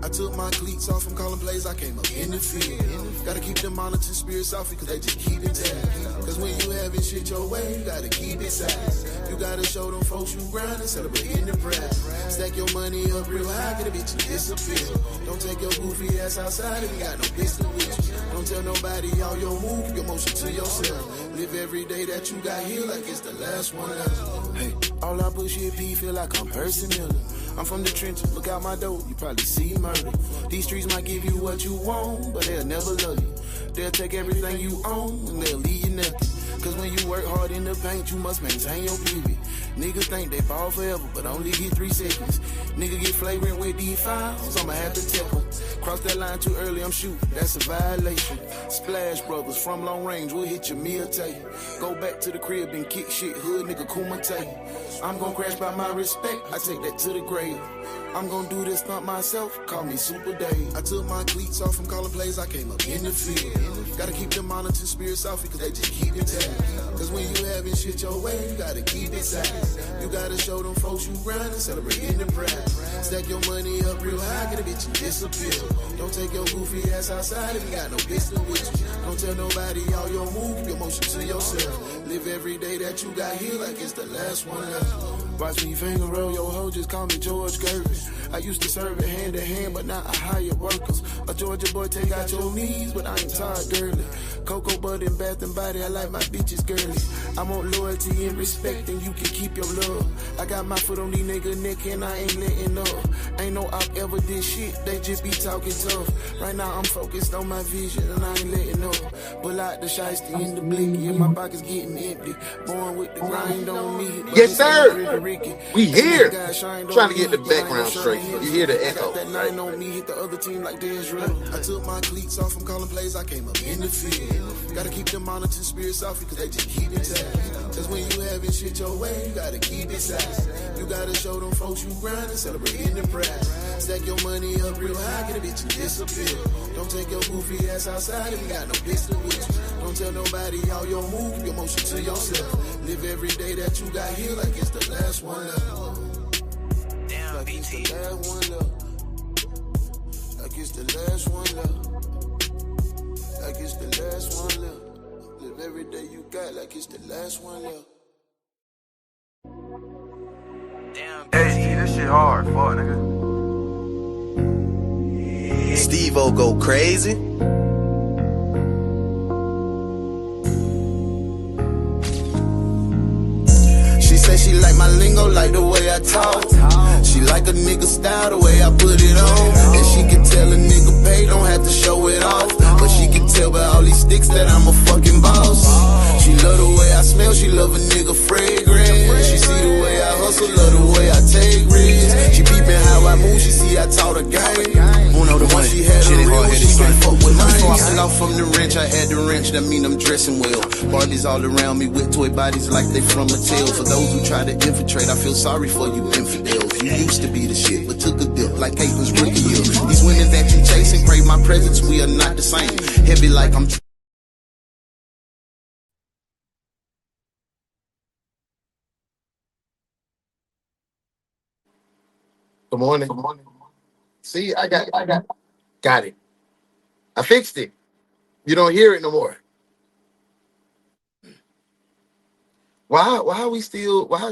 I took my cleats off from calling plays, I came up in the field. Gotta keep them monitoring spirits off because they just keep it tagged. Cause when you having shit your way, you gotta keep it sad. You gotta show them folks you grind and celebrate in the press. Stack your money up real high, get a bitch and disappear. Don't take your goofy ass outside if you got no pistol with you. Don't tell nobody all your move, keep your motion to yourself. Live every day that you got here like it's the last one left. Hey, all I push here, P, feel like I'm personal. I'm from the trenches, look out my door, you probably see murder. These streets might give you what you want, but they'll never love you. They'll take everything you own, and they'll leave you nothing. Cause when you work hard in the paint, you must maintain your beauty. Niggas think they ball forever, but only get 3 seconds. Nigga get flagrant with these files, I'ma have to tip them. Cross that line too early, I'm shooting, that's a violation. Splash Brothers from long range, we'll hit your meal, tell you. Go back to the crib and kick shit, hood nigga kumite. I'm gon' crash by my respect, I take that to the grave. I'm gon' do this stunt myself, call me Super Dave. I took my cleats off from calling plays, I came up in the field. Gotta keep them monitoring spirits off because they just keep it tagged. Cause when you having shit your way, you gotta keep it sad. You gotta show them folks you grind and celebrate in the press. Stack your money up real high, get a bitch and disappear. Don't take your goofy ass outside if you got no pistol with you. Don't tell nobody all your move, keep your motion to yourself. Live every day that you got here like it's the last one left. Watch me finger roll your hoe, just call me George Gervin. I used to serve it hand to hand, but now I hire workers. A Georgia boy take out your knees, but I ain't tired girly. Cocoa butter and bath and body, I like my bitches girly. I want loyalty and respect, and you can keep your love. I got my foot on these nigga neck and I ain't letting up. Ain't no op ever did shit, they just be talking tough. Right now I'm focused on my vision and I ain't letting up. Pull out the shiesty in the blicky and my pocket's getting empty. Born with the grind on me. Yes, sir. We here. Trying to get the background straight. You hear the echo. That night on me, hit the other team like Israel. I took my cleats off from calling plays, I came up in the field. Gotta keep them monitoring spirits off because they just keep it tagged. Cause when you having shit your way, you gotta keep it sad. You gotta show them folks you grind and celebrate in the press. Stack your money up real high, get a bitch and disappear. Don't take your goofy ass outside if you got no pistol with you. Don't tell nobody all your move, keep your motion to yourself. Live every day that you got here like it's the last one left. Damn, Like it's BT. the last one left. Like it's the last one left. Like it's the last one left. Live every day you got like it's the last one left. Damn, BT. Hey, this shit hard, fuck nigga. Steve-O go crazy. She say she like my lingo, like the way I talk. She like a nigga style, the way I put it on. And she can tell a nigga pay, don't have to show it off. But she can tell by all these sticks that I'm a fucking boss. She love the way I smell, she love a nigga fragrant. She see the way I hustle, love the way I take risks. She peeping how I move, she see I taught her game. Once she had a real, she can't fuck with mine. Before I fell off from the wrench, I had the wrench, that mean I'm dressing well. Barbies all around me with toy bodies like they from Mattel. For those who try to infiltrate, I feel sorry for you infidels. You used to be the shit, but took a dip like Caitlin's rookie year. These women that you chasing crave my presence, we are not the same. Heavy like I'm Good morning. See, I got it. I fixed it. You don't hear it no more. Why are we still, why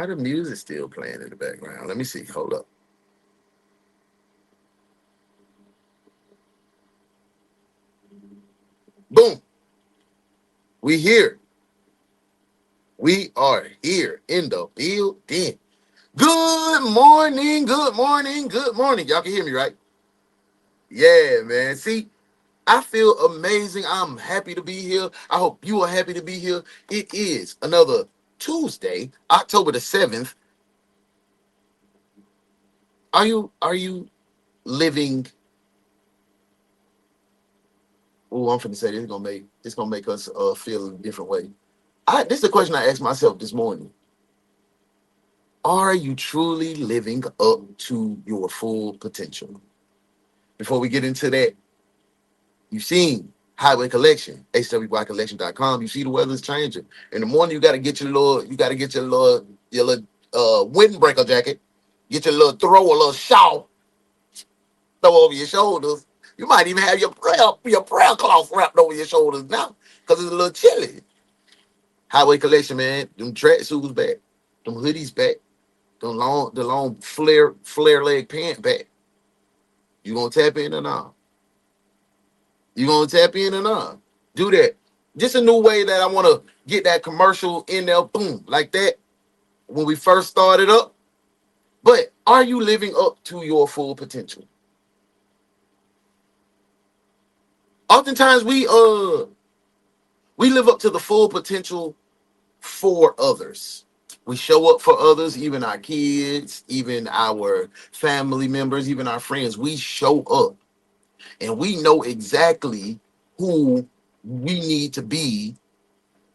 the music still playing in the background? Let me see. Hold up. Boom. We here. We are here in the building. Good morning, good morning, good morning. Y'all can hear me, right? Yeah, man. See, I feel amazing. I'm happy to be here. I hope you are happy to be here. It is another Tuesday, October the 7th. Are you living Oh, I'm finna say this gonna make us feel a different way. This is a question I asked myself this morning. Are you truly living up to your full potential? Before we get into that, you've seen Highway Collection, hwycollection.com. You see the weather's changing. In the morning, you gotta get your little windbreaker jacket, get your little throw a little shawl, throw over your shoulders. You might even have your prayer cloth wrapped over your shoulders now, because it's a little chilly. Highway Collection, man. Them tracksuits back, them hoodies back, the long flare leg pant back. You gonna tap in or not? You gonna tap in or not? Do that. Just a new way that I want to get that commercial in there, boom, like that when we first started up. But are you living up to your full potential? Oftentimes we live up to the full potential for others. We show up for others, even our kids, even our family members, even our friends. We show up and we know exactly who we need to be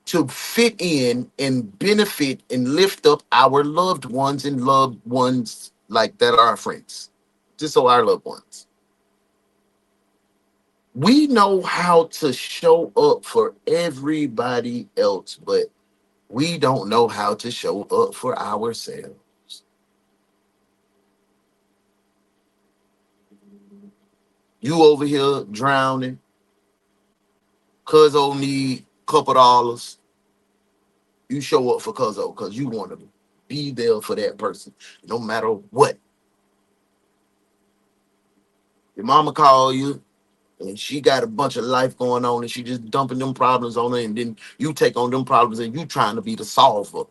to fit in and benefit and lift up our loved ones and loved ones like that are our friends. Just so our loved ones. We know how to show up for everybody else, but we don't know how to show up for ourselves. You over here drowning, cuzzo need couple dollars. You show up for cuzzo because you want to be there for that person, no matter what. Your mama call you, and she got a bunch of life going on, and she just dumping them problems on her, and then you take on them problems, and you trying to be the solver.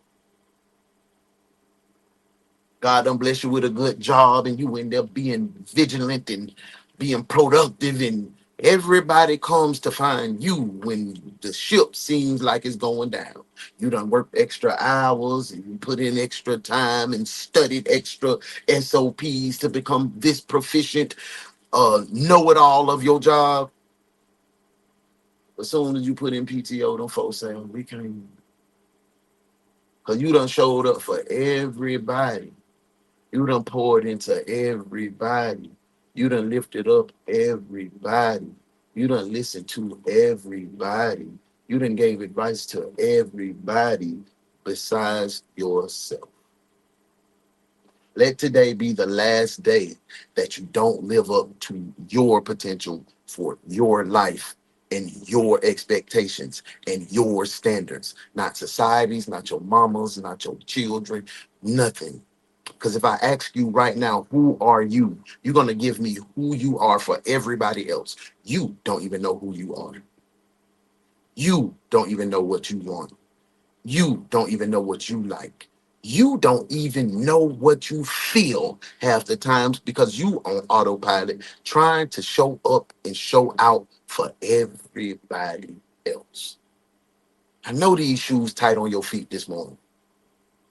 God done bless you with a good job, and you end up being vigilant and being productive, and everybody comes to find you when the ship seems like it's going down. You done worked extra hours, and you put in extra time and studied extra SOPs to become this proficient, know-it-all of your job. As soon as you put in PTO, them folks say, we can't. Because you done showed up for everybody. You done poured into everybody. You done lifted up everybody. You done listened to everybody. You done gave advice to everybody besides yourself. Let today be the last day that you don't live up to your potential for your life and your expectations and your standards. Not society's, not your mama's, not your children, nothing. Because if I ask you right now, who are you? You're going to give me who you are for everybody else. You don't even know who you are. You don't even know what you want. You don't even know what you like. You don't even know what you feel half the times because you on autopilot trying to show up and show out for everybody else. I know these shoes tight on your feet this morning.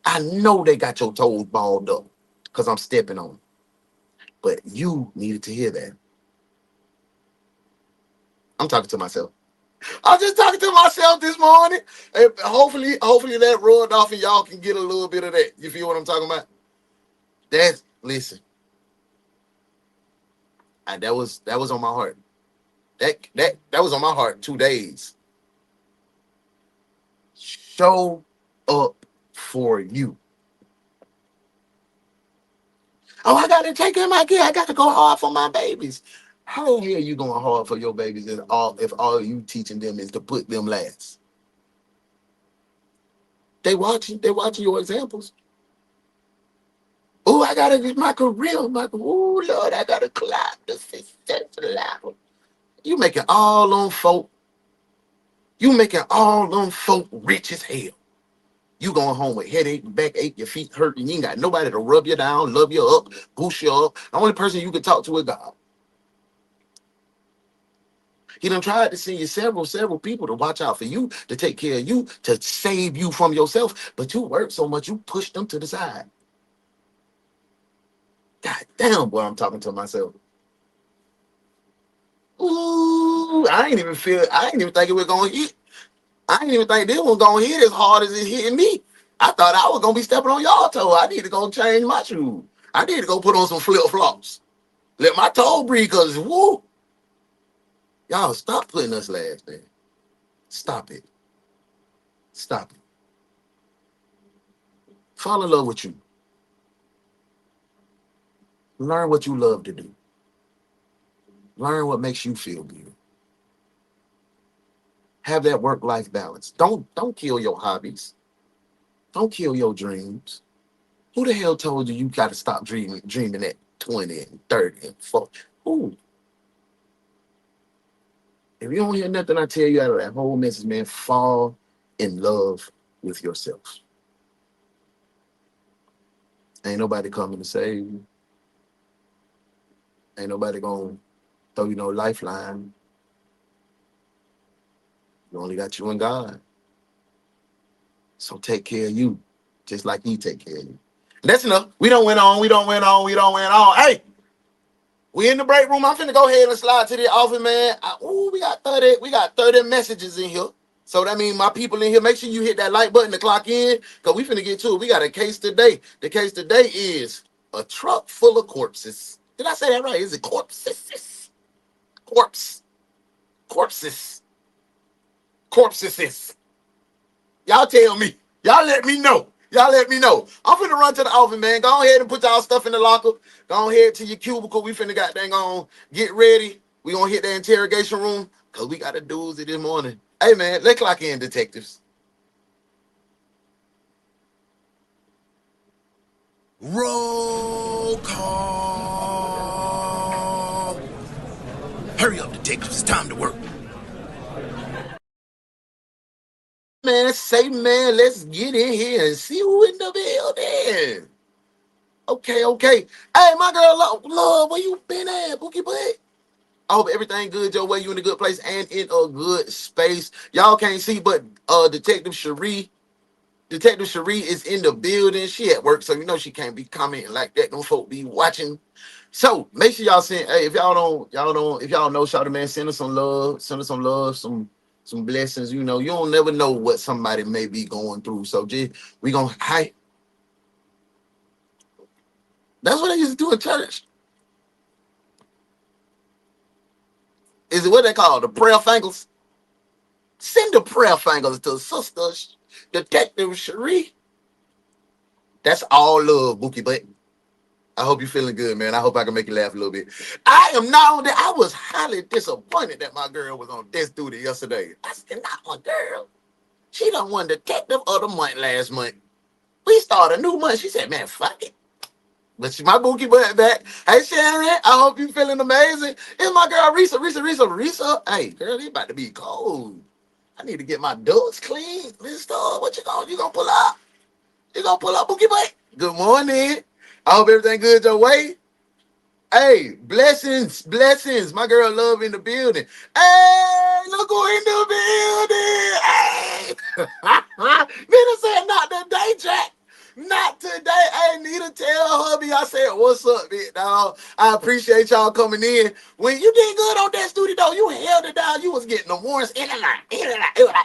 I know they got your toes balled up because I'm stepping on them. But you needed to hear that. I'm talking to myself. I'm just talking to myself this morning. And hopefully that rubbed off and y'all can get a little bit of that. You feel what I'm talking about? Listen. That was on my heart. That was on my heart 2 days. Show up for you. Oh, I gotta take care of my kid. I gotta go hard for my babies. How the hell you going hard for your babies if all you teaching them is to put them last? They watching your examples. Oh, I gotta get my career. Oh Lord, I gotta climb the success ladder. You making all them folk. You making all them folk rich as hell. You going home with headache, backache, your feet hurt, and you ain't got nobody to rub you down, love you up, boost you up. The only person you can talk to is God. He done tried to send you several people to watch out for you, to take care of you, to save you from yourself. But you work so much, you push them to the side. God damn, boy, I'm talking to myself. Ooh. Ooh, I ain't even think it was gonna hit. I ain't even think this was gonna hit as hard as it hitting me. I thought I was gonna be stepping on y'all toe. I need to go change my shoe. I need to go put on some flip flops. Let my toe breathe, cause woo. Y'all stop putting us last, man. Stop it. Stop it. Fall in love with you. Learn what you love to do. Learn what makes you feel good. Have that work-life balance. Don't kill your hobbies. Don't kill your dreams. Who the hell told you got to stop dreaming at 20 and 30 and 40? Who? If you don't hear nothing I tell you out of that whole message, man, fall in love with yourself. Ain't nobody coming to save you. Ain't nobody gonna throw you no lifeline. You only got you and God. So take care of you, just like He take care of you. That's enough. We don't went on. Hey, we in the break room. I'm finna go ahead and slide to the office, man. We got 30 messages in here. So that means my people in here, make sure you hit that like button to clock in, because we finna get to it. We got a case today. The case today is a truck full of corpses. Did I say that right? Is it corpses? Corpses. Y'all tell me. Y'all let me know. I'm finna run to the office, man. Go ahead and put y'all stuff in the locker. Go ahead to your cubicle. We finna get ready. We gonna hit the interrogation room, because we got a doozy this morning. Hey, man, let's clock in, detectives. Roll call. Hurry up, detectives. It's time to work. Man, let's get in here and see who in the building. Okay. Hey, my girl, love, where you been at, Bookie Butt? I hope everything good your way. You in a good place and in a good space. Y'all can't see, but Detective Cherie is in the building. She at work, so you know she can't be commenting like that. Them folk be watching. So make sure y'all send. Hey, if y'all know, shout out, man, send us some love, some blessings. You know, you don't never know what somebody may be going through. So just we gonna hi. That's what they used to do in church. Is it what they call the prayer fingers? Send the prayer fingers to Sister Detective Cherie. That's all love, Bookie Butt. I hope you're feeling good, man. I hope I can make you laugh a little bit. I am not on that. I was highly disappointed that my girl was on desk duty yesterday. I said, not my girl. She done won Detective of the Month last month. We start a new month. She said, man, fuck it. But she my Bookie Butt back. Hey, Sharon, I hope you feeling amazing. It's my girl, Risa. Hey, girl, it's about to be cold. I need to get my ducks clean. Mister, what you gonna pull up? You gonna pull up, Bookie Butt? Good morning. I hope everything good your way. Hey, blessings. My girl Love in the building. Hey, look who in the building. Hey. Nita said, not today, Jack. Not today. Hey, Nita, tell hubby I said, what's up, big dog? I appreciate y'all coming in. When you did good on that studio, though, you held it down. You was getting the warrants in and out. It was like,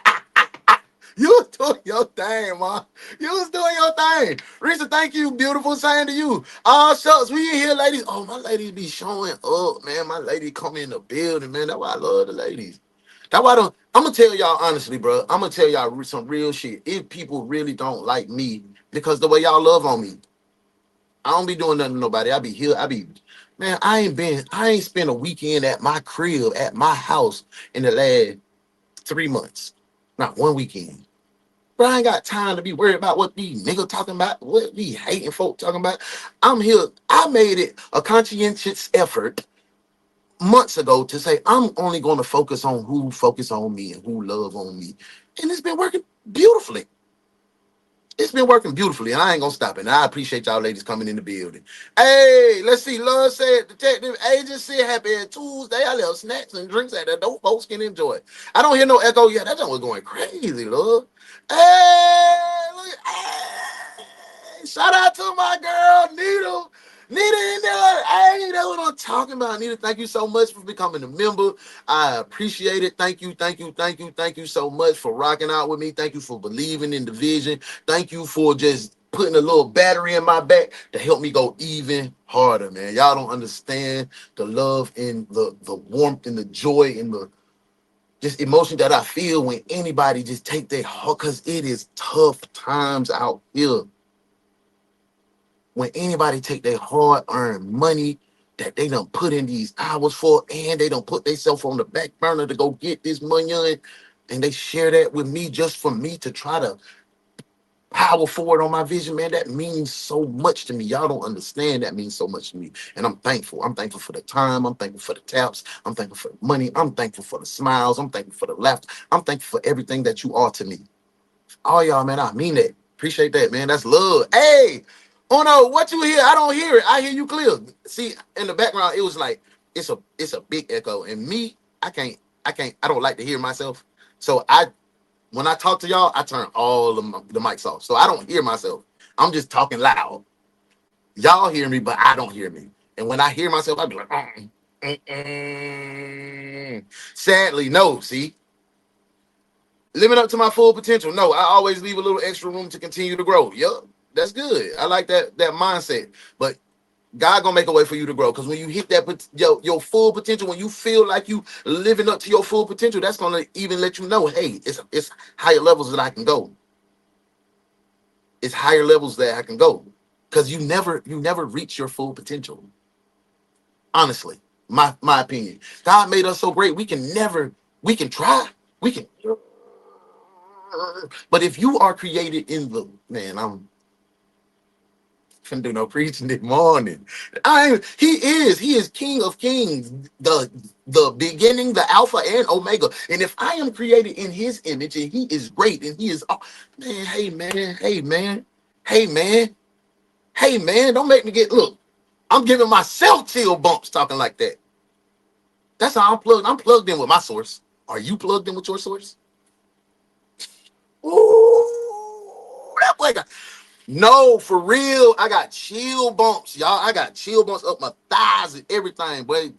You was doing your thing, man. You was doing your thing. Risa, thank you. Beautiful saying to you. Oh, shucks, we in here, ladies. Oh, my ladies be showing up, man. My lady come in the building, man. That's why I love the ladies. That's why I'm going to tell y'all honestly, bro. I'm going to tell y'all some real shit. If people really don't like me because the way y'all love on me, I don't be doing nothing to nobody. I be here. Man, I ain't spent a weekend at my crib, at my house in the last 3 months. Not one weekend. But I ain't got time to be worried about what these niggas talking about, what these hating folk talking about. I'm here. I made it a conscientious effort months ago to say I'm only going to focus on who focus on me and who love on me. And it's been working beautifully. And I ain't gonna stop it. And I appreciate y'all ladies coming in the building. Hey, let's see. Love said, Detective Agency, happy Tuesday. I left snacks and drinks at the door. Folks can enjoy it. I don't hear no echo yet. That was going crazy, love. Hey, look. Hey, shout out to my girl, Nita. Nita in there. Hey, that's what I'm talking about. Nita, thank you so much for becoming a member. I appreciate it. Thank you, thank you, thank you, thank you so much for rocking out with me. Thank you for believing in the vision. Thank you for just putting a little battery in my back to help me go even harder, man. Y'all don't understand the love and the warmth and the joy and the just emotion that I feel when anybody just take their heart, because it is tough times out here. When anybody take their hard-earned money that they done put in these hours for, and they don't put themselves on the back burner to go get this money on, and they share that with me just for me to try to power forward on my vision, man, that means so much to me. Y'all don't understand that means so much to me. And I'm thankful. I'm thankful for the time. I'm thankful for the taps. I'm thankful for the money. I'm thankful for the smiles. I'm thankful for the laughter. I'm thankful for everything that you are to me. All y'all, man, I mean that. Appreciate that, man. That's love. Hey, oh no, what you hear? I don't hear it. I hear you clear. See, in the background, it was like it's a big echo. And me, I don't like to hear myself. So when I talk to y'all, I turn all the mics off. So I don't hear myself. I'm just talking loud. Y'all hear me, but I don't hear me. And when I hear myself, I be like, Sadly, no, see? Living up to my full potential. No, I always leave a little extra room to continue to grow. Yup, that's good. I like that mindset. But God gonna make a way for you to grow. Because when you hit that your full potential, when you feel like you living up to your full potential, that's gonna even let you know, hey, it's higher levels that I can go. It's higher levels that I can go. Because you never reach your full potential. Honestly, my opinion. God made us so great. We can try. We can. But if you are created in the man, I'm finna do no preaching this morning. He is King of Kings, the beginning, the Alpha and Omega. And if I am created in his image and he is great and he is man, hey man, hey man, hey man, hey man, don't make me look. I'm giving myself chill bumps talking like that. That's how I'm plugged in with my source. Are you plugged in with your source? Ooh, that boy got no, for real. I got chill bumps, y'all. I got chill bumps up my thighs and everything. Boy,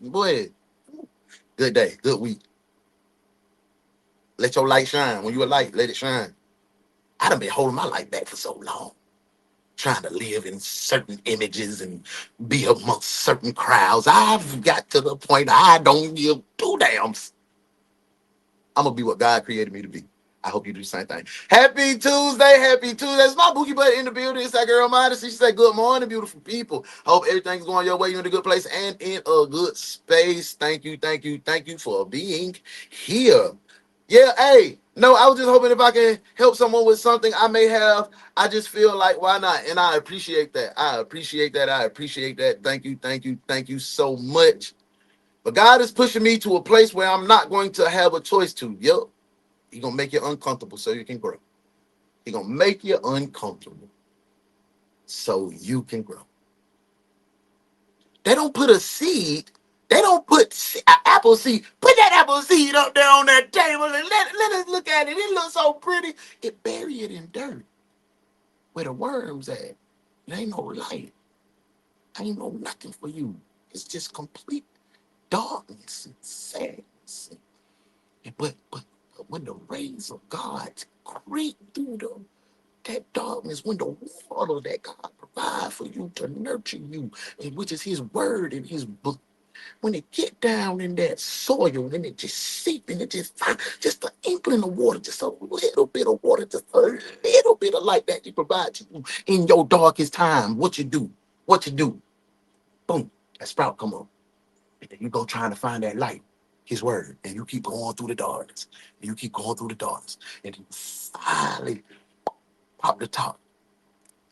good day, good week. Let your light shine. When you a light, let it shine. I done been holding my light back for so long, trying to live in certain images and be amongst certain crowds. I've got to the point I don't give two damns. I'm gonna be what God created me to be. I hope you do the same thing. Happy Tuesday, happy Tuesday. It's my bookie buddy in the building. It's that girl Modesty. She said, good morning, beautiful people. Hope everything's going your way. You're in a good place and in a good space. Thank you, thank you, thank you for being here. Yeah, hey, no, I was just hoping if I can help someone with something I may have. I just feel like, why not? And I appreciate that. I appreciate that. I appreciate that. Thank you, thank you, thank you so much. But God is pushing me to a place where I'm not going to have a choice to. Yep. He's going to make you uncomfortable so you can grow. He's going to make you uncomfortable so you can grow. They don't put a seed. They don't put an apple seed. Put that apple seed up there on that table and let us look at it. It looks so pretty. It bury it in dirt where the worms at. There ain't no light. Ain't no nothing for you. It's just complete darkness and sadness. But when the rays of God creep through that darkness, when the water that God provides for you to nurture you, and which is his word and his book, when it get down in that soil and it just seep and it just find just an inkling of water, just a little bit of water, just a little bit of light that he provides you in your darkest time, what you do? Boom, that sprout come up. And then you go trying to find that light, his word, and you keep going through the darkness, and you keep going through the darkness, and you finally pop the top,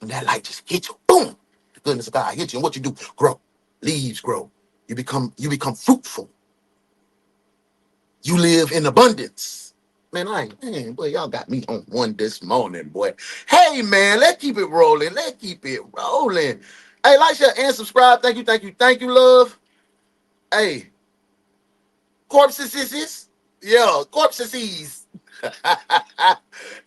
and that light just hits you. Boom! The goodness of God hits you, and what you do? Grow. Leaves grow. You become fruitful. You live in abundance. Man, boy, y'all got me on one this morning, boy. Hey, man, let's keep it rolling. Let's keep it rolling. Hey, like, share, and subscribe. Thank you, thank you, thank you, love. Hey, corpses. Yeah, corpses.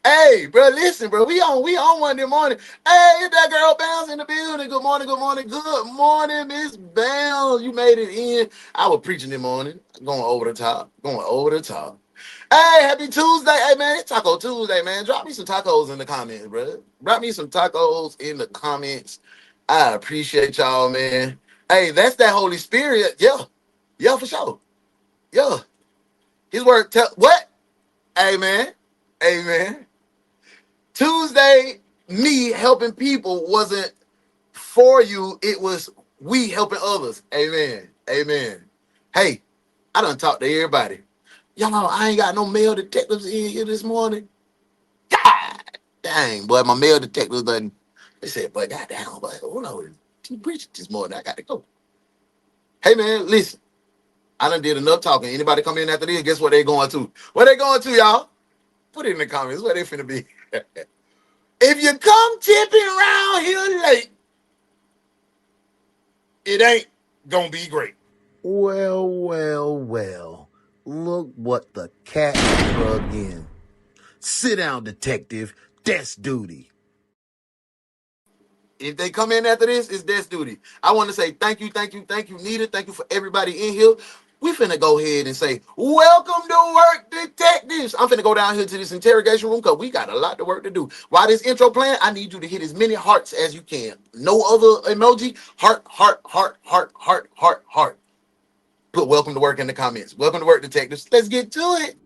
Hey, bro, listen, bro. We on Monday morning. Hey, it's that girl Bounce in the building. Good morning, good morning, good morning, Miss Bounce. You made it in. I was preaching this morning. Going over the top. Going over the top. Hey, happy Tuesday. Hey, man, it's Taco Tuesday, man. Drop me some tacos in the comments, bro. Drop me some tacos in the comments. I appreciate y'all, man. Hey, that's that Holy Spirit. Yeah. Yeah, for sure. Yeah. His word tell what? Amen. Amen. Tuesday, me helping people wasn't for you. It was we helping others. Amen. Amen. Hey, I done talked to everybody. Y'all know I ain't got no male detectives in here this morning. God dang, boy, my male detectives done. They said, but goddamn, but hold on. He preached this morning. I got to go. Hey, man, listen. I done did enough talking. Anybody come in after this, guess what they going to? Where they going to, y'all? Put it in the comments. Where they finna be? If you come tipping around here late, it ain't gonna be great. Well, well, well. Look what the cat drug in. Sit down, detective. Desk duty. If they come in after this, it's death duty. I want to say thank you, Nita. Thank you for everybody in here. We finna go ahead and say, welcome to work, detectives. I'm finna go down here to this interrogation room because we got a lot of work to do. While this intro playing, I need you to hit as many hearts as you can. No other emoji. Heart, heart, heart, heart, heart, heart, heart. Put welcome to work in the comments. Welcome to work, detectives. Let's get to it.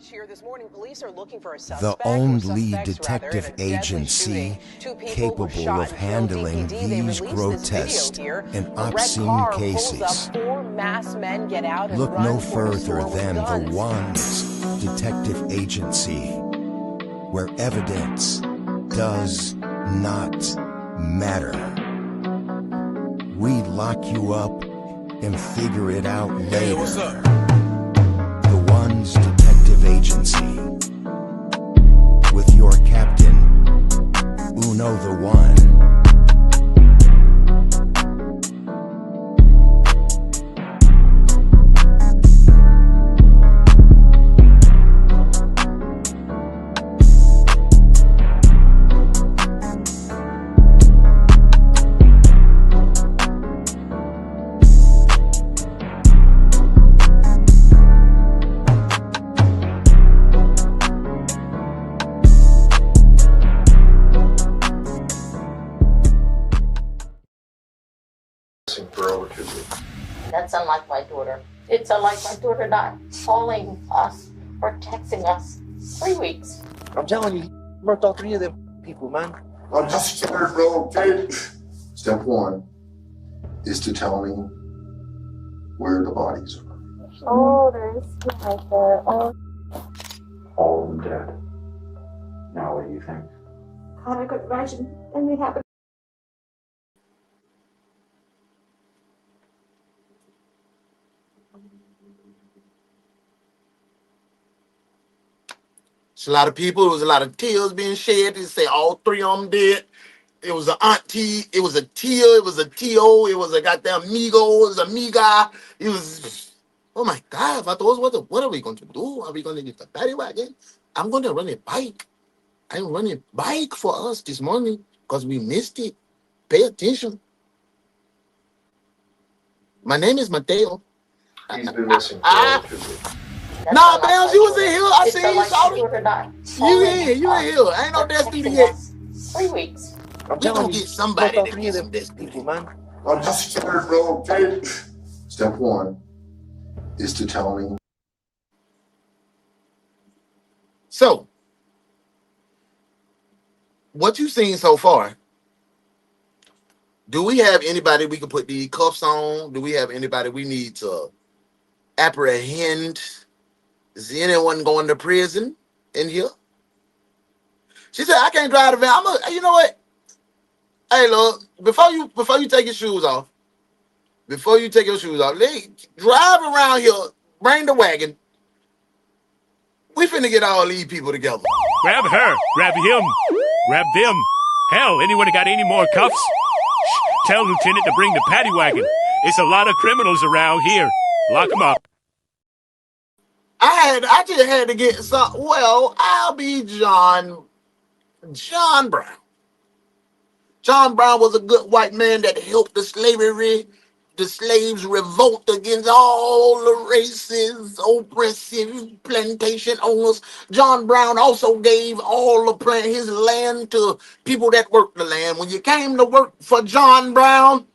Here this morning, police are looking for a The suspect, only detective agency capable of handling these grotesque and obscene cases. Look no further than the One's detective agency, where evidence does not matter. We lock you up and figure it out later. Hey, what's up? The One's detective agency, with your captain, UnoDaOnee. That's unlike my daughter. It's unlike my daughter not calling us or texting us 3 weeks. I'm telling you, murked all 3 of them people, man. I'm just scared, bro, okay? Step one is to tell me where the bodies are. Oh, there's right there. Oh, All of them dead. Now what do you think? God, I could imagine anything happen. It's a lot of people. It was a lot of tears being shed. They say all 3 of them dead. It was an auntie. It was a tia. It was a tio. It was a goddamn migo. It was a miga. It was, oh my God. I thought, what are we going to do? Are we going to get the paddy wagon? I'm going to run a bike. I'm running a bike for us this morning because we missed it. Pay attention. My name is Mateo. He's been missing for Nah, Bams, you was in here. I seen you, Shawty. You in here. Ain't no destiny yet. 3 weeks. I'm We telling gonna you, get somebody murked all to 3 get of some them destiny. people, man. I'm just scared, bro, okay? Step one is to tell me. So, what you seen so far? Do we have anybody we can put the cuffs on? Do we have anybody we need to apprehend? Is anyone going to prison in here? She said, I can't drive the van. You know what? Hey, look, before you take your shoes off, drive around here, bring the wagon. We finna get all these people together. Grab her, grab him, grab them. Hell, anyone got any more cuffs? Shh, tell Lieutenant to bring the paddy wagon. It's a lot of criminals around here. Lock them up. I I just had to get some. Well, I'll be John Brown. John Brown was a good white man that helped the slaves revolt against all the races, oppressive plantation owners. John Brown also gave all the his land to people that worked the land. When you came to work for John Brown,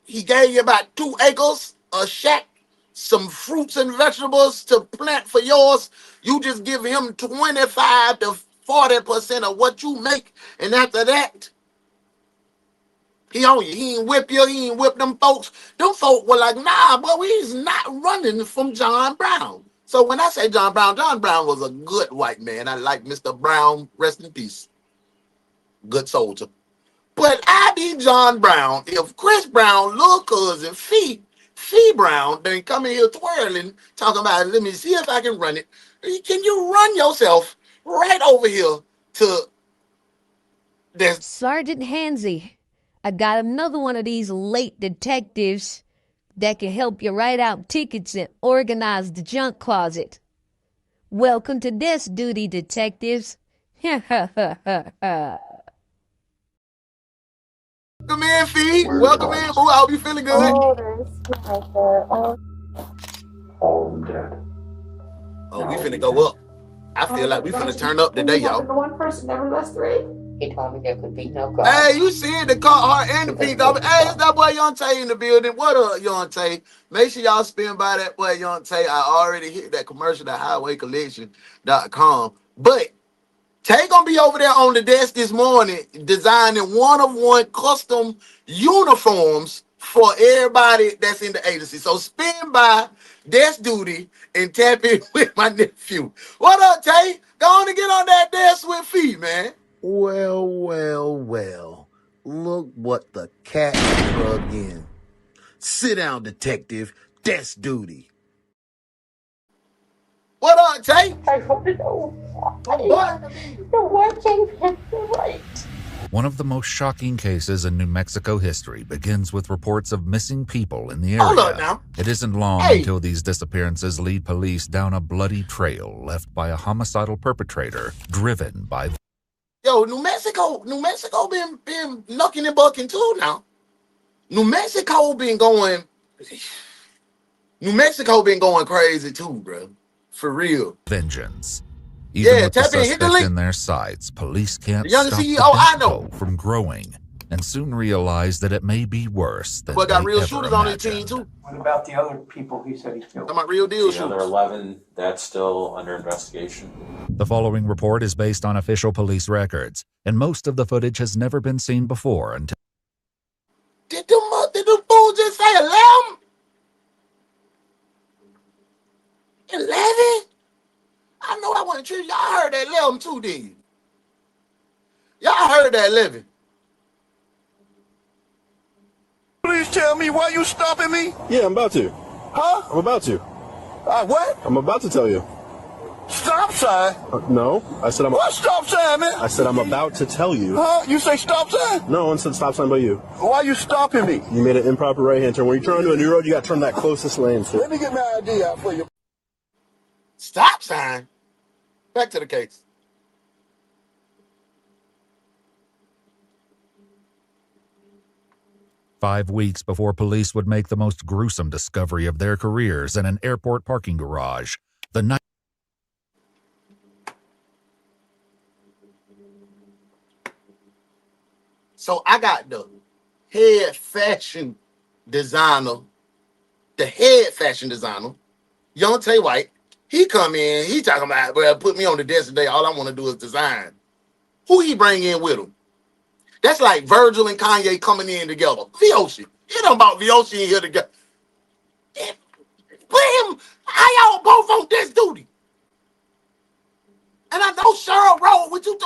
he gave you about 2 acres, a shack, some fruits and vegetables to plant for yours. You just give him 25 to 40% of what you make, and after that, he on you. He ain't whip you. He ain't whip them folks. Them folk were like, nah, but he's not running from John Brown. So when I say John Brown was a good white man. I like Mr. Brown, rest in peace. Good soldier. But I be John Brown if Chris Brown, little cousin, Fee Brown, then come in here twirling, talking about, let me see if I can run it. Can you run yourself right over here to this? Sergeant Hansy, I got another one of these late detectives that can help you write out tickets and organize the junk closet. Welcome to desk duty, detectives. Welcome in, Fee. Welcome in, boo. I hope you feeling good. Oh, there's sniper. Oh, All of them dead. Oh, we finna go up. I feel like we finna turn up today, y'all. The one person never left 3. He told me there could be no God. Hey, you see the car and the pink up. Hey, it's that boy Yonte in the building. What up, Yonte? Make sure y'all spin by that boy Yonte. I already hit that commercial at highwaycollection.com. But Tay gonna be over there on the desk this morning designing one-of-one custom uniforms for everybody that's in the agency. So spin by desk duty and tap in with my nephew. What up, Tay? Go on and get on that desk with Fee, man. Well, well, well. Look what the cat drug in. Sit down, detective. Desk duty. What up, Tay? I want to know why the working right. One of the most shocking cases in New Mexico history begins with reports of missing people in the area. Hold up now. It isn't long until these disappearances lead police down a bloody trail left by a homicidal perpetrator driven by... Yo, New Mexico been knucking and bucking too now. New Mexico been going crazy too, bro. For real. vengeance. Even with the suspect in their sights, police can't stop the death from growing, and soon realize that it may be worse than But got real ever shooters on their imagined. team too. What about the other people he said he killed? Talking about real deal The other shooters. 11, that's still under investigation. The following report is based on official police records, and most of the footage has never been seen before until... Did the fool just say 11? 11? I know I wasn't tripping. Y'all heard that 11 too, didn't you? Y'all heard that 11. Please tell me why you stopping me? Yeah, I'm about to. Huh? I'm about to. What? I'm about to tell you. Stop sign? No, I said I'm... What stop sign, man? I said I'm about to tell you. Huh? You say stop sign? No one said stop sign but you. Why you stopping me? You made an improper right-hand turn. When you turn onto a new road, you got to turn that closest lane. So. Let me get my ID out for you. Stop sign? Back to the case. "5 weeks before police would make the most gruesome discovery of their careers in an airport parking garage, the night... So I got the head fashion designer, Yonte White. He come in, he talking about, well, put me on the desk today. All I want to do is design. Who he bring in with him? That's like Virgil and Kanye coming in together. Vyoshi. You know about Vyoshi in here together. Put him, how y'all both on desk duty? And I know Cheryl rode with you.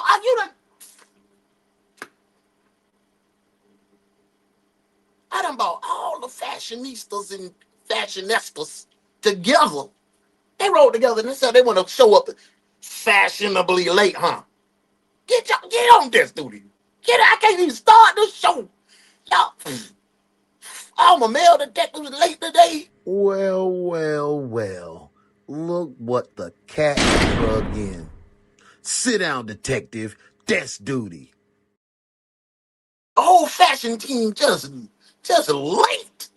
I done bought all the fashionistas and fashionistas together. They rode together and they said they want to show up fashionably late, huh? Get on desk duty. I can't even start the show. Y'all, all my male detectives late today. Well, well, well. Look what the cat drug in. Sit down, detective. Desk duty. Old-fashioned team just late.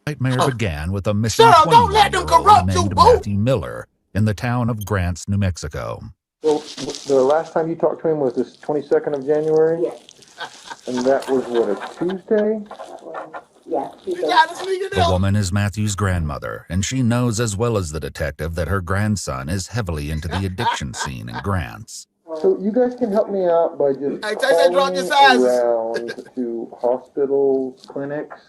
Nightmare began with a missing Shut up, don't let them 21-year-old corrupt you, named boo. Matthew Miller in the town of Grants, New Mexico. Well, the last time you talked to him was this 22nd of January? Yes. And that was, what, a Tuesday? Yeah. The woman is Matthew's grandmother, and she knows as well as the detective that her grandson is heavily into the addiction scene in Grants. So you guys can help me out by just calling around to hospitals, clinics,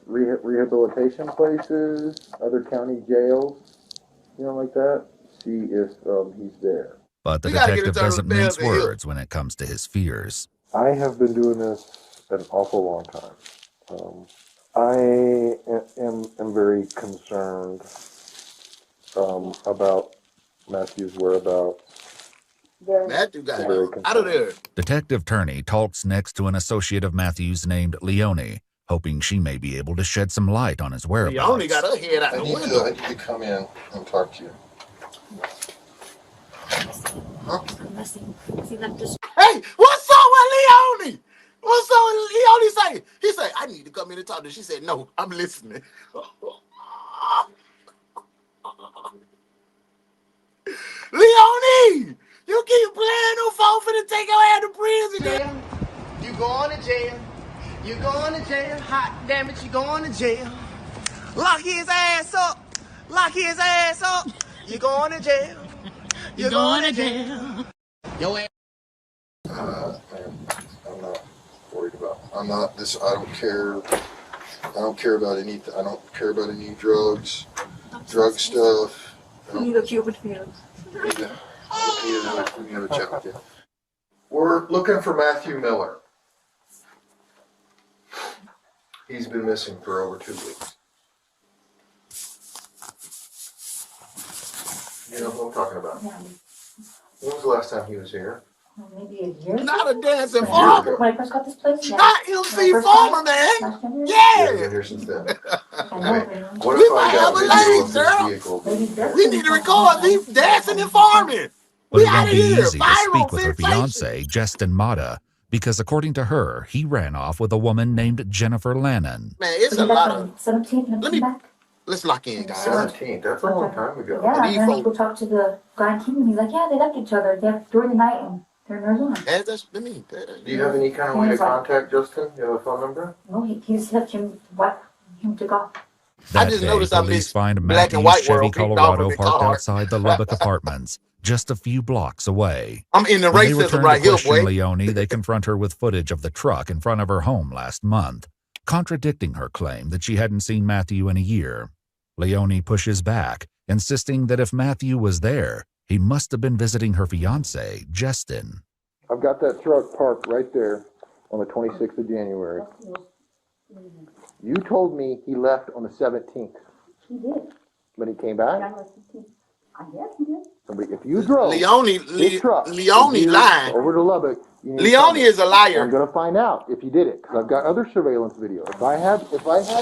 rehabilitation places, other county jails, like that. See if he's there. But the detective doesn't mince words when it comes to his fears. I have been doing this an awful long time. I am very concerned about Matthew's whereabouts. Matthew got out of there. Detective Turney talks next to an associate of Matthew's named Leonie, hoping she may be able to shed some light on his whereabouts. Leonie got her head out the window. I need to come in and talk to you. Huh? Hey, what's up with Leonie? What's up with Leonie say? He said, I need to come in and talk to you. She said, no, I'm listening. Leonie, you keep playing no phone for to take your ass to prison. You going to jail. You going to jail. Hot damn it, you going to jail. Lock his ass up. Lock his ass up. You going to jail. You going to jail. Your ass. I'm not worried about. I'm not this. I don't care. I don't care about any. I don't care about any drugs, drug stuff. You need a Cuban field. We need to have a chat with you. We're looking for Matthew Miller. He's been missing for over 2 weeks. You know who I'm talking about? Yeah. When was the last time he was here? Maybe a year. Not a dancing farmer. When I first got this place. Not MC Farmer, man. Yeah. Been here since then. What if I have a lane, girl? We need to record these dancing and farming. But it won't be easy to speak with her fiance, Justin Mata, because according to her, he ran off with a woman named Jennifer Lannon. Man, it's a lot of. 17th. Let's lock in, guys. 17th. That's a long time ago. Yeah, and then I go talk to the guy in Kingman. He's like, yeah, they left each other. They're during the night and they're in Arizona. Do you have any kind of way to contact Justin? You have a phone number? No, he's left him to go. That day, police find Matthew's Chevy Colorado parked outside the Lubbock apartments, just a few blocks away. I'm in the When they racism return right to here, question boy. Leonie, they confront her with footage of the truck in front of her home last month, contradicting her claim that she hadn't seen Matthew in a year. Leonie pushes back, insisting that if Matthew was there, he must have been visiting her fiancé, Justin. I've got that truck parked right there on the 26th of January. You told me he left on the 17th. He did. But he came back? January 15th. Yes, he did. But if you drove Leonie lying. Over to Lubbock. Leonie is a liar. I'm going to find out if you did it, because I've got other surveillance video. If I had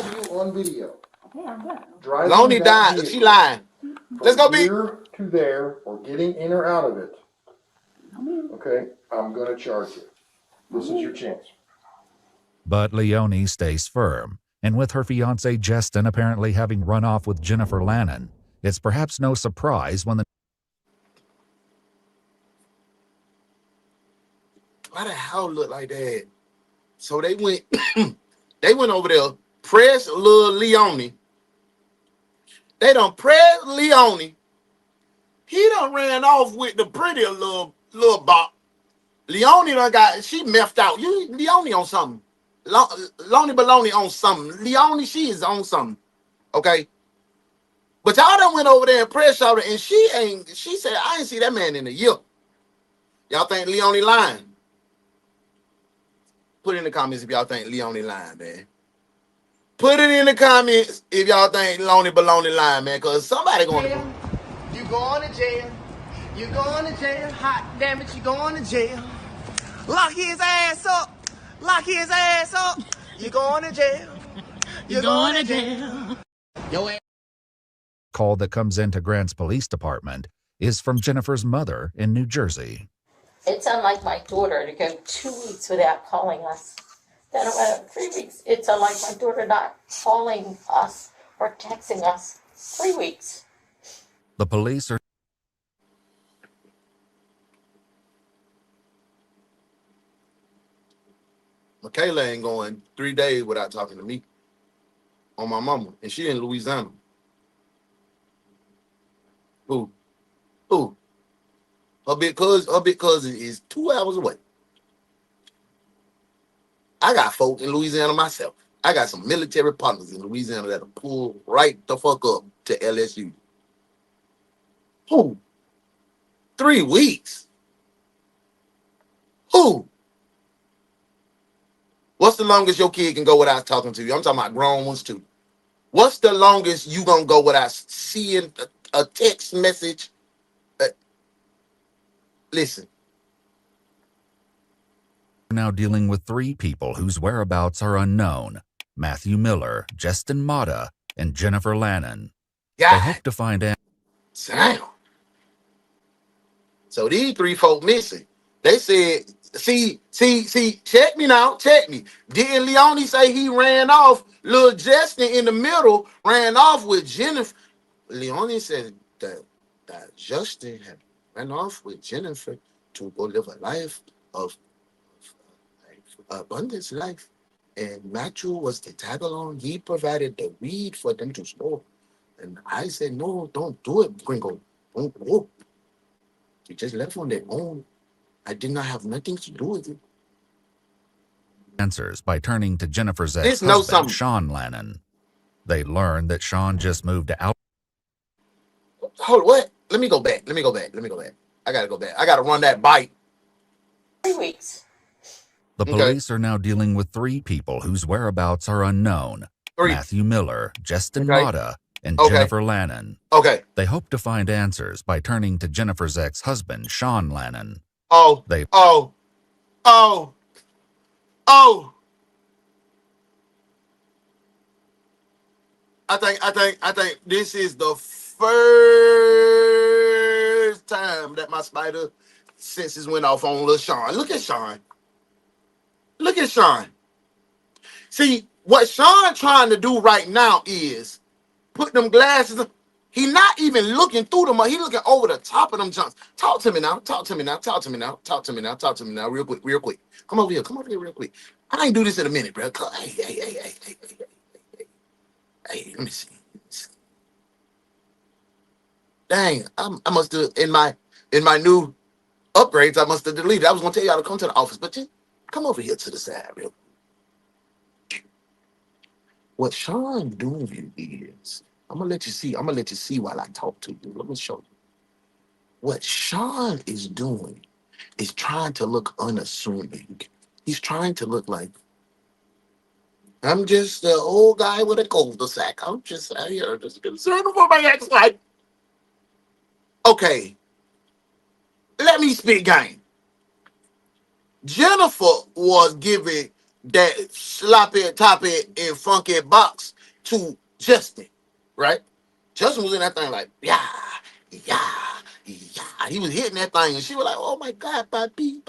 you on video, Leonie died. She lying. Let's go, B. Here to there, or getting in or out of it. Okay, I'm going to charge you. This is your chance. But Leonie stays firm, and with her fiancé Justin apparently having run off with Jennifer Lannon, it's perhaps no surprise when the... Why the hell look like that? So they went over there, pressed little Leonie. They done pressed Leonie. He done ran off with the pretty little bop. Leonie done she meffed out. Leonie on something. Lonnie Baloney on something. Leonie, she is on something. Okay? But y'all done went over there and pressed her, and she said, I ain't see that man in a year. Y'all think Leonie lying? Put it in the comments if y'all think Leonie lying, man. Put it in the comments if y'all think Lonnie Baloney lying, man, because somebody going to... You going to jail. You going to jail. Hot damn it, you going to jail. Lock his ass up. Lock his ass up. You going to jail. You going to jail. Your ass. Call that comes into Grant's police department is from Jennifer's mother in New Jersey. It's unlike my daughter to go 2 weeks without calling us. Then it went up 3 weeks. It's unlike my daughter not calling us or texting us. 3 weeks. The police are Michaela ain't going 3 days without talking to me on my mama, and she in Louisiana. Who? Her big cousin is 2 hours away. I got folk in Louisiana myself. I got some military partners in Louisiana that'll pull right the fuck up to LSU. Who? 3 weeks? Who? What's the longest your kid can go without talking to you? I'm talking about grown ones too. What's the longest you gonna go without seeing a text message? Listen. now dealing with 3 people whose whereabouts are unknown: Matthew Miller, Justin Mata, and Jennifer Lannon. They hope to find out. Damn. So these 3 folk missing. They said, see, check me now, check me. Didn't Leone say he ran off? Little Justin in the middle ran off with Jennifer. Leone said that Justin had ran off with Jennifer to go live a life of abundance life. And Matthew was the tag along. He provided the weed for them to smoke. And I said, no, don't do it, Gringo. Don't go. They just left on their own. I did not have nothing to do with it. Answers by turning to Jennifer's ex-husband, Sean Lannon. They learned that Sean just moved to Hold, what? Let me go back. I gotta go back. I gotta run that bite. 3 weeks. The police are now dealing with 3 people whose whereabouts are unknown: Matthew Miller, Justin Mata, and Jennifer Lannon. They hope to find answers by turning to Jennifer's ex-husband, Sean Lannon. I think this is the first time that my spider senses went off on little Sean. Look at Sean. See, what Sean trying to do right now is put them glasses on. He not even looking through them. He looking over the top of them jumps. Talk to me now, real quick. Come over here real quick. I ain't do this in a minute, bro. Hey, let me see. Dang, I must have in my new upgrades, I must have deleted. I was gonna tell y'all to come to the office, but just come over here to the side real quick. What Sean doing is, I'm gonna let you see while I talk to you. Let me show you. What Sean is doing is trying to look unassuming. He's trying to look like, I'm just an old guy with a cul-de-sac. I'm just out here just concerned for my ex-wife. Okay, let me spit game. Jennifer was giving that sloppy, toppy, and funky box to Justin, right? Justin was in that thing like, yeah. He was hitting that thing, and she was like, oh my God, papi.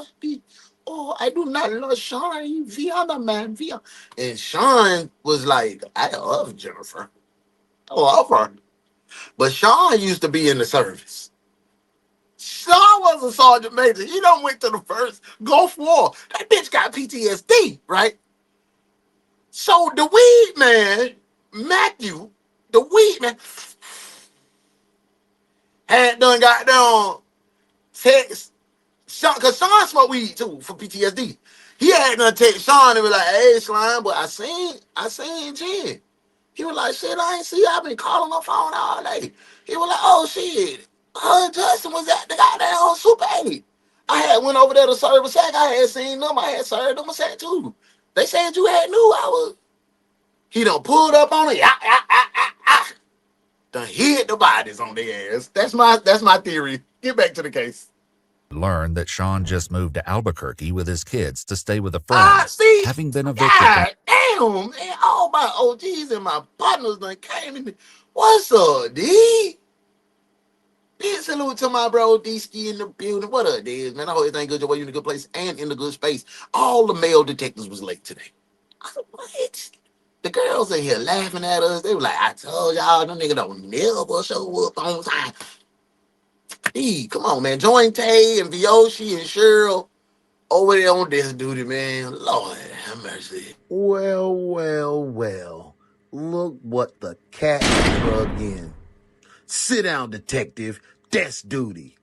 Oh, I do not love Sean. Vienna, man, Vienna. And Sean was like, I love Jennifer. I love her. But Sean used to be in the service. Sean was a sergeant major. He done went to the first Gulf War. That bitch got PTSD, right? So the weed man, Matthew, the weed man, had done got down text Sean, because Sean smoked weed too for PTSD. He had done text Sean and be like, hey, Slime, but I seen Jen. He was like, shit, I ain't see you. I've been calling her phone all day. He was like, oh, shit. Her and Justin was at the goddamn Super 8. I had went over there to serve a sack. I had seen them. I had served them a sack too. They said you had knew I was. He done pulled up on it. Done hit the bodies on their ass. That's my theory. Get back to the case. Learned that Sean just moved to Albuquerque with his kids to stay with a friend, having been evicted. God damn, man, all my OGs and my partners done came in. What's up, D? Big salute to my bro D-Ski in the building. What up, Diz, man? I hope everything good. Your way, you in a good place and in a good space. All the male detectives was late today. I said, what? The girls in here laughing at us. They were like, I told y'all, them niggas don't never show up on time. D, come on, man. Join Tay and Vyoshi and Cheryl over there on this duty, man. Lord have mercy. Well, well, well. Look what the cat drug in. Sit down, detective. Desk duty.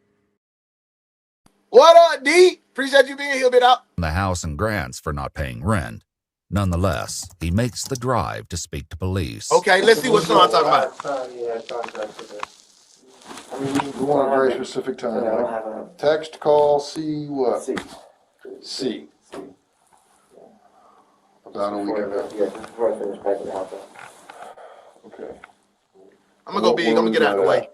What up, D? Appreciate you being here, bit out. The house and grants for not paying rent. Nonetheless, he makes the drive to speak to police. Okay, let's see what Sean's talking about. We want a very specific time. Like text, call, see what? C. About a week ago. Before I finish packing the house up. Okay. I'm gonna go big. I'm gonna get out of the way.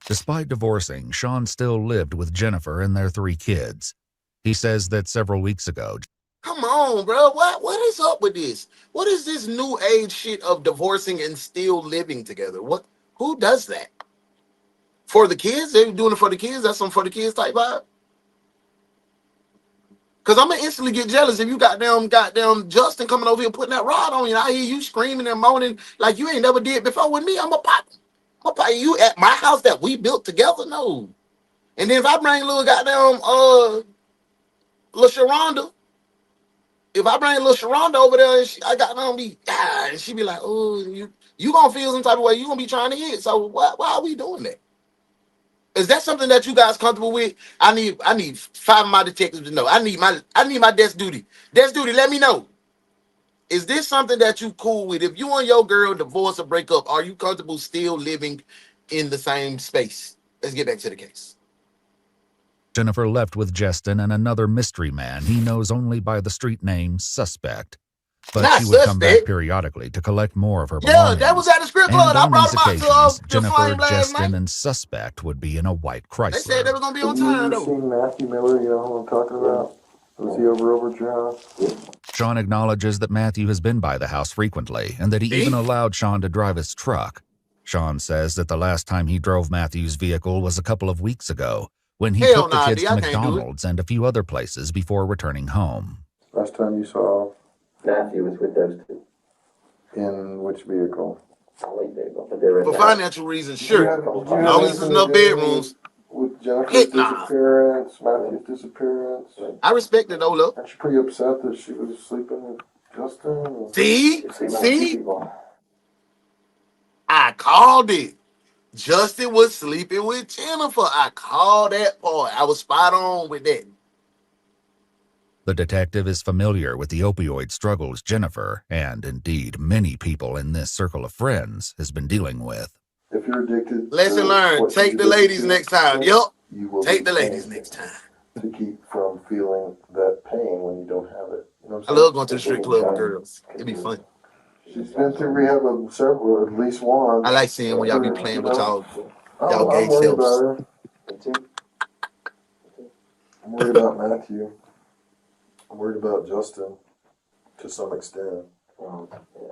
Despite divorcing, Sean still lived with Jennifer and their 3 kids. He says that several weeks ago, Come on, bro. What is up with this? What is this new age shit of divorcing and still living together? Who does that? For the kids? They're doing it for the kids? That's some for the kids type vibe? Because I'm going to instantly get jealous if you goddamn Justin coming over here putting that rod on you. And I hear you screaming and moaning like you ain't never did before with me. I'm going to pop you at my house that we built together. No. And then if I bring little goddamn little Sharonda, if I bring little Sharonda over there and I got on me, and she be like, oh, you gonna feel some type of way. You gonna be trying to hit. So why are we doing that? Is that something that you guys comfortable with? I need 5 of my detectives to know. I need my desk duty. Desk duty, let me know. Is this something that you cool with? If you and your girl divorce or break up, are you comfortable still living in the same space? Let's get back to the case. Jennifer left with Justin and another mystery man he knows only by the street name Suspect. But Not she would come back suspect. periodically to collect more of her belongings. Yeah, that was at the strip And club. I on brought these them out to occasions, the Jennifer, flame last Justin, night. and Suspect would be in a white They Chrysler. said they were gonna be on Have you time ever though. seen Matthew Miller? You know who I'm talking about? Was he over at your house? Sean acknowledges that Matthew has been by the house frequently and that he even allowed Sean to drive his truck. Sean says that the last time he drove Matthew's vehicle was a couple of weeks ago, when he took the kids to McDonald's and a few other places before returning home. Last time you saw Matthew was with those 2. In which vehicle? For financial reasons, sure. As long as there's enough bedrooms. With Jennifer's disappearance, Matthew's disappearance. I respect it, though, look. Aren't you pretty upset that she was sleeping with Justin? See? I called it. Justin was sleeping with Jennifer. I called that part. I was spot on with that. The detective is familiar with the opioid struggles Jennifer, and indeed many people in this circle of friends, has been dealing with. If you're addicted, lesson learned. Take the ladies next time. Yup. Take the ladies next time. To keep from feeling that pain when you don't have it. You know I love going to the strip club with girls. It'd be fun. She's been through rehab of several, at least one. I like seeing when y'all be playing with y'all I'm gay worried selves. about her. I'm worried about Matthew. I'm worried about Justin to some extent.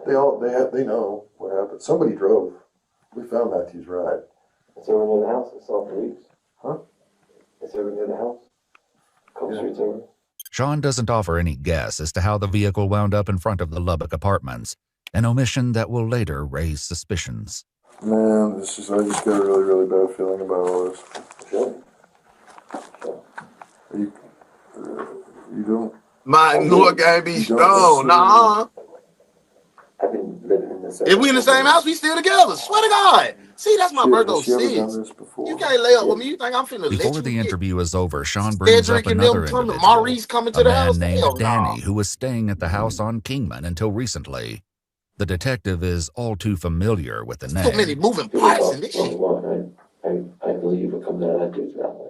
They know what happened. Somebody drove. We found Matthew's ride. It's over near the house. It's all 3 weeks. Huh? It's over near the house. Couple streets over. Sean doesn't offer any guess as to how the vehicle wound up in front of the Lubbock apartments, an omission that will later raise suspicions. Man, I just got a really, really bad feeling about all this. Sure. You don't. My Lord gotta be strong. Nah. I've been living in this. If we in the same house, we still together. Swear to God. See, that's my Virgo 6. You can't lay up with me. You think I'm finna Before let the you interview is over, Sean brings up another individual, Maurice coming to a the man house. named Danny, who was staying at the house on Kingman until recently. The detective is all too familiar with the name. So many moving parts in this shit. I believe what comes out of that dude's mouth.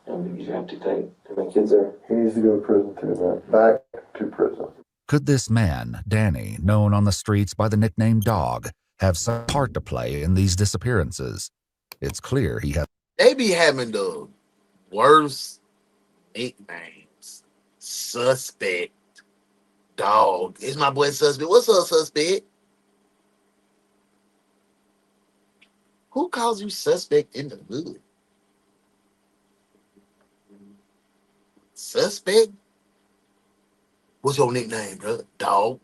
You have to take. My kids are. He needs to go to prison too, man. Back to prison. Could this man, Danny, known on the streets by the nickname Dog, have some part to play in these disappearances? It's clear he has. They be having the worst nicknames. Suspect. Dog. It's my boy Suspect. What's up, Suspect? Who calls you suspect in the hood? Suspect? What's your nickname, bro? Dog.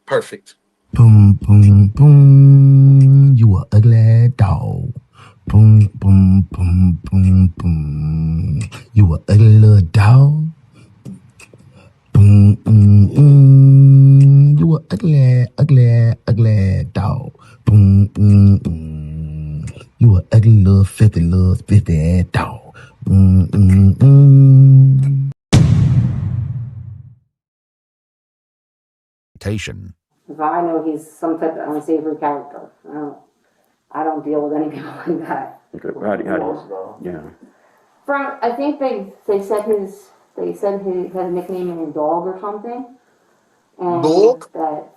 Perfect. Boom, boom, boom. You a ugly dog. Boom, boom, boom, boom, boom. You a ugly little dog. Boom, boom, boom. You a ugly, ugly, ugly dog. Boom, boom, boom. You a ugly little filthy dog. Boom, boom, boom. If I know he's some type of unsavory character, I don't deal with any people like that. Okay, how do you, yeah. From I think they said he had a nickname in dog or something, and dog? that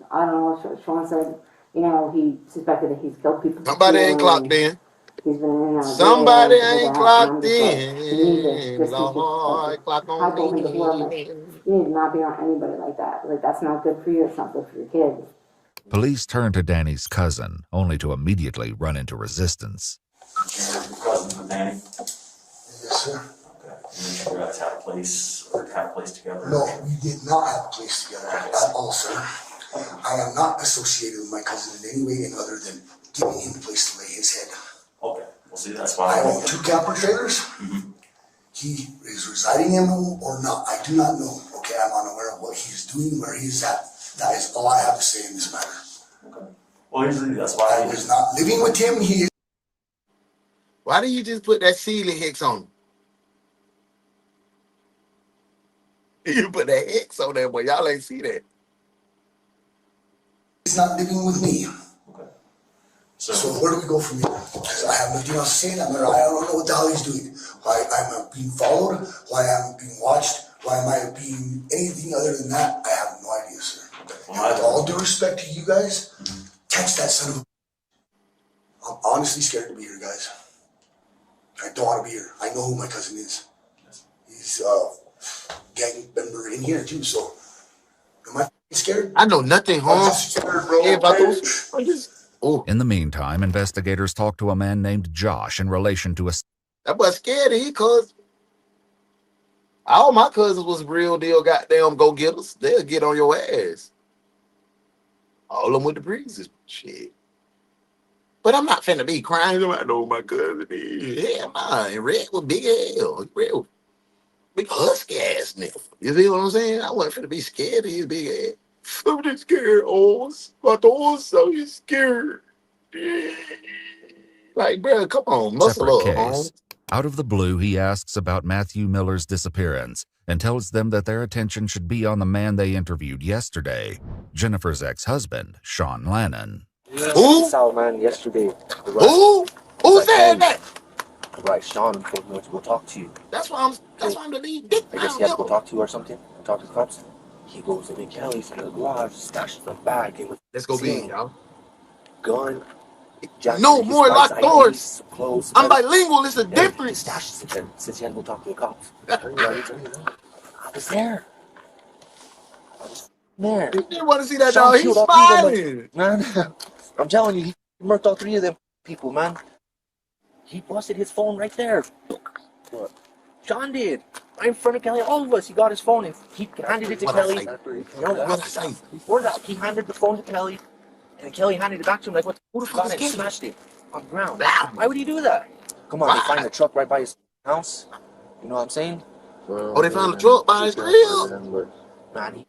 I don't know what Sean said. You know, he suspected that he's killed people. Somebody ain't clocked in. He's been in and out of Somebody jail, ain't that, and I'm clocked just like, you need to just keep Lord, clock high on open this world. me. You need to not be around anybody like that. Like, that's not good for you. It's not good for your kids. Police turn to Danny's cousin, only to immediately run into resistance. Cousin of Danny? Yes, sir. Okay. You guys have a place together? No, we did not have a place together at all, sir. I am not associated with my cousin in any way and other than giving him a place to lay his head. Okay. Well, see, that's why I own 2 camper trailers. Mm-hmm. He is residing in them or not. I do not know. Okay, I'm unaware of what he's doing, where he's at. That is all I have to say in this matter. Okay. Well, usually that's why I was not living with him. He is. Why do you just put that ceiling hex on him? You put that hex on there, boy. Y'all ain't see that. He's not living with me. Okay. So where do we go from here? Because I have nothing else to say in that matter. I don't know what the hell he's doing. Why I'm being followed? Why I'm being watched? Why am I being anything other than that? I have no idea, sir. And with all due respect to you guys, catch that son of a... I'm honestly scared to be here, guys. I don't want to be here. I know who my cousin is. He's a gang member in here too, so am I scared? I know nothing, huh? I'm just scared, bro. In the meantime, investigators talk to a man named Josh in relation to a... That boy scared of he, cuz all my cousins was real deal goddamn go-getters. They'll get on your ass. All of them with the breezes. Shit. But I'm not finna be crying. I know my cousin is. Hell nah. And Red was big as hell. Real big husky ass nigga. You see what I'm saying? I wasn't finna be scared of his big ass. I'm just scared, Oz. My Oz so scared. Like, bro, come on, muscle separate up, case. Out of the blue, he asks about Matthew Miller's disappearance and tells them that their attention should be on the man they interviewed yesterday, Jennifer's ex-husband, Sean Lannon. Who? Saw a man yesterday. Who? Who said that? Right, Sean told me to go talk to you. That's why I'm the lead dick. I guess he had to go talk to you or something. Talk to the cops. He goes into Kelly's in the garage, stashes the bag in with. Let's go be, y'all. Gun. No more locked doors. Clothes, I'm bilingual. It's a difference. He stashes it and says he had to go talk to the cops. I was there. There. You didn't want to see that dog. He's smiling. Man, I'm telling you, he murked all 3 of them people, man. He busted his phone right there. What? Sean did. Right in front of Kelly, all of us. He got his phone and he handed it to Kelly. Before that, he handed the phone to Kelly and Kelly handed it back to him like, what the fuck? And smashed it on the ground. Why would he do that? Come on, they find the truck right by his house. You know what I'm saying? Oh, they found the truck by his crib? Man,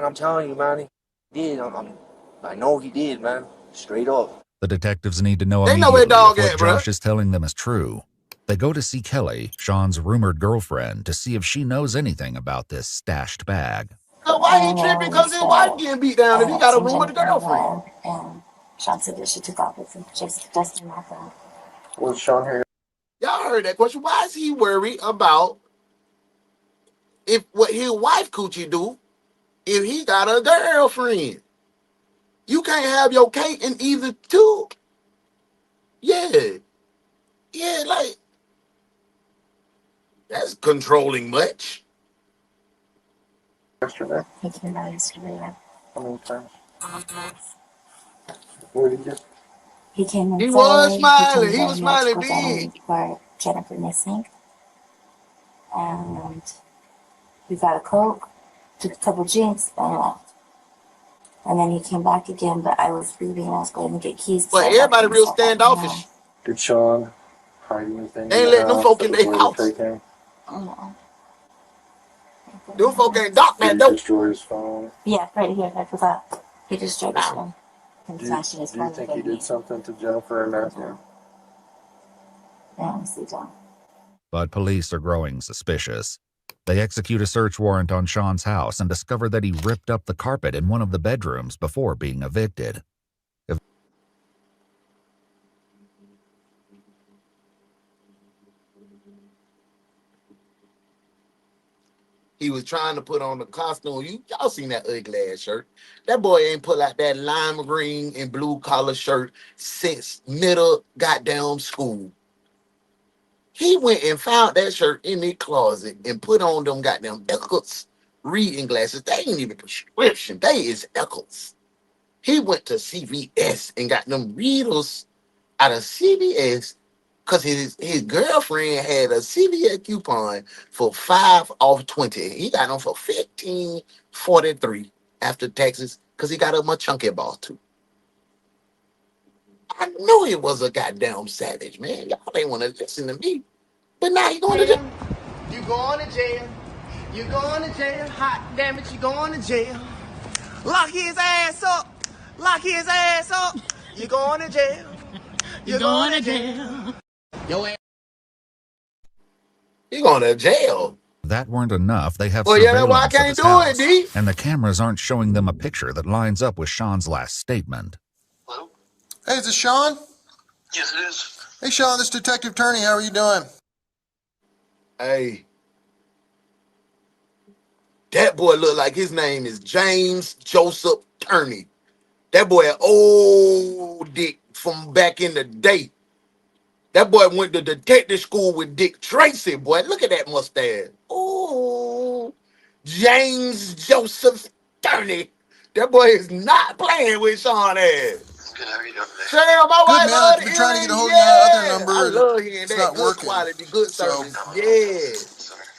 I'm telling you, man, he did. I know he did, man. Straight up. The detectives need to know they immediately know where dog if what at, Josh bro. is telling them is true. They go to see Kelly, Sean's rumored girlfriend, to see if she knows anything about this stashed bag. So why he tripping? Because his wife getting beat down and he got a room with a girlfriend. And Sean said that she took off with him, just in my phone. Was Sean here? Y'all heard that question. Why is he worried about if what his wife coochie do if he got a girlfriend? You can't have your cake in either two. Yeah. Yeah, like That's controlling much. Yesterday? He came out yesterday, yeah. How many times? Where did you? He came in He was Friday. He told smiling. me He that was he had to smiling go down and big. report Jennifer missing. And we got a Coke, took a couple drinks, and left. And then he came back again, but I was leaving. I was going to get keys. But everybody real standoffish. Did Sean hide anything? They ain't letting them folk in their house. No. Them folk ain't dock Did that he dope. destroy his phone? Yeah, right here. I forgot. He destroyed his phone. And Do smashing his you phone. think he did something to Jennifer and Matthew? I honestly don't. But police are growing suspicious. They execute a search warrant on Sean's house and discover that he ripped up the carpet in one of the bedrooms before being evicted. He was trying to put on the costume. Y'all seen that ugly ass shirt. That boy ain't pull out that lime green and blue collar shirt since middle goddamn school. He went and found that shirt in the closet and put on them goddamn Eccles reading glasses. They ain't even prescription. They is Eccles. He went to CVS and got them readers out of CVS because his girlfriend had a CVS coupon for 5 off 20. He got them for $15.43 after taxes because he got a much chunky ball too. I knew he was a goddamn savage, man. Y'all ain't want to listen to me. But now he going to jail. You going to jail. You going to jail. Hot damn it, you going to jail. Lock his ass up. Lock his ass up. You going to jail. You going to jail. Your ass. He going to jail. That weren't enough. They have Well, yeah, that's why I surveillance of can't his do house, it, D. and the cameras aren't showing them a picture that lines up with Sean's last statement. Hey, is this Sean? Yes, it is. Hey, Sean, this is Detective Turney. How are you doing? Hey. That boy look like his name is James Joseph Turney. That boy old Dick from back in the day. That boy went to detective school with Dick Tracy, boy. Look at that mustache. Oh, James Joseph Turney. That boy is not playing with Sean ass. Good, how are you doing today? Sam, my wife man. love I've the been trying to get a hold of yeah. your other number. I love hearing it's that. not Good working. quality, good service. So, Yeah.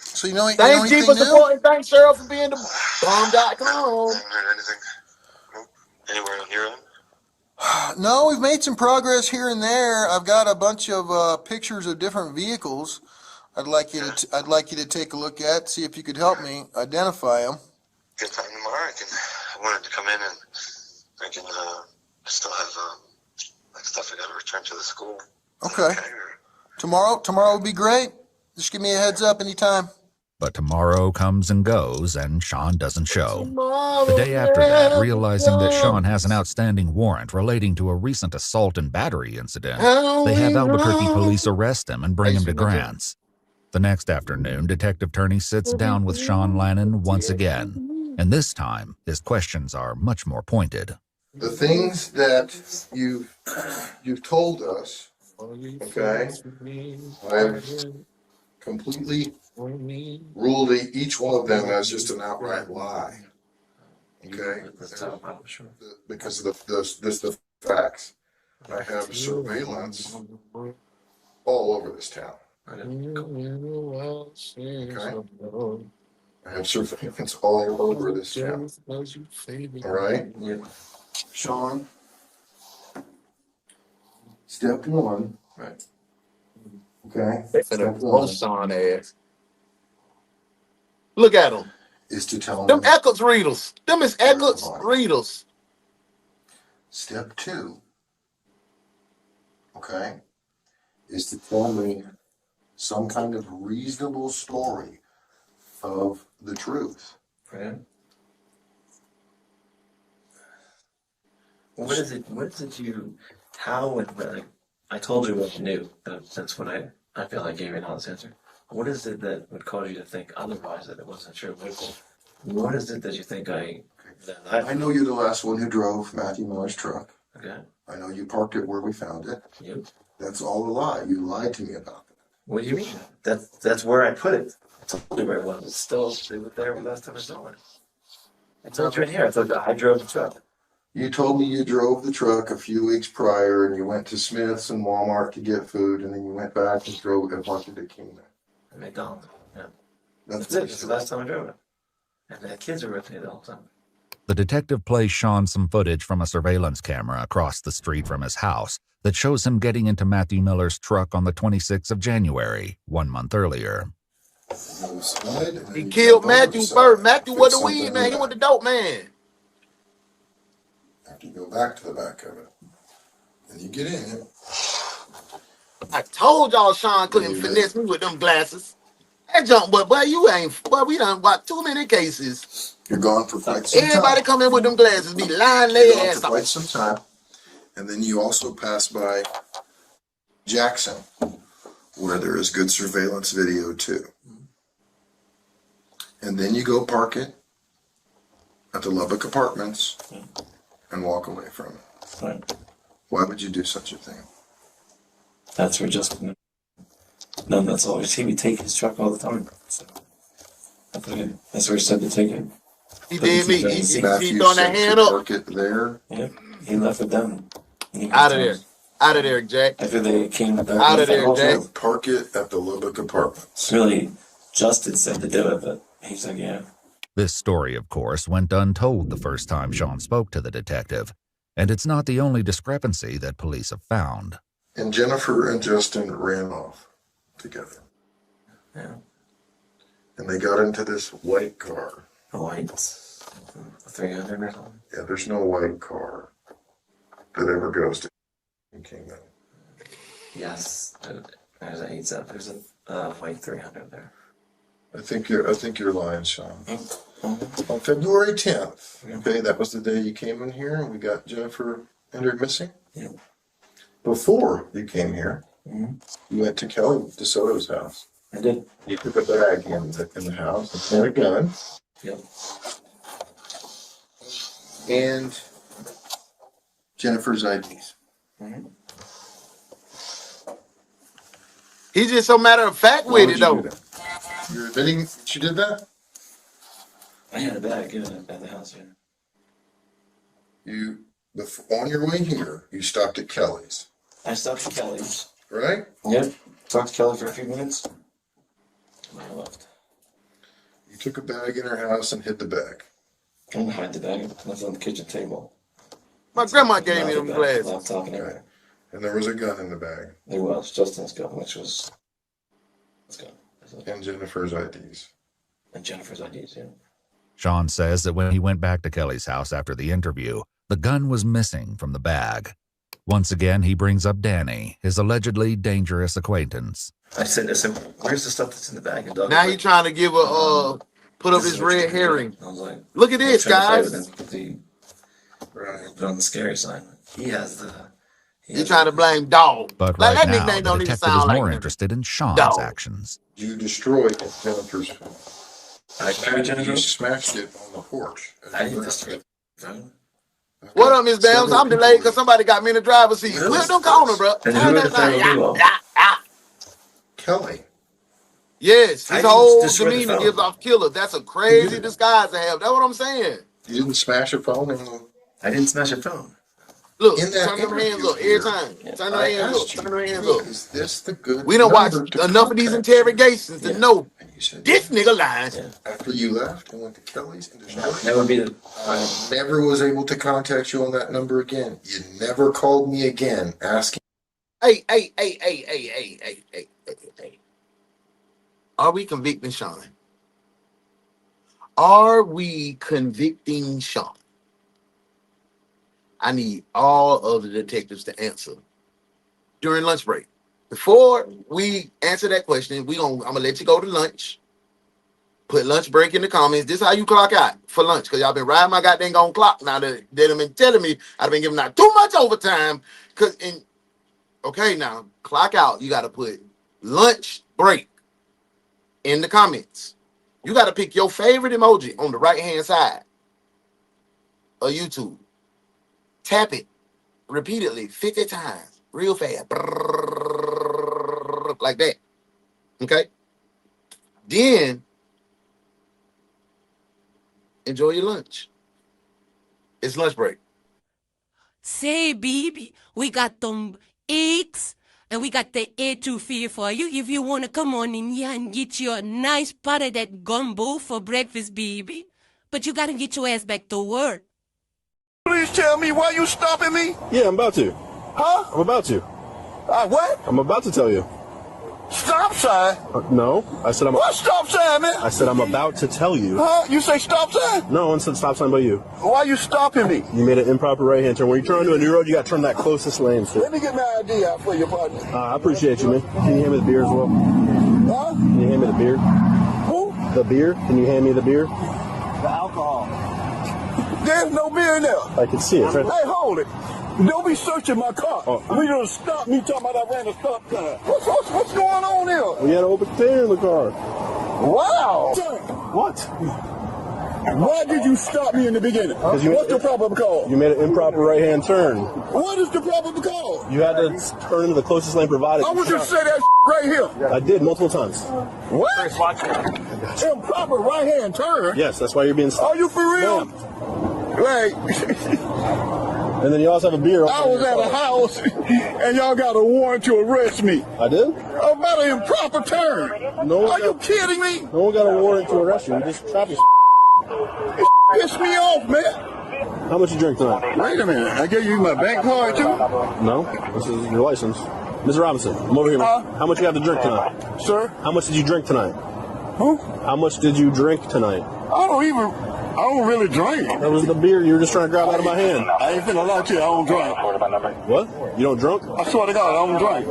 So you know Thanks, G, anything for new? supporting. Thanks, Cheryl, for being the bomb.com. I haven't heard anything. Nope. Anywhere on your end? No, we've made some progress here and there. I've got a bunch of pictures of different vehicles. I'd like you to take a look at, see if you could help me identify them. Good time tomorrow. I wanted to come in and I can still have like stuff I got to return to the school. Okay. Tomorrow would be great. Just give me a heads up anytime. But tomorrow comes and goes, and Sean doesn't show. The day after that, realizing that Sean has an outstanding warrant relating to a recent assault and battery incident, they have Albuquerque police arrest him and bring him to Grants. The next afternoon, Detective Turney sits down with Sean Lannon once again, and this time, his questions are much more pointed. The things that you've told us, okay, I've completely ruled each one of them as just an outright lie. Okay, because of the facts. I have surveillance all over this town. Okay, I have surveillance all over this town. All right, Sean. Step one. Right. Okay. Step one. Sean ass. Look at them. Is to tell them them Eccles readers. Them is Eccles readers. Step two. Okay. Is to tell me some kind of reasonable story of the truth. Right. What is it you, how and when, I told you what you knew, that's when I feel I gave you an honest answer. What is it that would cause you to think otherwise, that it wasn't true? What is it that you think I know you're the last one who drove Matthew Miller's truck. Okay. I know you parked it where we found it. Yep. That's all a lie. You lied to me about that. What do you mean? That's where I put it. I told you where it was. It's still there last time I saw it. I told you in here. I drove the truck. You told me you drove the truck a few weeks prior and you went to Smith's and Walmart to get food and then you went back and drove and parked it at Kingman. At McDonald's. Yeah. That's it. It's the last time I drove it. And the kids are with me the whole time. The detective plays Sean some footage from a surveillance camera across the street from his house that shows him getting into Matthew Miller's truck on the 26th of January, 1 month earlier. He killed Matthew first. Matthew was the weed man. He was the dope man. After you go back to the back of it, and you get in it. I told y'all Sean couldn't finesse me with them glasses. That junk, boy, you ain't. Boy, we done watched too many cases. You're gone for quite some time. Everybody come in with them glasses, be lying their ass off. Quite some time, and then you also pass by Jackson, where there is good surveillance video too. And then you go park it at the Lubbock Apartments and walk away from it. Right. Why would you do such a thing? That's where Justin. No, that's always he would take his truck all the time. So that's where he said to take it. He did me. He Matthew throwing that hand up. Park it there. Yeah, he left it down. Out of there. Out of there, Jack. After they came back. Out of there, Jack. Park it at the Lubbock Apartments. Really, Justin said to do it, but he's like, yeah. This story, of course, went untold the first time Sean spoke to the detective, and it's not the only discrepancy that police have found. And Jennifer and Justin ran off together. Yeah. And they got into this white car. A white 300 or something? Yeah, there's no white car that ever goes to Kingman. Yes. There's a 87. There's a white 300 there. I think you're lying, Sean. On February 10th, okay, that was the day you came in here and we got Jennifer entered missing. Yeah. Before you came here, you went to Kelly DeSoto's house. I did. You took a bag in the house and had a gun. Yep. And Jennifer's IDs. He's just so matter of fact with it, though. You're admitting she did that? I had a bag at the house, yeah. On your way here, you stopped at Kelly's. I stopped at Kelly's. Right? Yep. Talked to Kelly for a few minutes. And I left. You took a bag in her house and hid the bag. I didn't hide the bag. I left it on the kitchen table. My grandma gave me them glasses. Laptop and everything. And there was a gun in the bag. There was. Justin's gun, which was... Let's go. And Jennifer's IDs. And Jennifer's IDs, yeah. Sean says that when he went back to Kelly's house after the interview, the gun was missing from the bag. Once again, he brings up Danny, his allegedly dangerous acquaintance. I said, where's the stuff that's in the bag? And now he's trying to give put up this red herring. I was like, look at this, guys. Put on the scary sign. He has the... He's trying to blame Dog. But like, right that now, nickname the don't even detective is sound more like interested in Sean's Dog. actions. You destroyed Jennifer's phone. I carried Jennifer? You smashed it on the porch. I didn't destroy it. What up, Miss Bams? I'm delayed because somebody got me in the driver's seat. Well, don't call her, bro. And who the thing Kelly. Yes, I his didn't whole destroy the demeanor phone. gives off killer. That's a crazy disguise to have. That's what I'm saying. You didn't smash a phone I didn't smash a phone. Look, in that turn them hands interview up every here, time. Turn them hands up. Turn them hands up. Is this the good We done watched number to enough of these contact? interrogations to know And you said this nigga lying. after you left and went to Kelly's and destroyed That would be the... I never was able to contact you on that number again. You never called me again asking. Hey. Are we convicting Sean? Are we convicting Sean? I need all of the detectives to answer during lunch break. Before we answer that question, I'm gonna let you go to lunch. Put lunch break in the comments. This is how you clock out for lunch, because y'all been riding my goddamn on clock now that they've been telling me I've been giving out too much overtime. Okay, now clock out. You got to put lunch break in the comments. You got to pick your favorite emoji on the right hand side of YouTube. Tap it repeatedly 50 times, real fast, like that. Okay? Then enjoy your lunch. It's lunch break. Say, baby, we got them eggs and we got the etouffee for you. If you want to come on in here and get you a nice pot of that gumbo for breakfast, baby. But you got to get your ass back to work. Please tell me why you stopping me? Yeah, I'm about to. Huh? I'm about to. What? I'm about to tell you. Stop sign? No, I said I'm. What stop sign, man? I said I'm about to tell you. Huh? You say stop sign? No one said stop sign but you. Why you stopping me? You made an improper right-hand turn. When you're trying to a new road, you got to turn that closest lane. So. Let me get my ID out for you, partner. I appreciate you, man. Can you hand me the beer as well? Huh? Can you hand me the beer? Who? The beer? Can you hand me the beer? The alcohol. There's no beer in there. I can see it. Right. Hey, hold it. Don't be searching my car. We don't stop me talking about I ran a stop sign. What's going on here? We had an open container in the car. Wow. What? Why did you stop me in the beginning? What's the proper call? You made an improper right-hand turn. What is the proper call? You had to turn into the closest lane provided. I want you to say that right here. I did multiple times. What? Improper right-hand turn? Yes, that's why you're being stopped. Are you for real? And then you also have a beer. I was at a house and y'all got a warrant to arrest me. I did? About an improper turn. No. Are you kidding me? No one got a warrant to arrest you. You just traffic. It pissed me off, man. How much you drink tonight? Wait a minute. I gave you my bank card too? No. This is your license. Mr. Robinson, I'm over here. How much you have to drink tonight? Sir? How much did you drink tonight? Who? How much did you drink tonight? I don't really drink. That was the beer you were just trying to grab out of my hand. I ain't finna lie to you, I don't drink. What? You don't drunk? I swear to God, I don't drink.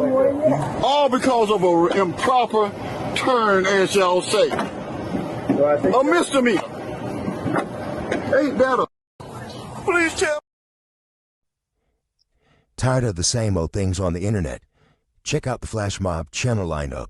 All because of an improper turn, as y'all say. A misdemeanor. Ain't that a... Please tell me. Tired of the same old things on the internet? Check out the Flash Mob channel lineup.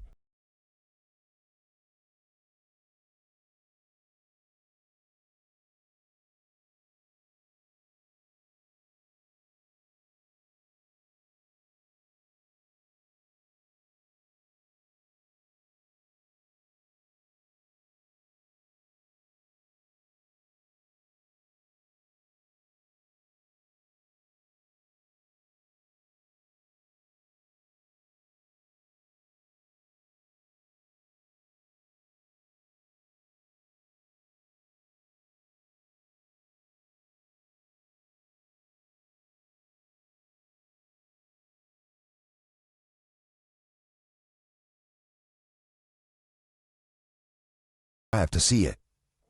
I have to see it.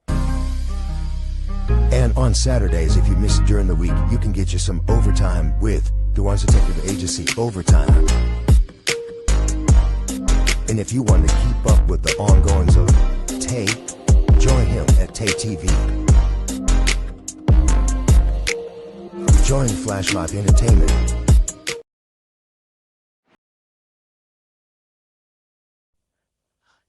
And on Saturdays, if you miss it during the week, you can get you some overtime with DaOne's Detective Agency Overtime. And if you want to keep up with the ongoings of Tay, join him at Tay TV. Join Flash Mob Entertainment.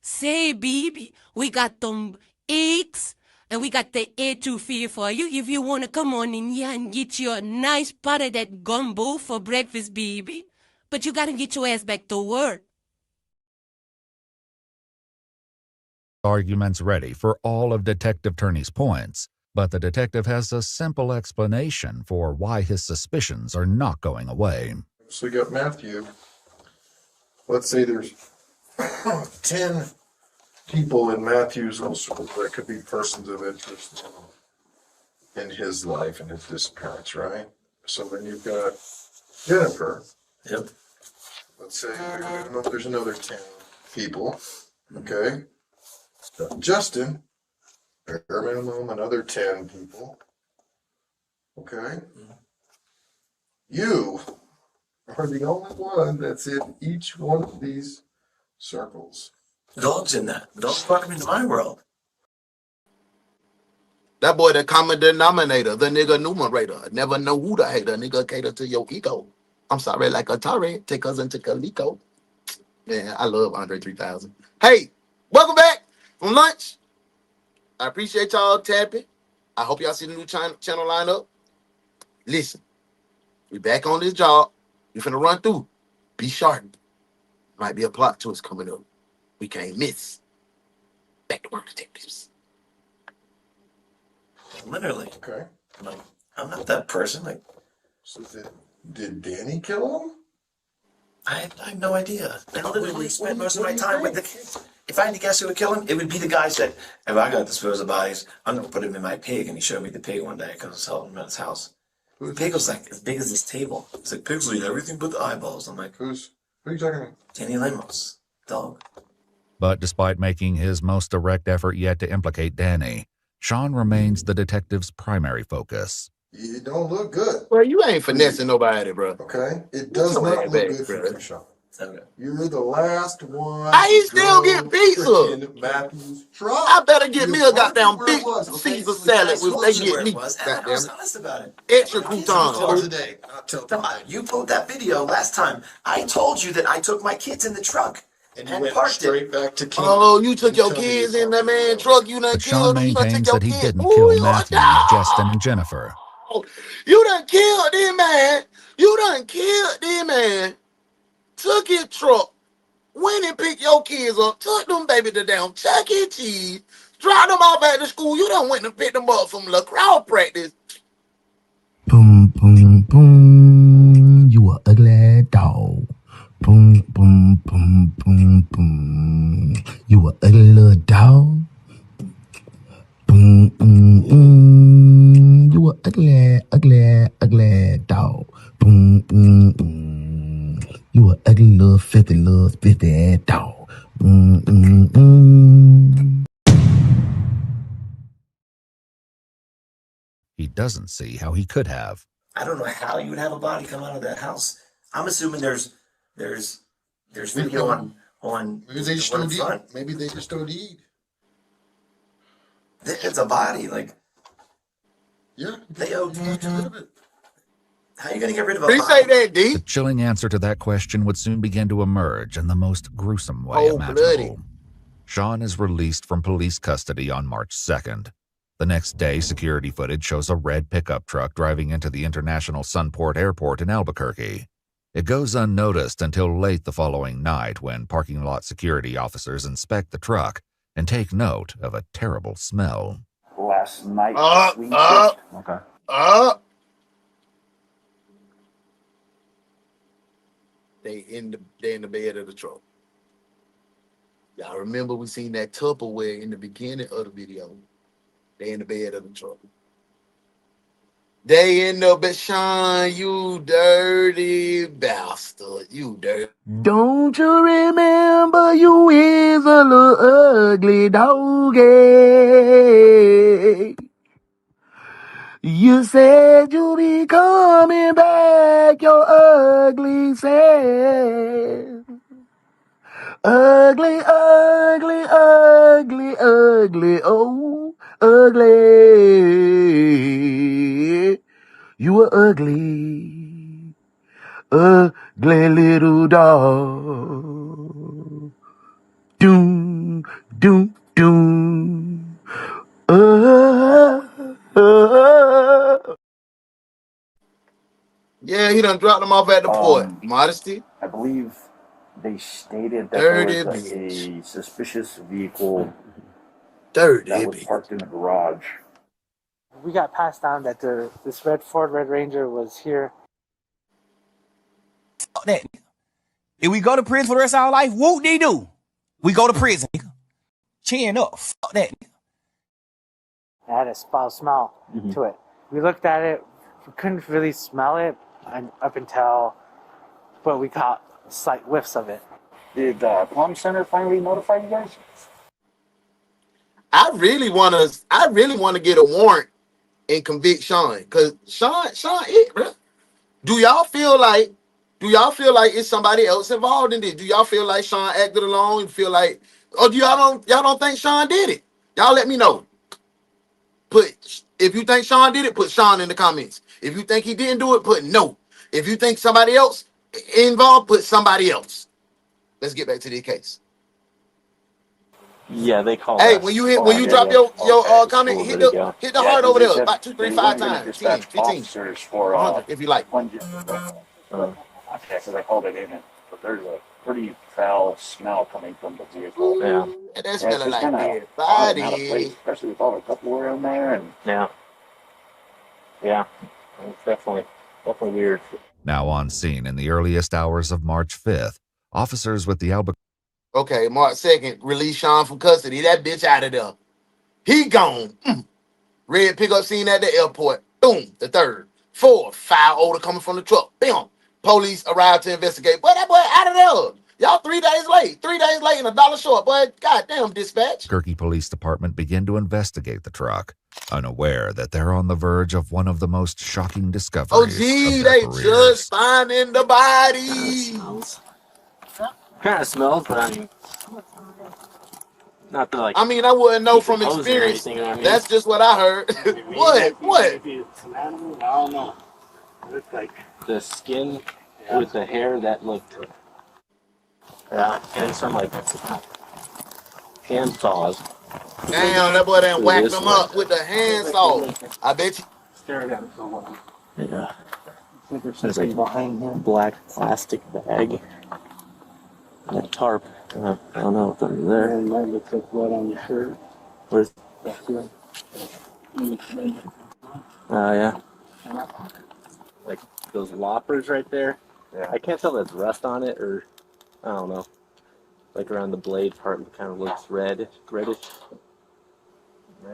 Say, baby, we got them eggs and we got the etouffee for you. If you want to come on in here and get you a nice pot of that gumbo for breakfast, baby. But you got to get your ass back to work. Arguments ready for all of Detective Turney's points, but the detective has a simple explanation for why his suspicions are not going away. So you got Matthew. Let's say there's 10 people in Matthew's household that could be persons of interest in his life and his disappearance, right? So then you've got Jennifer. Yep. Let's say there's another 10 people, okay? Justin, bare minimum, another 10 people, okay? You are the only one that's in each one of these circles. Dog's in that. Dog's fucking into my world. That boy, the common denominator, the nigga numerator. Never know who the hater. Nigga cater to your ego. I'm sorry, like Atari. Take cousin to Calico. Man, I love Andre 3000. Hey, welcome back from lunch. I appreciate y'all tapping. I hope y'all see the new channel lineup. Listen, we back on this job. We finna run through. Be sharp. Might be a plot twist coming up. We can't miss. Back to work, detectives. Literally. Okay. Like, I'm not that person. Like, so did Danny kill him? I have no idea. I literally spent most of my time with the kids. If I had to guess who would kill him, it would be the guy said, if I gotta dispose of bodies, I'm gonna put him in my pig. And he showed me the pig one day because I was helping him at his house. The pig was like as big as this table. It's like, pigs will eat everything but the eyeballs. I'm like, who are you talking about? Danny Lemos, dog. But despite making his most direct effort yet to implicate Danny, Sean remains the detective's primary focus. You don't look good. Well, you ain't finessing nobody, bro. Okay? It does not look good for you, Sean. Okay. You're the last one. I ain't still get pizza. Matthew's truck. I better get me a goddamn big Caesar salad with they get me. I was honest about it. Extra croutons. Today, not till You pulled that video last time. I told you that I took my kids in the truck and went parked straight back to King. Oh, you took your kids in that man truck. You done But Sean killed them. You done maintains took that your he kids. didn't kill Matthew, Justin, and Jennifer. You done killed them, man. You done killed them, man. Took his truck. Went and picked your kids up. Took them baby to down Chuck E. Cheese. Dropped them off at the school. You done went and picked them up from lacrosse practice. Boom, boom, boom. You a ugly dog. Boom, boom, boom, boom, boom. You a ugly little dog. Boom, boom, boom. You a ugly, ugly, ugly dog. Boom, boom, boom. You a ugly little filthy ass dog. Boom, boom, boom. He doesn't see how he could have. I don't know how you would have a body come out of that house. I'm assuming there's video on Maybe they just don't eat. Maybe they just don't eat. It's a body, like. Yeah. They OD'd. How are you gonna get rid of a They body? say that, D. The chilling answer to that question would soon begin to emerge in the most gruesome way imaginable. Bloody. Sean is released from police custody on March 2nd. The next day, security footage shows a red pickup truck driving into the International Sunport Airport in Albuquerque. It goes unnoticed until late the following night when parking lot security officers inspect the truck and take note of a terrible smell. Last night. Okay. They in the bed of the truck. Y'all remember we seen that Tupperware in the beginning of the video. They in the bed of the truck. They in the bed, Sean, you dirty bastard. You dirty. Don't you remember you is a little ugly doggy? You said you'll be coming back, your ugly self. Ugly, ugly, ugly, ugly, oh, ugly. You were ugly, ugly little dog. Doom, doom, doom. Yeah, he done dropped them off at the port. Modesty. I believe they stated that Dirty there was a suspicious vehicle that was parked in the garage. We got passed down that this Ford Red Ranger was here. That. If we go to prison for the rest of our life, whoop they do. We go to prison. Chin up. Fuck that. It had a foul smell to it. We looked at it. We couldn't really smell it up until, but we got slight whiffs of it. Did Plum Center finally notify you guys? I really want to get a warrant and convict Sean, because Sean it, bro. Do y'all feel like it's somebody else involved in this? Do y'all feel like Sean acted alone? You feel like, or do y'all don't think Sean did it? Y'all let me know. If you think Sean did it, put Sean in the comments. If you think he didn't do it, put no. If you think somebody else involved, put somebody else. Let's get back to the case. Yeah, they call. Hey, when you drop your comment, hit the heart over there about 2, 3, 5 times, 10, 15, 100 if you like. Okay, because I called it in for 30. pretty foul smell coming from the vehicle. Yeah. And that's smelling like dead odd and out of place, body. especially with all the Tupperware in there. And Yeah, it's definitely weird. Now on scene in the earliest hours of March 5th, officers with the Albuquerque. Okay, March 2nd, release Sean from custody. That bitch out of there. He gone. Red pickup scene at the airport. Boom. The 3rd. 4, 5 odor coming from the truck. Bam. Police arrived to investigate. Boy, that boy out of there. Y'all 3 days late. 3 days late and $1 short. Boy, goddamn dispatch. Albuquerque Police Department begin to investigate the truck, unaware that they're on the verge of one of the most shocking discoveries Oh, gee, of their they careers. just finding the body. Kind of smells, but I mean, not the like. I mean, I wouldn't know from experience. Anything, you know what I mean? That's just what I heard. What? Maybe it's an animal. I don't know. It's like The skin with the hair that looked. Yeah, and some like hand saws. Damn, that boy done whacked This them one. up with the handsaw. I bet you. staring at it so long. Yeah. There's like behind him, black plastic bag. And a tarp. I don't know what's under there. And that looks like blood on your shirt. Where's? That's it. Yeah. Like those loppers right there. Yeah. I can't tell if that's rust on it or I don't know. Like around the blade part, it kind of looks reddish. Yeah,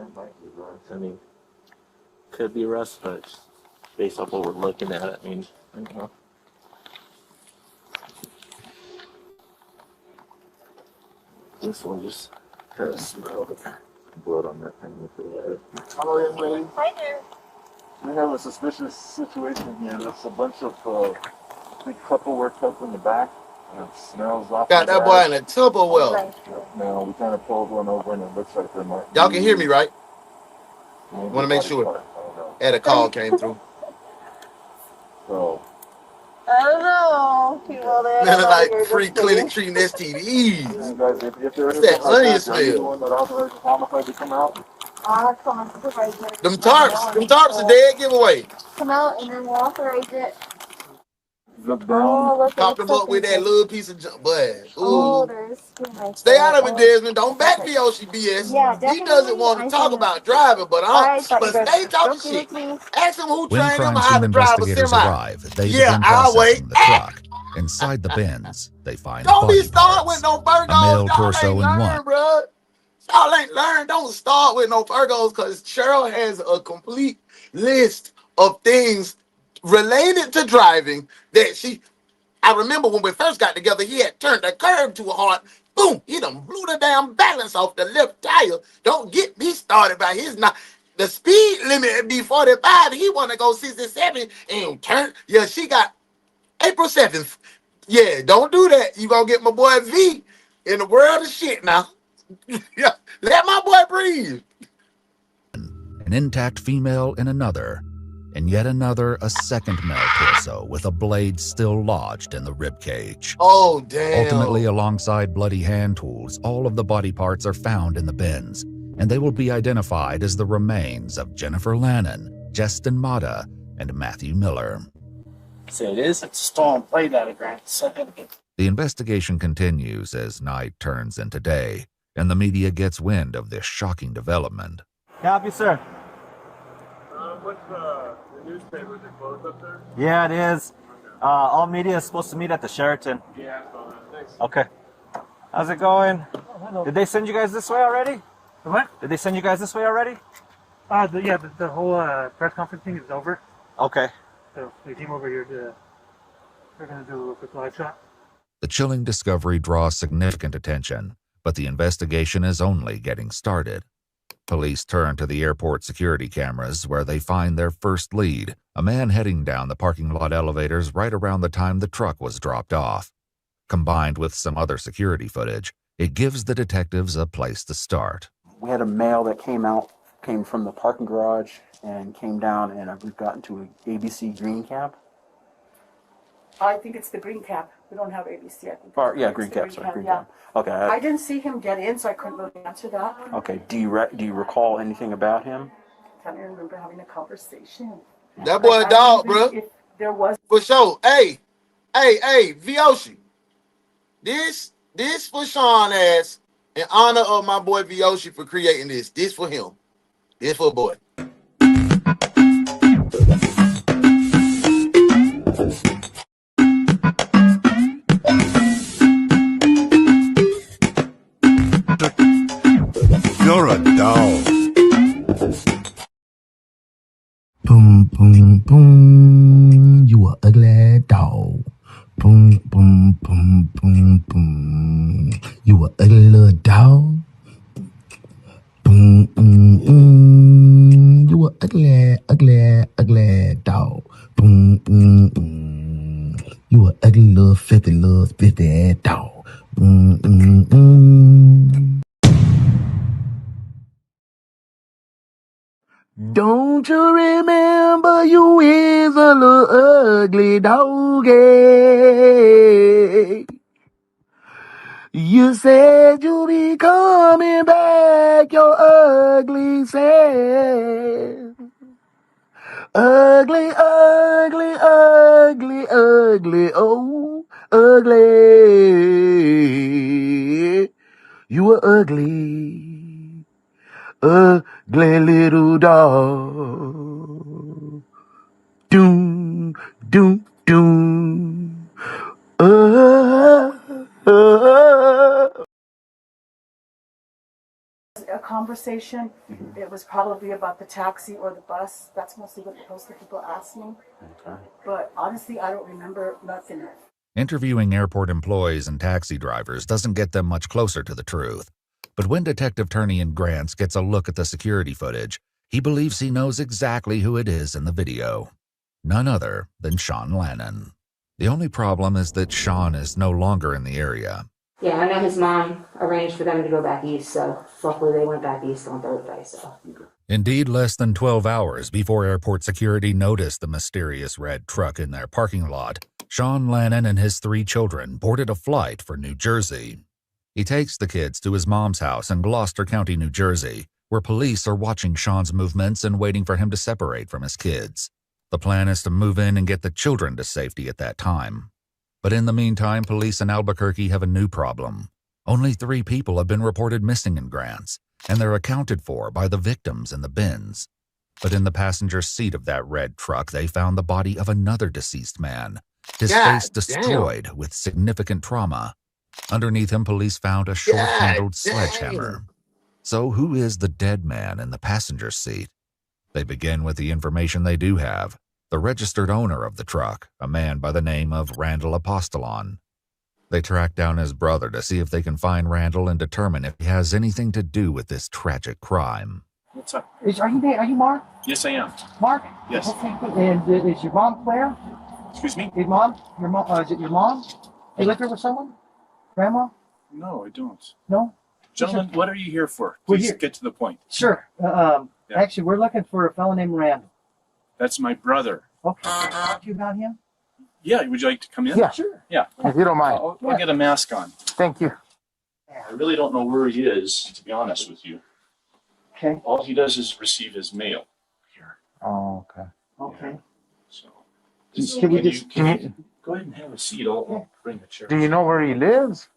it might be rust. I mean, could be rust, but based off what we're looking at, I mean, I don't know. This one just kind of smelled blood on that thing. Hello, young lady. Hi there. We have a suspicious situation here. There's a bunch of big Tupperware cups in the back. And it smells off. Got that boy in a Tupperware. No, we kind of pulled one over and it looks like there might. Y'all can hear me, right? Want to make sure. Had a call came through. So. I don't know. People there. Like free clinic treating STDs. If there is that onion are you the smell. one that authorized homicide to come out? Them tarps are dead giveaway. Come out and then we'll authorize it. Look Oh, look, Pop them up with that little piece of junk, boy. Oh, Ooh. there's skin right Stay there. out of it, Desmond. Don't back Yoshi BS. Yeah, He definitely. doesn't want to talk about driving, but stay talking shit. Ask him who When trained him crime how scene to drive a investigators semi. arrive, they Yeah, begin I'll wait. processing the truck. Inside the bins, they find Don't be body starting parts, with no a Virgos. male Y'all torso ain't in one. learn, bro. Y'all ain't learn. Don't start with no Virgos because Cheryl has a complete list of things related to driving that she. I remember when we first got together, he had turned the curve too hard. Boom, he done blew the damn balance off the left tire. Don't get me started by his not. The speed limit be 45. He want to go 67 and turn. Yeah, she got April 7th. Yeah, don't do that. You gonna get my boy V in the world of shit now. Yeah, let my boy breathe. An intact female in another, and yet another a second male torso with a blade still lodged in the rib cage. Oh, damn. Ultimately, alongside bloody hand tools, all of the body parts are found in the bins, and they will be identified as the remains of Jennifer Lannon, Justin Mata, and Matthew Miller. So it is? It's a stolen plate at a grand second. The investigation continues as night turns into day, and the media gets wind of this shocking development. Copy, sir. What's the newspaper that closed up there? Yeah, it is. All media is supposed to meet at the Sheraton. Yeah, I saw that. Thanks. Okay. How's it going? Hello. Did they send you guys this way already? What? Did they send you guys this way already? The whole press conference thing is over. Okay. So we came over here to. We're gonna do a quick live shot. The chilling discovery draws significant attention, but the investigation is only getting started. Police turn to the airport security cameras where they find their first lead, a man heading down the parking lot elevators right around the time the truck was dropped off. Combined with some other security footage, it gives the detectives a place to start. We had a male that came from the parking garage and came down, and we've gotten to an ABC green cab. I think it's the green cab. We don't have ABC. I think. Green cab. Sorry, green yeah. cab. Okay. I didn't see him get in, so I couldn't really answer that. Okay. Do you recall anything about him? I can't remember having a conversation. That boy a dog, bro. If there was. For sure. Hey, Vyoshi. This for Sean ass in honor of my boy Vyoshi for creating this. This for him. This for boy. You're a dog. Boom, boom, boom. You a ugly dog. Boom, boom, boom, boom, boom. You a ugly little dog. Boom, boom, boom. You a ugly, ugly, ugly dog. Boom, boom, boom. You a ugly little filthy ass dog. Boom, boom, boom. Don't you remember you is a little ugly doggy? You said you'll be coming back, your ugly self. Ugly, ugly, ugly, ugly, oh, ugly. You were ugly, ugly little dog. Doom, doom, doom. A conversation. It was probably about the taxi or the bus. That's mostly what most of the people ask me. But honestly, I don't remember nothing. Interviewing airport employees and taxi drivers doesn't get them much closer to the truth. But when Detective Turnian Grants gets a look at the security footage, he believes he knows exactly who it is in the video. None other than Sean Lannon. The only problem is that Sean is no longer in the area. Yeah, I know his mom arranged for them to go back east, so luckily they went back east on Thursday, so. Indeed, less than 12 hours before airport security noticed the mysterious red truck in their parking lot, Sean Lannon and his 3 children boarded a flight for New Jersey. He takes the kids to his mom's house in Gloucester County, New Jersey, where police are watching Sean's movements and waiting for him to separate from his kids. The plan is to move in and get the children to safety at that time. But in the meantime, police in Albuquerque have a new problem. Only 3 people have been reported missing in Grants, and they're accounted for by the victims in the bins. But in the passenger seat of that red truck, they found the body of another deceased man, his face destroyed with significant trauma. Underneath him, police found a short-handled sledgehammer. So who is the dead man in the passenger seat? They begin with the information they do have. The registered owner of the truck, a man by the name of Randall Apostolon. They track down his brother to see if they can find Randall and determine if he has anything to do with this tragic crime. What's up? Are you Mark? Yes, I am. Mark? Yes. Okay, good. And is your mom Claire? Excuse me? Is your mom? Is it your mom? You live here with someone? Grandma? No, I don't. No? Gentlemen, what are you here for? We're Please here. get to the point. Sure. Actually, we're looking for a fellow named Randall. That's my brother. Okay. Talk to you about him? Yeah, would you like to come in? Yeah, sure. Yeah. If you don't mind. I'll get a mask on. Thank you. I really don't know where he is, to be honest with you. Okay. All he does is receive his mail here. Oh, okay. Okay. So, Can we just... go ahead and have a seat. I'll bring the chair. Do you know where he lives?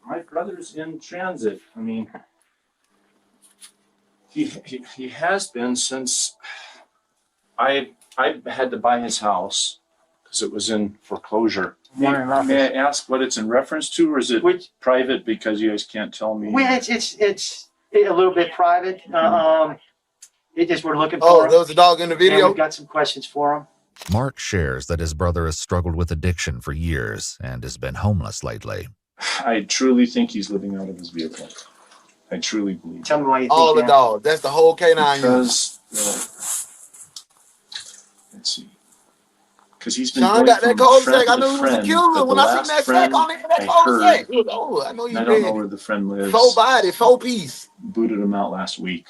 My brother's in transit. I mean, he has been since I had to buy his house because it was in foreclosure. May I ask what it's in reference to, or is it private because you guys can't tell me? Well, it's a little bit private. It just we're looking for. Oh, there was a dog in the video? Yeah, we've got some questions for him. Mark shares that his brother has struggled with addiction for years and has been homeless lately. I truly think he's living out of his vehicle. I truly believe. Tell me why you think all the that. dogs. That's the whole canine unit. Let's see. Because he's been Sean going got from that cold friend sack. I to knew he was a friend, killer but when the I seen last that sack friend on him. That I cold sack. heard, It was, oh, I know and I you don't know ready. where the friend lives. 4 body, 4 piece. Booted him out last week.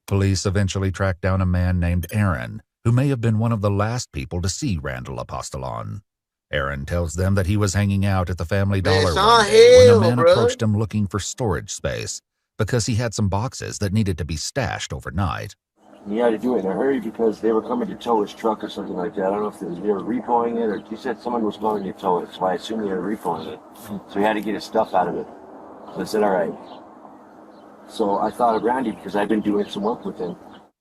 Police eventually tracked down a man named Aaron, who may have been one of the last people to see Randall Apostolon. Aaron tells them that he was hanging out at the Family Dollar one day when a man approached him looking for storage space because he had some boxes that needed to be stashed overnight. He had to do it in a hurry because they were coming to tow his truck or something like that. I don't know if they were repoing it or he said someone was coming to tow it, so I assume they were repoing it. So he had to get his stuff out of it. So I said, all right. So I thought of Randy because I've been doing some work with him.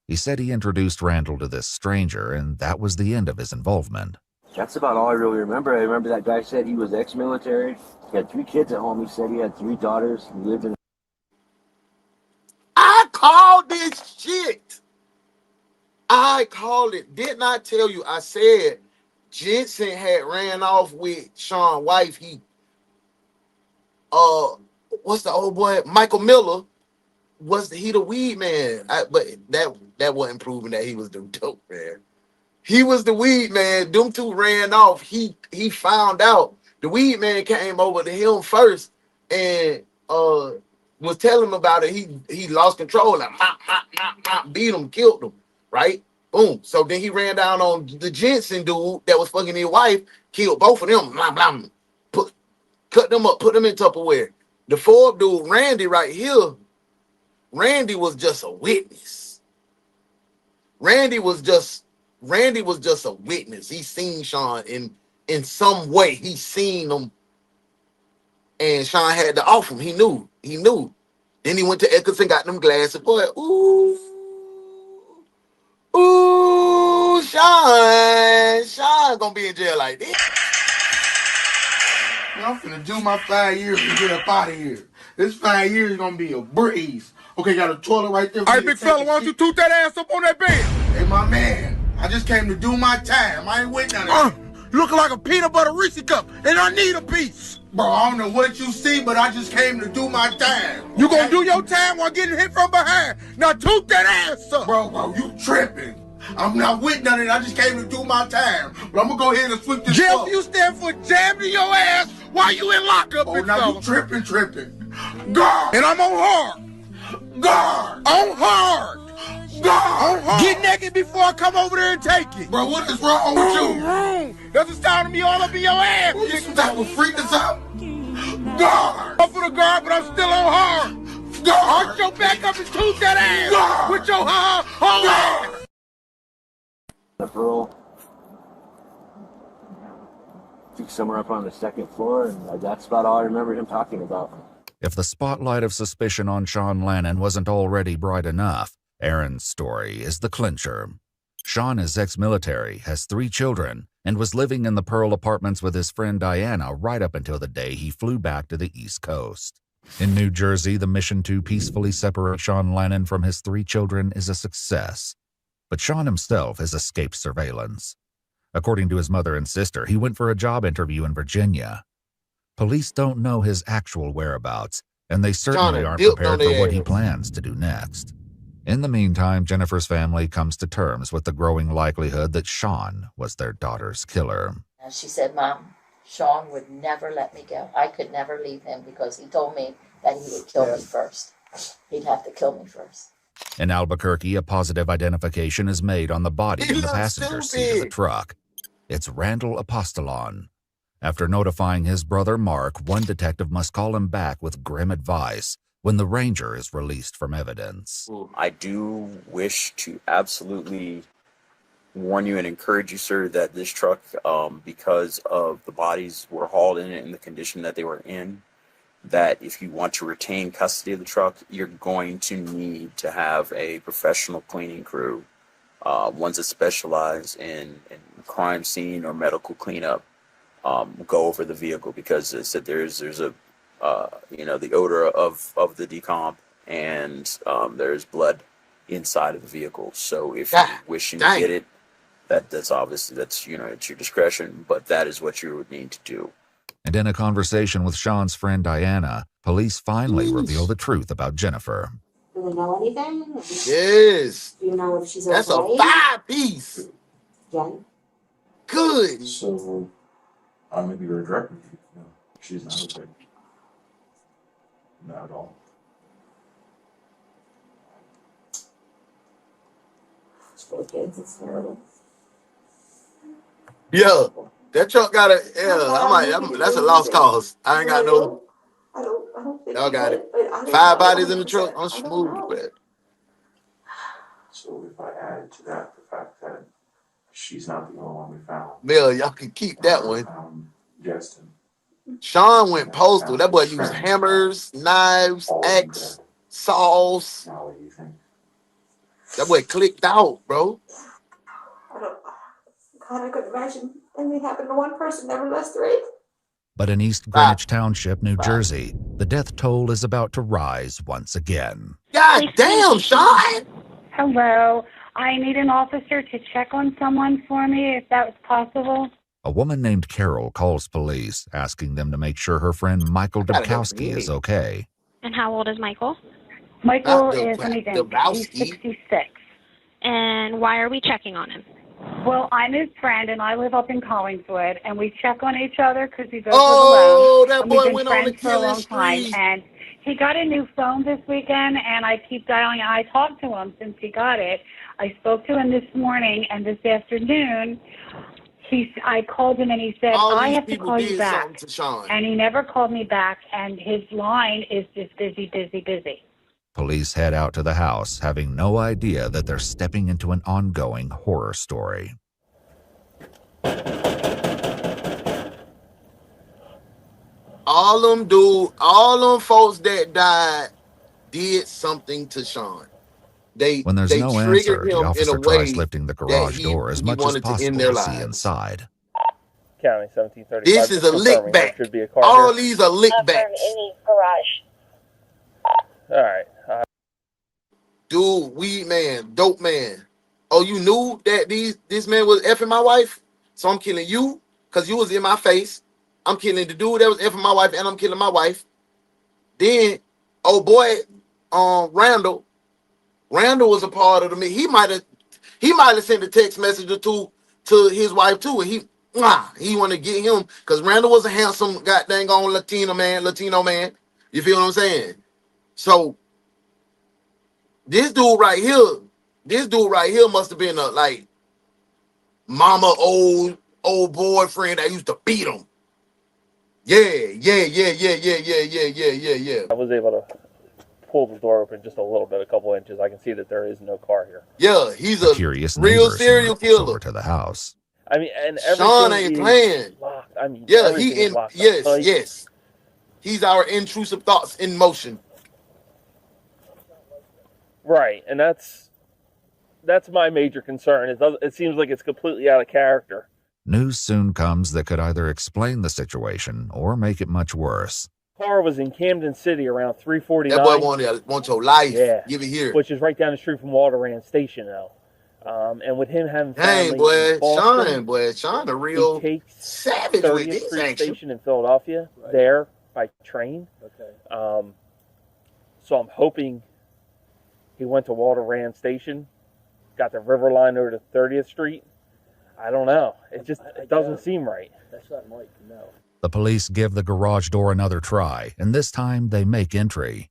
He said he introduced Randall to this stranger, and that was the end of his involvement. That's about all I really remember. I remember that guy said he was ex-military. He had 3 kids at home. He said he had 3 daughters. He lived in... I called this shit. I called it. Didn't I tell you? I said Jensen had ran off with Sean's wife. He, what's the old boy? Michael Miller. Was he the weed man? But that wasn't proving that he was the dope man. He was the weed man. Them two ran off. He found out. The weed man came over to him first and was telling him about it. He lost control. Like, beat him, killed him. Right? Boom. So then he ran down on the Jensen dude that was fucking his wife, killed both of them. Blah, blah, cut them up, put them in Tupperware. The fourth dude, Randy, right here. Randy was just a witness. Randy was just a witness. He seen Sean in some way. He seen him, and Sean had to off him. He knew. Then he went to Eccles and got them glasses. Boy, ooh, Sean gonna be in jail like this. I'm finna do my 5 years and get up out of here. This 5 years is gonna be a breeze. Okay, got a toilet right there. All right, big fella, why don't you toot that ass up on that bed? Hey, my man, I just came to do my time. I ain't waiting on it. Looking like a peanut butter Reese cup, and I need a piece. Bro, I don't know what you see, but I just came to do my time. You gonna do your time while getting hit from behind. Now toot that ass up. Bro, you tripping. I'm not with none of it. I just came to do my time. But I'm gonna go ahead and sweep this Jeff, you stand for jamming your ass while you in lockup, big now fella. You tripping. Guard! And I'm on hard. Guard! On hard! Guard! On hard! Get naked before I come over there and take it. Bro, what is wrong with you? That's the sound of me all up in your ass. You some type of freak or something? Guard! I'm for the guard, but I'm still on hard. Guard! Arch your back up and toot that ass. Guard! With your whole ass. The parole. I think somewhere up on the 2nd floor, and that's about all I remember him talking about. If the spotlight of suspicion on Sean Lannon wasn't already bright enough, Aaron's story is the clincher. Sean is ex-military, has 3 children, and was living in the Pearl Apartments with his friend Diana right up until the day he flew back to the East Coast. In New Jersey, the mission to peacefully separate Sean Lannon from his 3 children is a success. But Sean himself has escaped surveillance. According to his mother and sister, he went for a job interview in Virginia. Police don't know his actual whereabouts, and they certainly aren't prepared for what he plans to do next. In the meantime, Jennifer's family comes to terms with the growing likelihood that Sean was their daughter's killer. And she said, Mom, Sean would never let me go. I could never leave him because he told me that he would kill me first. He'd have to kill me first. In Albuquerque, a positive identification is made on the body in the passenger seat of the truck. It's Randall Apostolon. After notifying his brother Mark, one detective must call him back with grim advice when the Ranger is released from evidence. I do wish to absolutely warn you and encourage you, sir, that this truck, because of the bodies were hauled in it and the condition that they were in, that if you want to retain custody of the truck, you're going to need to have a professional cleaning crew, ones that specialize in crime scene or medical cleanup, go over the vehicle, because it said there's a the odor of the decomp, and there's blood inside of the vehicle. So if you're wishing to get it, that's obviously it's your discretion, but that is what you would need to do. And in a conversation with Sean's friend Diana, police finally reveal the truth about Jennifer. Do we know anything? Yes. Do you know if she's That's okay? a 5-piece. Jen? Good. So, I may be regretting you. No, she's not okay. Not at all. For kids, it's terrible. Yeah, that truck got a. Yeah, that's a lost cause. I ain't got no. I don't think Y'all got it. but I don't 5 know. bodies in the truck. I'm smooth with it. So if I added to that the fact that she's not the only one we found. Bill, y'all can keep that one. Justin. Sean went postal. That boy used hammers, knives, axe, saws. Now what do you think? That boy clicked out, bro. God, I couldn't imagine anything happened to one person, never less three. But in East Greenwich Township, New Jersey, the death toll is about to rise once again. God damn, Sean! Hello. I need an officer to check on someone for me, if that was possible. A woman named Carol calls police, asking them to make sure her friend Michael Dubkowski is okay. And how old is Michael? Michael is, let me think, he's 66. And why are we checking on him? Well, I'm his friend, and I live up in Collingswood, and we check on each other because he goes Oh, alone. that and boy we've been went on the friends for a long killing time, spree. and he got a new phone this weekend, and I keep dialing, and I talked to him since he got it. I spoke to him this morning, and this afternoon, I called him, and he said, I have to call you back. And he never called me back, and his line is just busy, busy, busy. Police head out to the house, having no idea that they're stepping into an ongoing horror story. All them folks that died did something to Sean. When there's they no triggered answer, the him in a officer way tries lifting the garage door as much as wanted to end possible their to see lives. inside. County 1735. This is a lick back. Should be a car All here. these are lick backs. All right. Dude, weed man, dope man. Oh, you knew that this man was effing my wife? So I'm killing you because you was in my face. I'm killing the dude that was effing my wife, and I'm killing my wife. Then, oh boy, Randall was a part of the me. He might have sent a text message or two to his wife too, and he want to get him because Randall was a handsome goddamn on Latino man. You feel what I'm saying? So this dude right here must have been a like mama old boyfriend that used to beat him. Yeah. I was able to pull the door open just a little bit, a couple inches. I can see that there is no car here. Yeah, he's a curious real neighbor serial sneaks killer. over to the house. I mean, and everything Sean ain't is playing. locked. I mean, Yeah, everything is locked up. Like, yes. He's our intrusive thoughts in motion. Right, and that's my major concern. It seems like it's completely out of character. News soon comes that could either explain the situation or make it much worse. Car was in Camden City around 3:49. That boy want your life. Yeah, give it here. Which is right down the street from Walter Rand Station, though. And with him having family Dang, in Boston, Sean a real he takes savage with 30th this Street action. Station in Philadelphia there by train. Okay. So I'm hoping he went to Walter Rand Station, got the river line over to 30th Street. I don't know. It doesn't seem right. That's not Mike, no. The police give the garage door another try, and this time they make entry.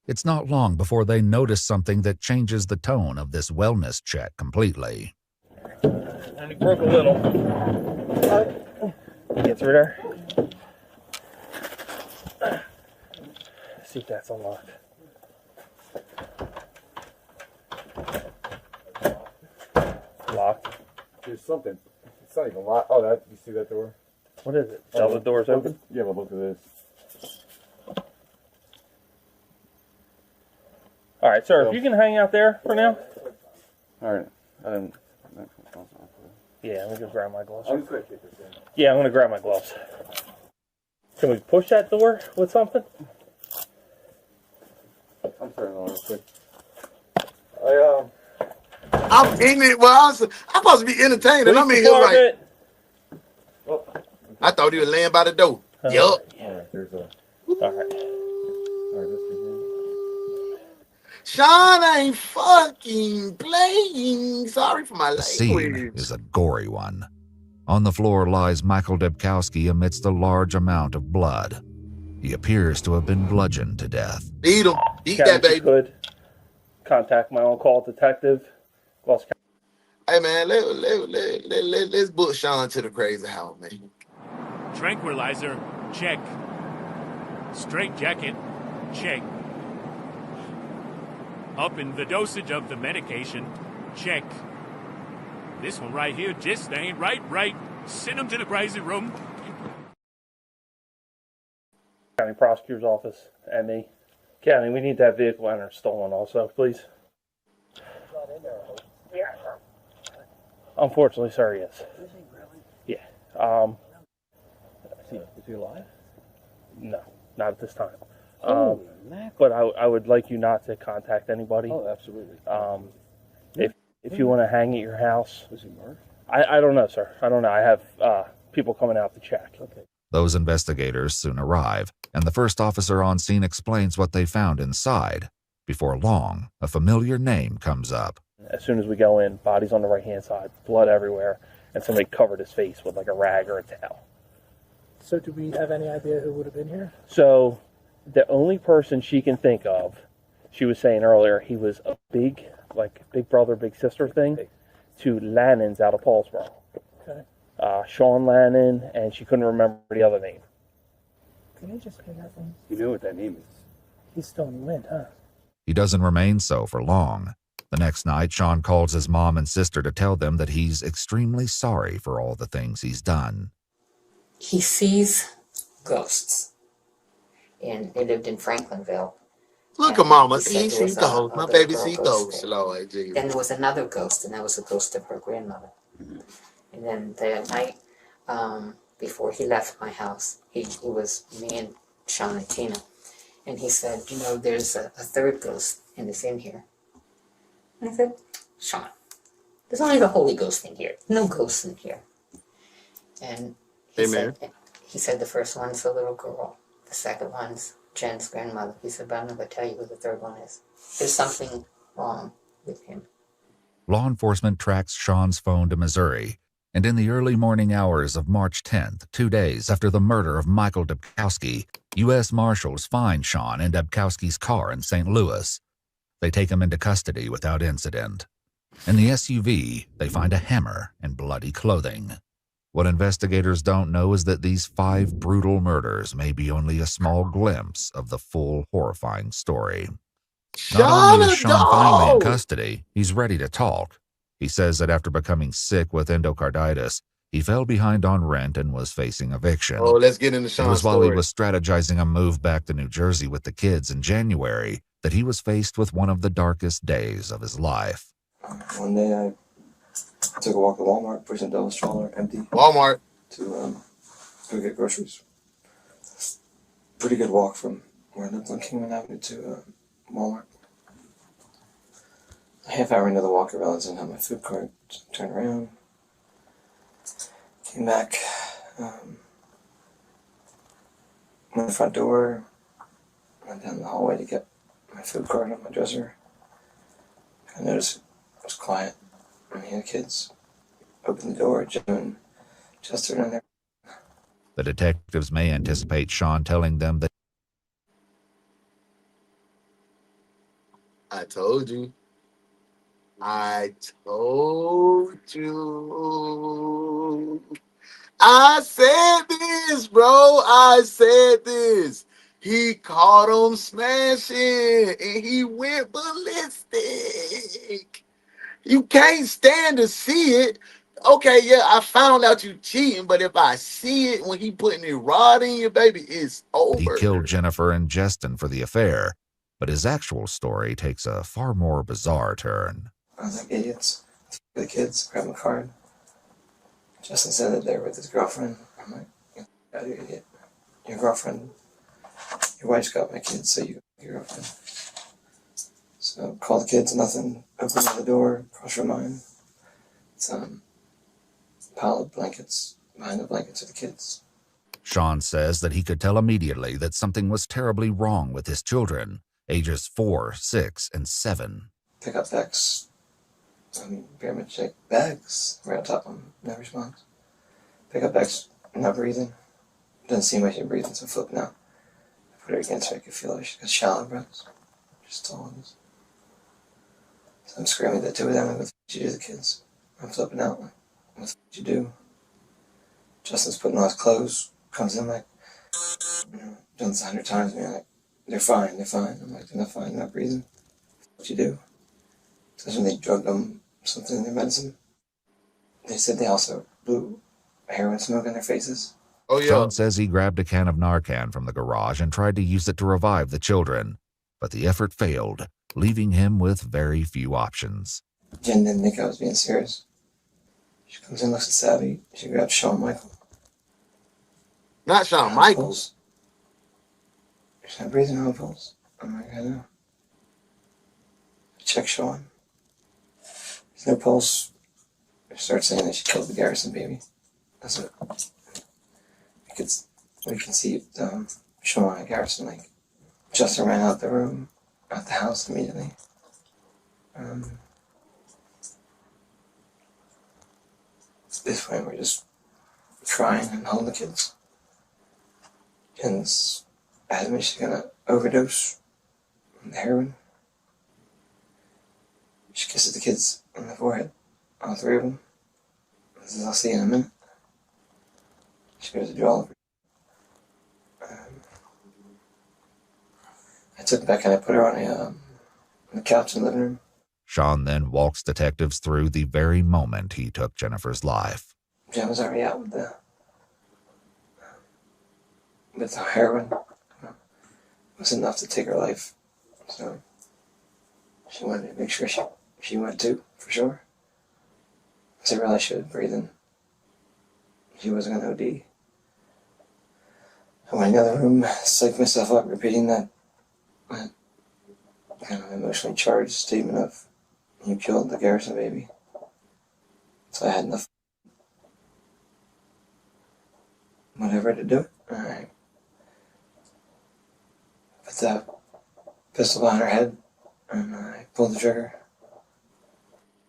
It's not long before they notice something that changes the tone of this wellness check completely. And he broke a little. Get through there. See if that's unlocked. Locked. There's something. It's not even locked. Oh, you see that door? What is it? All the doors open? Yeah, but look at this. All right, sir, if you can hang out there for now. All right. Yeah, I'm going to grab my gloves. I'm just going to kick this in. Yeah, I'm going to grab my gloves. Can we push that door with something? I'm turning on real quick. I'm in it. Well, I'm supposed to be entertained, and I'm in here like. I thought he was laying by the door. Yup. Yeah, there's a. All right. Sean ain't fucking playing. Sorry for my The scene language. is a gory one. On the floor lies Michael Dubkowski amidst a large amount of blood. He appears to have been bludgeoned to death. Eat him. Eat County, that, baby. if you could contact my on-call detective. Hey, man, let's book Sean to the crazy house, man. Tranquilizer, check. Straight jacket, check. Upping the dosage of the medication, check. This one right here just ain't right. Send him to the crazy room. County Prosecutor's Office and me. County, we need that vehicle entered stolen also, please. Yeah. Unfortunately, sir, yes. Yeah. Is he alive? No, not at this time. Holy But I would like you not to contact anybody. Oh, absolutely. If you want to hang at your house. Was he murdered? I don't know, sir. I don't know. I have people coming out to check. Okay. Those investigators soon arrive, and the first officer on scene explains what they found inside. Before long, a familiar name comes up. As soon as we go in, body's on the right-hand side, blood everywhere, and somebody covered his face with like a rag or a towel. So do we have any idea who would have been here? So the only person she can think of, she was saying earlier, he was a big brother, big sister thing to Lannon's out of Paulsboro. Okay. Sean Lannon, and she couldn't remember the other name. Can you just figure out things? You know what that name is? He's still in the wind, huh? He doesn't remain so for long. The next night, Sean calls his mom and sister to tell them that he's extremely sorry for all the things he's done. He sees ghosts, and they lived in Franklinville. Look at Mama, see ghosts. My baby see ghosts. Lord Jesus. Then there was another ghost, and that was the ghost of her grandmother. And then that night, before he left my house, it was me and Sean and Tina, and he said, you know, there's a third ghost, and it's in here. And I said, Sean, there's only the Holy Ghost in here. No ghosts in here. And he said the first one's the little girl. The second one's Jen's grandmother. He said, but I'm not going to tell you who the third one is. There's something wrong with him. Law enforcement tracks Sean's phone to Missouri, and in the early morning hours of March 10th, 2 days after the murder of Michael Debkowski, U.S. Marshals find Sean in Debkowski's car in St. Louis. They take him into custody without incident. In the SUV, they find a hammer and bloody clothing. What investigators don't know is that these 5 brutal murders may be only a small glimpse of the full horrifying story. Not only is Sean finally in custody, he's ready to talk. He says that after becoming sick with endocarditis, he fell behind on rent and was facing eviction. Oh, let's get into It Sean's was while he story. was strategizing a move back to New Jersey with the kids in January that he was faced with one of the darkest days of his life. One day I took a walk to Walmart, pushed a double stroller empty. Walmart. To go get groceries. Pretty good walk from where I lived on Kingman Avenue to Walmart. A half hour into the walk, I realized I didn't have my food cart. Turned around. Came back. Went to the front door. Went down the hallway to get my food cart on my dresser. I noticed it was quiet. I mean, the kids opened the door. Jim and Chester in there. The detectives may anticipate Sean telling them that I told you. I told you. I said this, bro. I said this. He caught him smashing, and he went ballistic. You can't stand to see it. Okay, yeah, I found out you cheating, but if I see it when he putting a rod in you, baby, it's over. he killed Jennifer and Justin for the affair, but his actual story takes a far more bizarre turn. I was like, idiots. The kids, grab my card. Justin said that they're with his girlfriend. I'm like, you idiot. Your girlfriend, your wife's got my kids, so you got your girlfriend. So call the kids, nothing. Open the door, cross your mind. It's a pile of blankets behind the blankets of the kids. Sean says that he could tell immediately that something was terribly wrong with his children, ages 4, 6, and 7. Pick up bags. Pyramid shake bags. Right on top of them. No response. Pick up bags. Not breathing. Doesn't seem like she's breathing, so flip now. I put her against her. I could feel like she got shallow breaths. Just tall ones. So I'm screaming at the two of them. Like, what the f*** you do to the kids? I'm flipping out. Like, what the f*** you do? Justin's putting on his clothes. Comes in like, done this 100 times. Man, like, they're fine. I'm like, they're not fine. They're not breathing. What you do? That's when they drugged them, something in their medicine. They said they also blew heroin smoke in their faces. Oh, yeah. Sean says he grabbed a can of Narcan from the garage and tried to use it to revive the children, but the effort failed, leaving him with very few options. Jen didn't think I was being serious. She comes in, looks at Savvy. She grabs Shawn Michael. Not Shawn Michaels. She's not breathing on pulse. I'm like, I know. I check Shawn. There's no pulse. She starts saying that she killed the Garrison baby. That's it. We can see Shawn and Garrison, like, Justin ran out the room, out the house immediately. At this point, we're just crying and holding the kids. Jen's adamant she's gonna overdose on the heroin. She kisses the kids on the forehead, all three of them. This is, I'll see you in a minute. She goes to do all of it. I took Becca and I put her on the couch in the living room. Sean then walks detectives through the very moment he took Jennifer's life. Jen was already out with the heroin. It was enough to take her life. So she wanted to make sure she went too, for sure. Because I realized she was breathing. She wasn't going to OD. I went in the other room, psyched myself up, repeating that kind of emotionally charged statement of, you killed the Garrison baby. So I had enough whatever to do it. Alright. Put the pistol on her head and I pulled the trigger.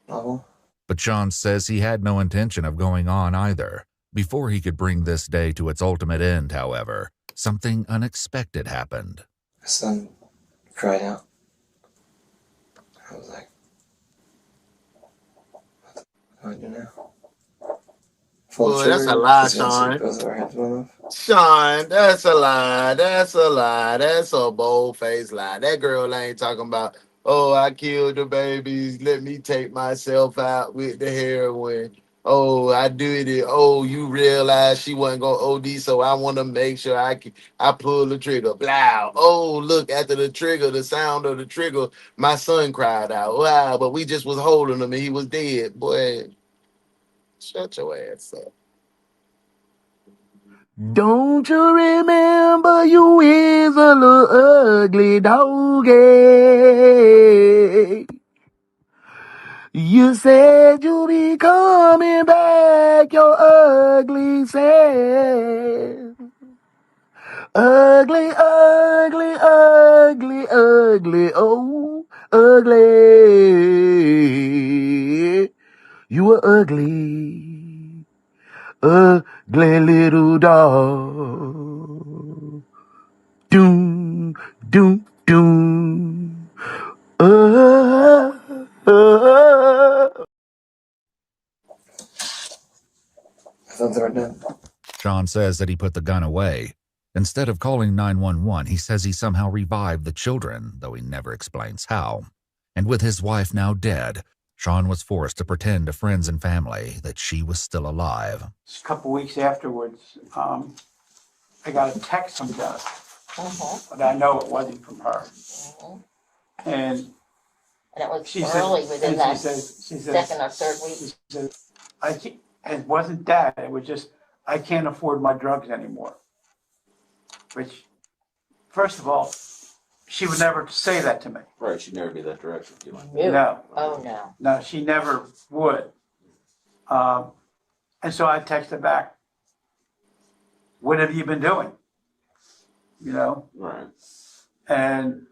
Level. But Sean says he had no intention of going on either. Before he could bring this day to its ultimate end, however, something unexpected happened. My son cried out. I was like, what the fuck do I do now? Boy, that's a lie, Sean. Both of our heads went off. Sean, that's a lie. That's a lie. That's a bold-faced lie. That girl ain't talking about, oh, I killed the babies. Let me take myself out with the heroin. Oh, I did it. Oh, you realize she wasn't going to OD, so I want to make sure I pull the trigger. Blah. Oh, look, after the trigger, the sound of the trigger, my son cried out. Wow, but we just was holding him and he was dead. Boy, shut your ass up. Don't you remember you is a little ugly doggy? You said you'll be coming back, your ugly self. Ugly, ugly, ugly, ugly, oh, ugly. You were ugly, ugly little dog. Doom, doom, doom. I thought they were dead. Sean says that he put the gun away. Instead of calling 911, he says he somehow revived the children, though he never explains how. And with his wife now dead, Sean was forced to pretend to friends and family that she was still alive. A couple weeks afterwards, I got a text from Jennifer, but I know it wasn't from her. And it was she early said, within that second or third week. She said, it wasn't that. It was just, I can't afford my drugs anymore. Which, first of all, she would never say that to me. Right, she'd never be that direct with you. No. Oh, no. No, she never would. And so I texted back, what have you been doing? You know? Right. And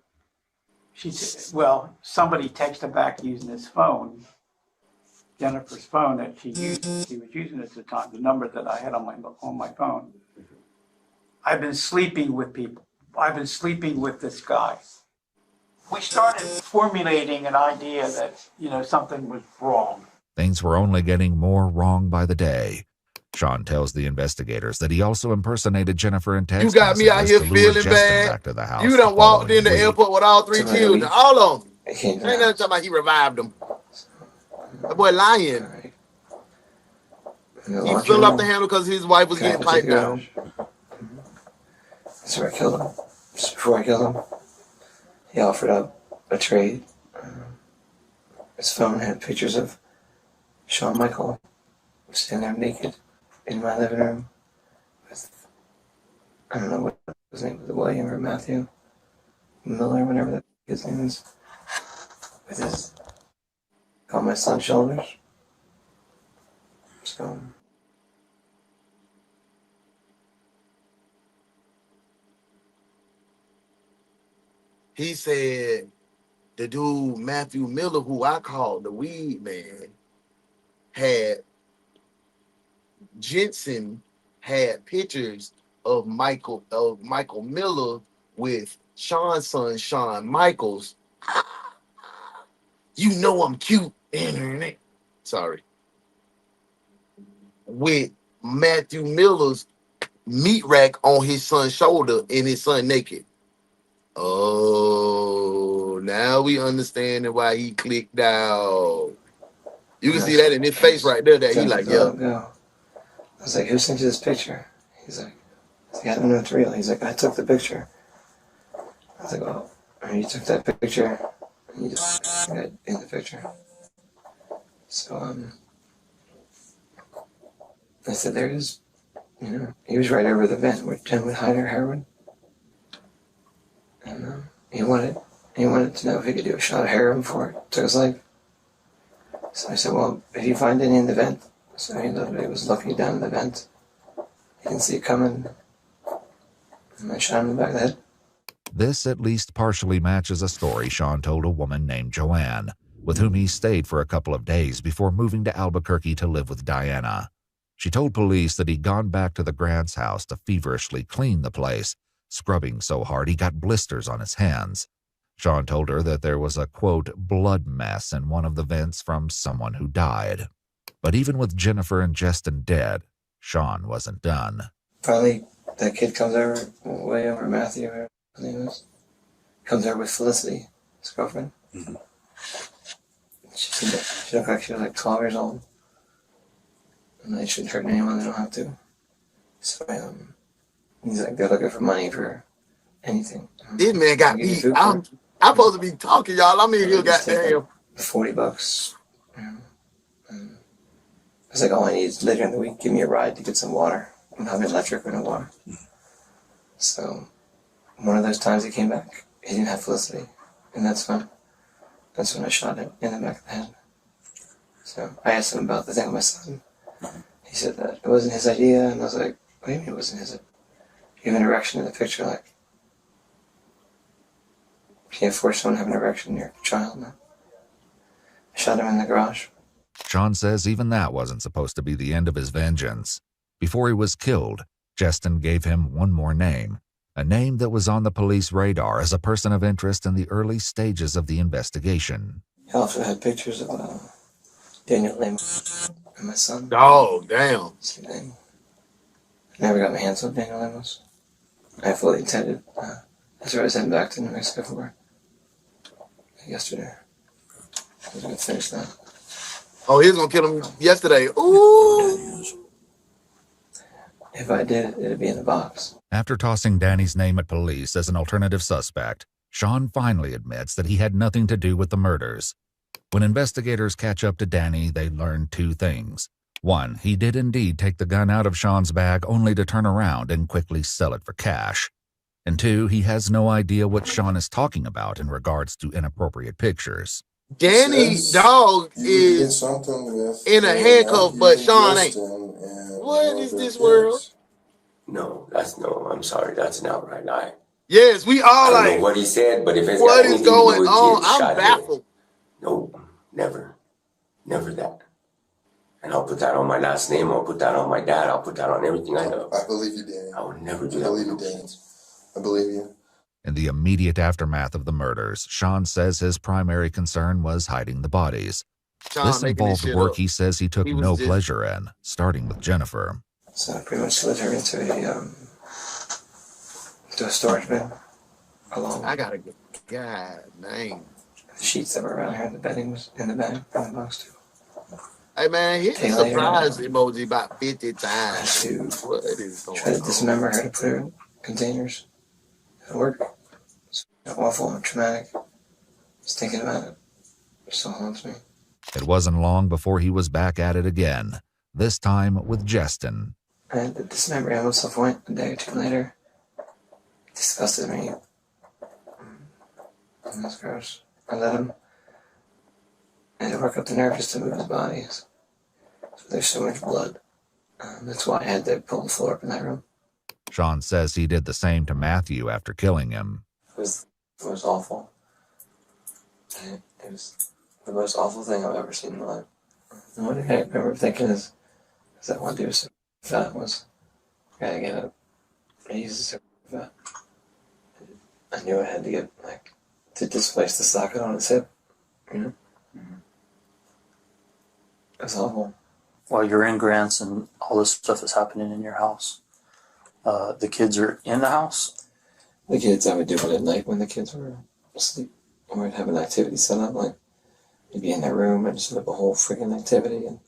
she said, well, somebody texted back using his phone, Jennifer's phone that she used. She was using at the time, the number that I had on my phone. I've been sleeping with people. I've been sleeping with this guy. We started formulating an idea that, something was wrong. Things were only getting more wrong by the day. Sean tells the investigators that he also impersonated Jennifer in text. You got me out here feeling bad. Back to the house You done walked in the airport with all three children, all of them. Ain't nothing talking about he revived them. That boy lying. Right. He fell off the handle because his wife was getting piped down. That's where I killed him. Just before I killed him, he offered up a trade. His phone had pictures of Shawn Michael standing there naked in my living room with, I don't know what his name was, William or Matthew Miller, whatever that his name is, with his, on my son's shoulders. So, He said the dude Matthew Miller, who I called the weed man, had Jensen had pictures of Michael Miller with Sean's son Shawn Michaels. You know I'm cute, internet. Sorry. With Matthew Miller's meat rack on his son's shoulder and his son naked. Oh, now we understand why he clicked out. You can see that in his face right there. That he like, yeah. I was like, who sent you this picture? He's like, I don't know it's real. He's like, I took the picture. I was like, oh, you took that picture and you just got in the picture. So, I said, there is, he was right over the vent where Jen would hide her heroin. And he wanted to know if he could do a shot of heroin before it took his life. So I said, well, if you find any in the vent. So he literally was looking down the vent. He didn't see it coming. And I shot him in the back of the head. This at least partially matches a story Sean told a woman named Joanne, with whom he stayed for a couple of days before moving to Albuquerque to live with Diana. She told police that he'd gone back to the Grant's house to feverishly clean the place, scrubbing so hard he got blisters on his hands. Sean told her that there was a, quote, blood mess in one of the vents from someone who died. But even with Jennifer and Justin dead, Sean wasn't done. Finally, that kid comes over, William or Matthew, or his name is, comes over with Felicity, his girlfriend. Mm-hmm. She looked like she was like 12 years old. And they shouldn't hurt anyone, they don't have to. So, he's like, they're looking for money for anything. This man got me. I'm supposed to be talking, y'all. I'm in here, goddamn. $40. I was like, all I need is later in the week, give me a ride to get some water. I'm having electric or no water. So, one of those times he came back, he didn't have Felicity. And that's when I shot him in the back of the head. So, I asked him about the thing with my son. He said that it wasn't his idea, and I was like, what do you mean it wasn't his idea? You have an erection in the picture, like, you can't force someone to have an erection in your child, man. I shot him in the garage. Sean says even that wasn't supposed to be the end of his vengeance. Before he was killed, Justin gave him one more name, a name that was on the police radar as a person of interest in the early stages of the investigation. He also had pictures of Daniel Lemos and my son. Oh, damn. I never got my hands on Daniel Lemos. I fully intended. That's where I was heading back to New Mexico for yesterday. I was going to finish that. Oh, he was going to kill him yesterday. Ooh. If I did, it'd be in the box. After tossing Danny's name at police as an alternative suspect, Sean finally admits that he had nothing to do with the murders. When investigators catch up to Danny, they learn two things. One, he did indeed take the gun out of Sean's bag only to turn around and quickly sell it for cash. And two, he has no idea what Sean is talking about in regards to inappropriate pictures. Danny dog is in a handcuff, but Sean ain't. What is this world? No, I'm sorry, that's an outright lie. Yes, we all I don't like. know what he said, but if it's What got is anything to going do with on? kids I'm shot baffled. No, never that. And I'll put that on my last name. I'll put that on my dad. I'll put that on everything I know. I believe you, Danny. I would never do I that. believe you, Danny. I believe you. In the immediate aftermath of the murders, Sean says his primary concern was hiding the bodies. This involved work he says he took no pleasure in, starting with Jennifer. So I pretty much slid her into a storage bin. I gotta get God dang. The sheets that were around here, the bedding was in the bag, in the box too. Hey man, hit the Take later. surprise emoji about 50 times. To What is going try to on? dismember her to put her in containers. It worked. It's awful and traumatic. Just thinking about it still haunts me. It wasn't long before he was back at it again, this time with Justin. I had to dismember him at some point a day or two later. It disgusted me. And that's gross. I let him. I had to work up the nerve just to move his body. So there's so much blood. That's why I had to pull the floor up in that room. Sean says he did the same to Matthew after killing him. It was awful. It was the most awful thing I've ever seen in my life. The only thing I remember thinking is that one dude was so fat was, I gotta get up. He's so fat. I knew I had to get, like, to displace the socket on his hip, you know? It was awful. While you're in grants and all this stuff is happening in your house, the kids are in the house? The kids, I would do it at night when the kids were asleep. Or I'd have an activity set up, like, you'd be in their room and set up a whole freaking activity, and,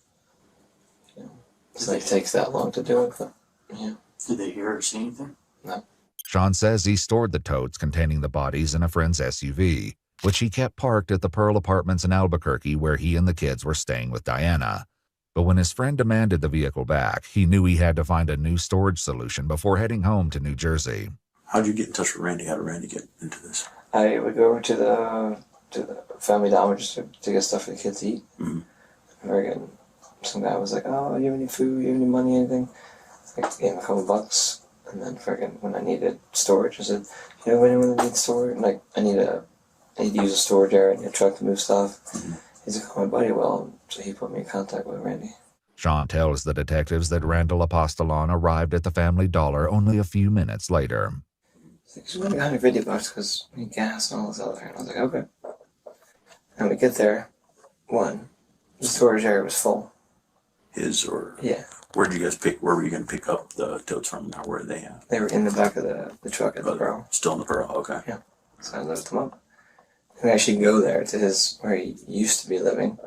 you know, it's like, it takes that long to do it, but, yeah. Did they hear or see anything? No. Sean says he stored the totes containing the bodies in a friend's SUV, which he kept parked at the Pearl Apartments in Albuquerque where he and the kids were staying with Diana. But when his friend demanded the vehicle back, he knew he had to find a new storage solution before heading home to New Jersey. How'd you get in touch with Randy? How did Randy get into this? I would go over to the Family Dollar just to get stuff for the kids to eat. Mm-hmm. Some guy was like, "Oh, you have any food? You have any money? Anything?" I gave him a couple bucks, and then when I needed storage, I said, "You know, anyone that needs storage? Like, I need to use a storage area in your truck to move stuff." Mm-hmm. He's like, "Oh, my buddy will," so he put me in contact with Randy. Sean tells the detectives that Randall Apostolon arrived at the Family Dollar only a few minutes later. He's like, $150 because we need gas and all this other. And I was like, okay. And we get there, the storage area was full. His or? Yeah. Where were you going to pick up the totes from now? Where are they at? They were in the back of the truck at the Pearl. Still in the Pearl, okay. Yeah. So I loaded them up. And we actually go there to where he used to be living.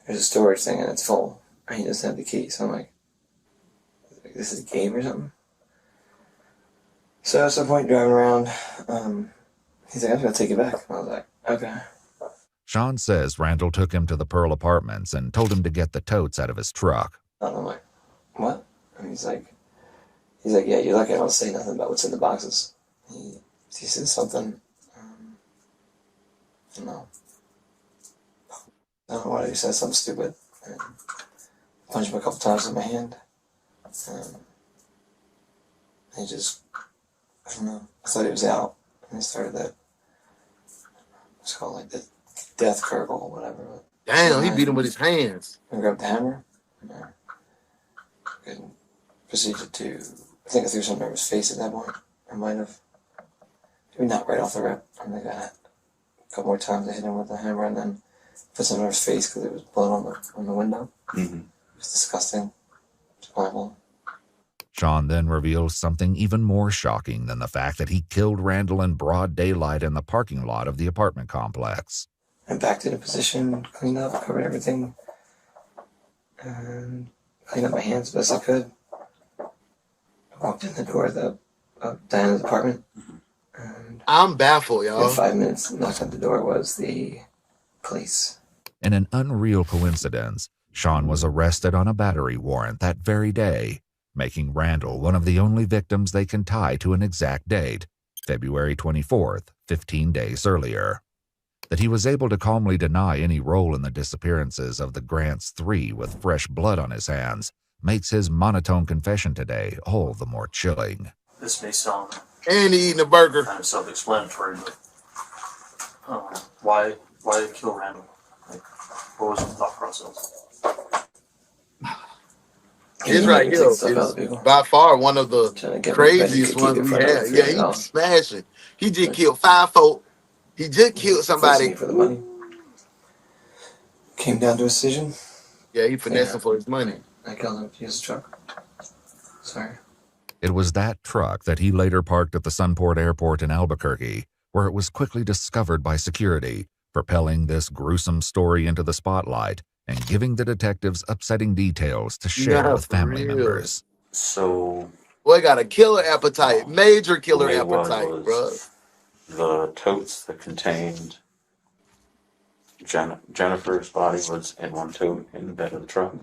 There's a storage thing and it's full. And he doesn't have the key. So I'm like, this is a game or something? So at some point driving around, he's like, "I'm going to take it back." And I was like, okay. Sean says Randall took him to the Pearl Apartments and told him to get the totes out of his truck. And I'm like, what? And he's like, "Yeah, you're lucky I don't say nothing about what's in the boxes." He says something, I don't know what, he says something stupid. And punched him a couple times in my hand. He just, I don't know, I thought he was out. And he started that, it's called like the death curdle or whatever. Damn, he beat him with his hands. I grabbed the hammer. And proceeded to, I think I threw something over his face at that point. I might have. Maybe not right off the rip. I think a couple more times I hit him with the hammer and then put something over his face because there was blood on the window. Mm-hmm. It was disgusting. It was horrible. Sean then reveals something even more shocking than the fact that he killed Randall in broad daylight in the parking lot of the apartment complex. I backed into position, cleaned up, covered everything, and cleaned up my hands as best I could. I walked in the door of Diana's apartment. And I'm baffled, y'all. In 5 minutes, knocked on the door was the police. In an unreal coincidence, Sean was arrested on a battery warrant that very day, making Randall one of the only victims they can tie to an exact date, February 24th, 15 days earlier. That he was able to calmly deny any role in the disappearances of the Grants 3 with fresh blood on his hands makes his monotone confession today all the more chilling. This may sound and he eating a burger. Kind of self-explanatory, but why kill Randall? Like, what was the thought process? His right here is by far one of the craziest ones we had. Yeah, he was smashing. He just killed 5 folk. He just killed somebody. For the money. Came down to a decision. Yeah, he finessed him for his money. I killed him to use the truck. Sorry. It was that truck that he later parked at the Sunport Airport in Albuquerque, where it was quickly discovered by security, propelling this gruesome story into the spotlight and giving the detectives upsetting details to share Nah, with for family real. members. So, Boy got a killer appetite, major the killer way it appetite, bro. was the totes that contained Jennifer's body was in one tote in the bed of the truck.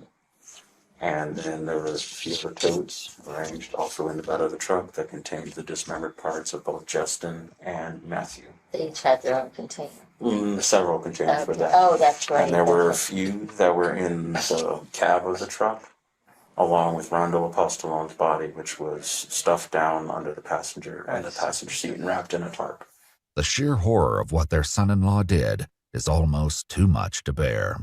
And then there was a few other totes arranged also in the bed of the truck that contained the dismembered parts of both Justin and Matthew. They each had their own container. Several containers for that. Oh, that's right. And there were a few that were in the cab of the truck, along with Rondo Apostolone's body, which was stuffed down under the passenger seat and wrapped in a tarp. The sheer horror of what their son-in-law did is almost too much to bear.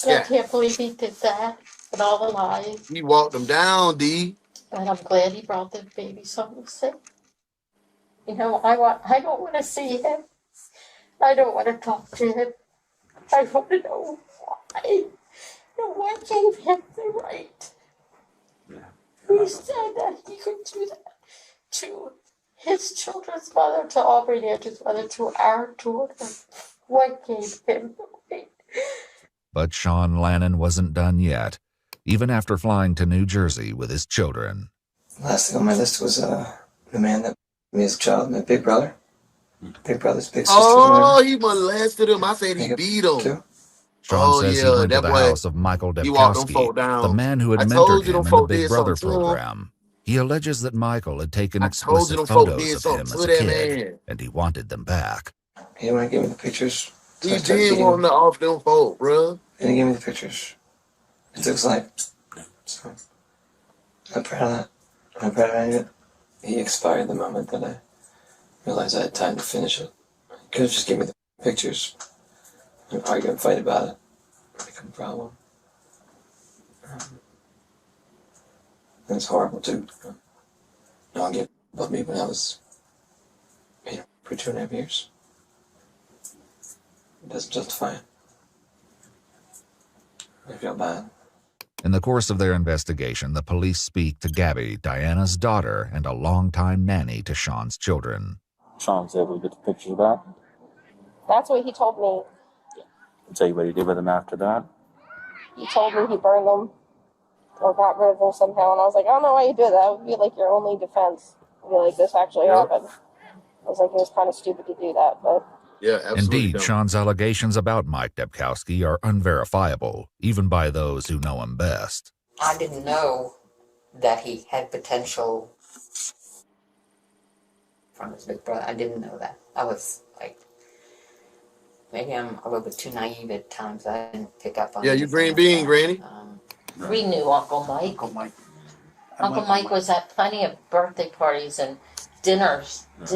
I can't believe he did that with all the lies. He walked them down, D. And I'm glad he brought the babies home safe. You know, I don't want to see him. I don't want to talk to him. I want to know why. And what gave him the right? Who said that he could do that to his children's mother, to Aubrey and Andrew's mother, to our daughter? What gave him the right? But Sean Lannon wasn't done yet, even after flying to New Jersey with his children. Last thing on my list was the man that me as a child, my big brother. Big brother's big sister. Oh, he molested him. I said he beat him. Sean says he went to the house of Michael Debkowski, the man who had mentored him in the Big Brother program. He alleges that Michael had taken explicit photos of him as a kid, and he wanted them back. He didn't want to give me the pictures. He did want to off them folk, bro. He didn't give me the pictures. It took his life. So, I'm proud of that. I'm proud of it. He expired the moment that I realized I had time to finish it. He could have just given me the pictures and argue and fight about it. It become a problem. And it's horrible too. No one gave above me when I was for 2.5 years. It doesn't justify it. I feel bad. In the course of their investigation, the police speak to Gabby, Diana's daughter, and a longtime nanny to Sean's children. Sean's able to get the pictures back. That's what he told me. Tell you what he did with them after that. He told me he burned them or got rid of them somehow, and I was like, I don't know why you do that. That would be like your only defense. I'd be like, this actually happened. I was like, it was kind of stupid to do that, but... Yeah, absolutely. Indeed, Sean's allegations about Mike Debkowski are unverifiable, even by those who know him best. I didn't know that he had potential from his big brother. I didn't know that. I was like, maybe I'm a little bit too naive at times. I didn't pick up on. Yeah, you green bean, Granny. We knew Uncle Mike. Uncle Mike was at plenty of birthday parties and dinners at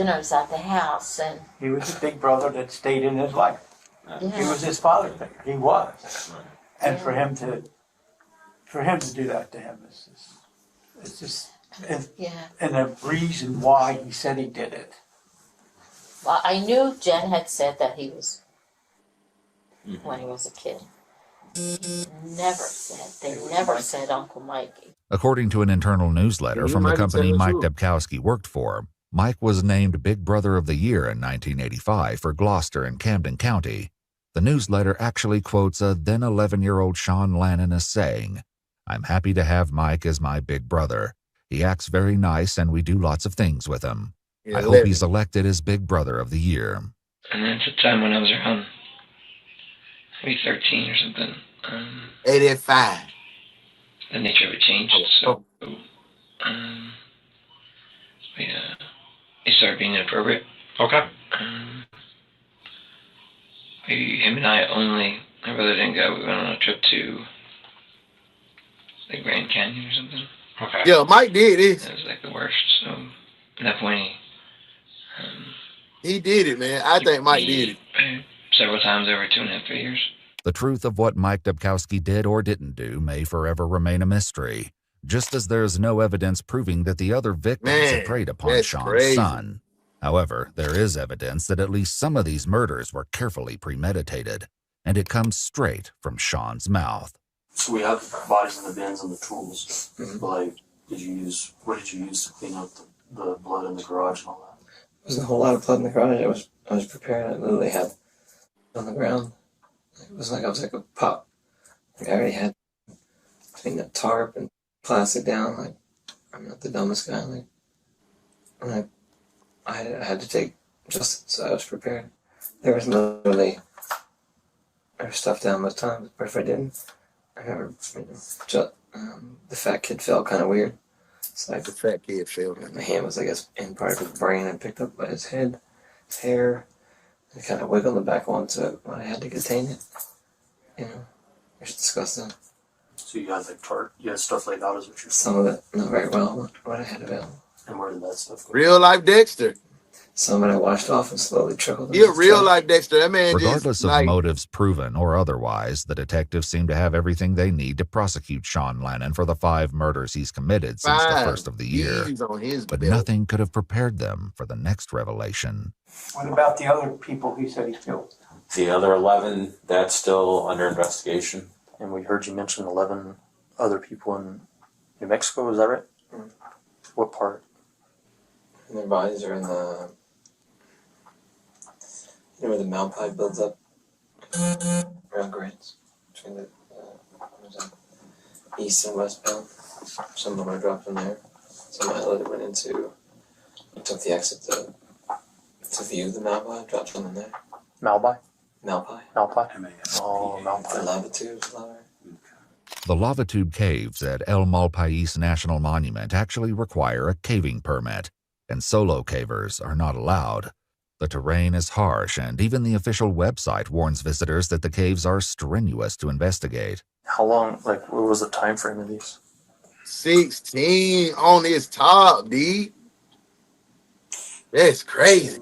the house, and he was a big brother that stayed in his life. Yeah. He was his father figure. He was, and for him to do that to him it's just and the reason why he said he did it. Well, I knew Jen had said that he was when he was a kid. They never said Uncle Mike. According to an internal newsletter from the company Mike too. Debkowski worked for, Mike was named Big Brother of the Year in 1985 for Gloucester and Camden County. The newsletter actually quotes a then 11-year-old Sean Lannon as saying, "I'm happy to have Mike as my big brother. He acts very nice and we do lots of things with him. I hope he's elected as Big Brother of the Year." And then at the time when I was around maybe 13 or something, 85. the nature of it changed. So it started being inappropriate. Okay. Him and I only, my brother didn't go. We went on a trip to the Grand Canyon or something. Okay. Yeah, Mike did it. It was like the worst. So at that point, he did it, man. I think Mike did it. Several times over 2.5, 3 years. The truth of what Mike Debkowski did or didn't do may forever remain a mystery, just as there's no evidence proving that the other victims had preyed upon Sean's son. However, there is evidence that at least some of these murders were carefully premeditated, and it comes straight from Sean's mouth. So we have bodies in the bins and the tools. Like, what did you use to clean up the blood in the garage and all that? There wasn't a whole lot of blood in the garage. I was preparing. I literally had on the ground. It was like I was like a I already had cleaned the tarp and plastic down. Like, I'm not the dumbest guy. Like, and I had to take Justin, so I was prepared. There was stuff down most times, but if I didn't, I remember the fat kid felt kind of weird. It's like the fat kid felt. My hand was, I guess, in part of his brain and picked up by his head, his hair, and kind of wiggled it back onto it when I had to contain it. You know, it's disgusting. So you had like you had stuff laid out as what you're saying. Some of it not very well, what I had available. And where did that stuff go? Real life Dexter. Some of it I washed off and slowly trickled. He a real life Dexter. That man Regardless just of like motives proven or otherwise, the detectives seem to have everything they need to prosecute Sean Lannon for the 5 murders he's committed since the first of the year. But nothing could have prepared them for the next revelation. What about the other people he said he killed? The other 11, that's still under investigation. And we heard you mention 11 other people in New Mexico, is that right? Mm. What part? And their bodies are in the, you know where the Malpine builds up? Around grades. Between the, east and westbound. Some of them are dropped in there. Some I went into, took the exit to view the Malpine, dropped them in there. Malpai? Malpai. Malpai? Oh, Malpai. The lava tubes, The lava tube caves at El Malpais National Monument actually require a caving permit, and solo cavers are not allowed. The terrain is harsh, and even the official website warns visitors that the caves are strenuous to investigate. How long, like, what was the time frame of these? 16 on his top, D. That's crazy.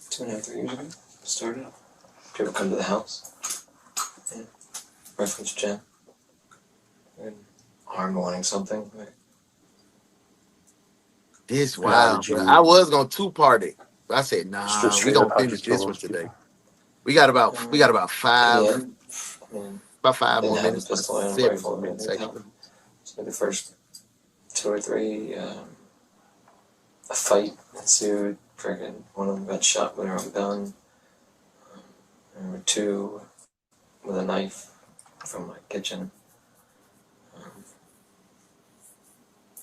2.5, 3 years ago, started. Did you ever come to the house? Yeah. Reference Jen. And arm wanting something. Like, This wild, bro. I was gonna 2-part it, but I said, nah, we gonna finish this one today. We got about 5. yeah. About 5 more minutes. Pistol and 7 rifle more minutes. So the first 2 or 3, a fight ensued. Freaking one of them got shot with their own gun. Number 2 with a knife from my kitchen.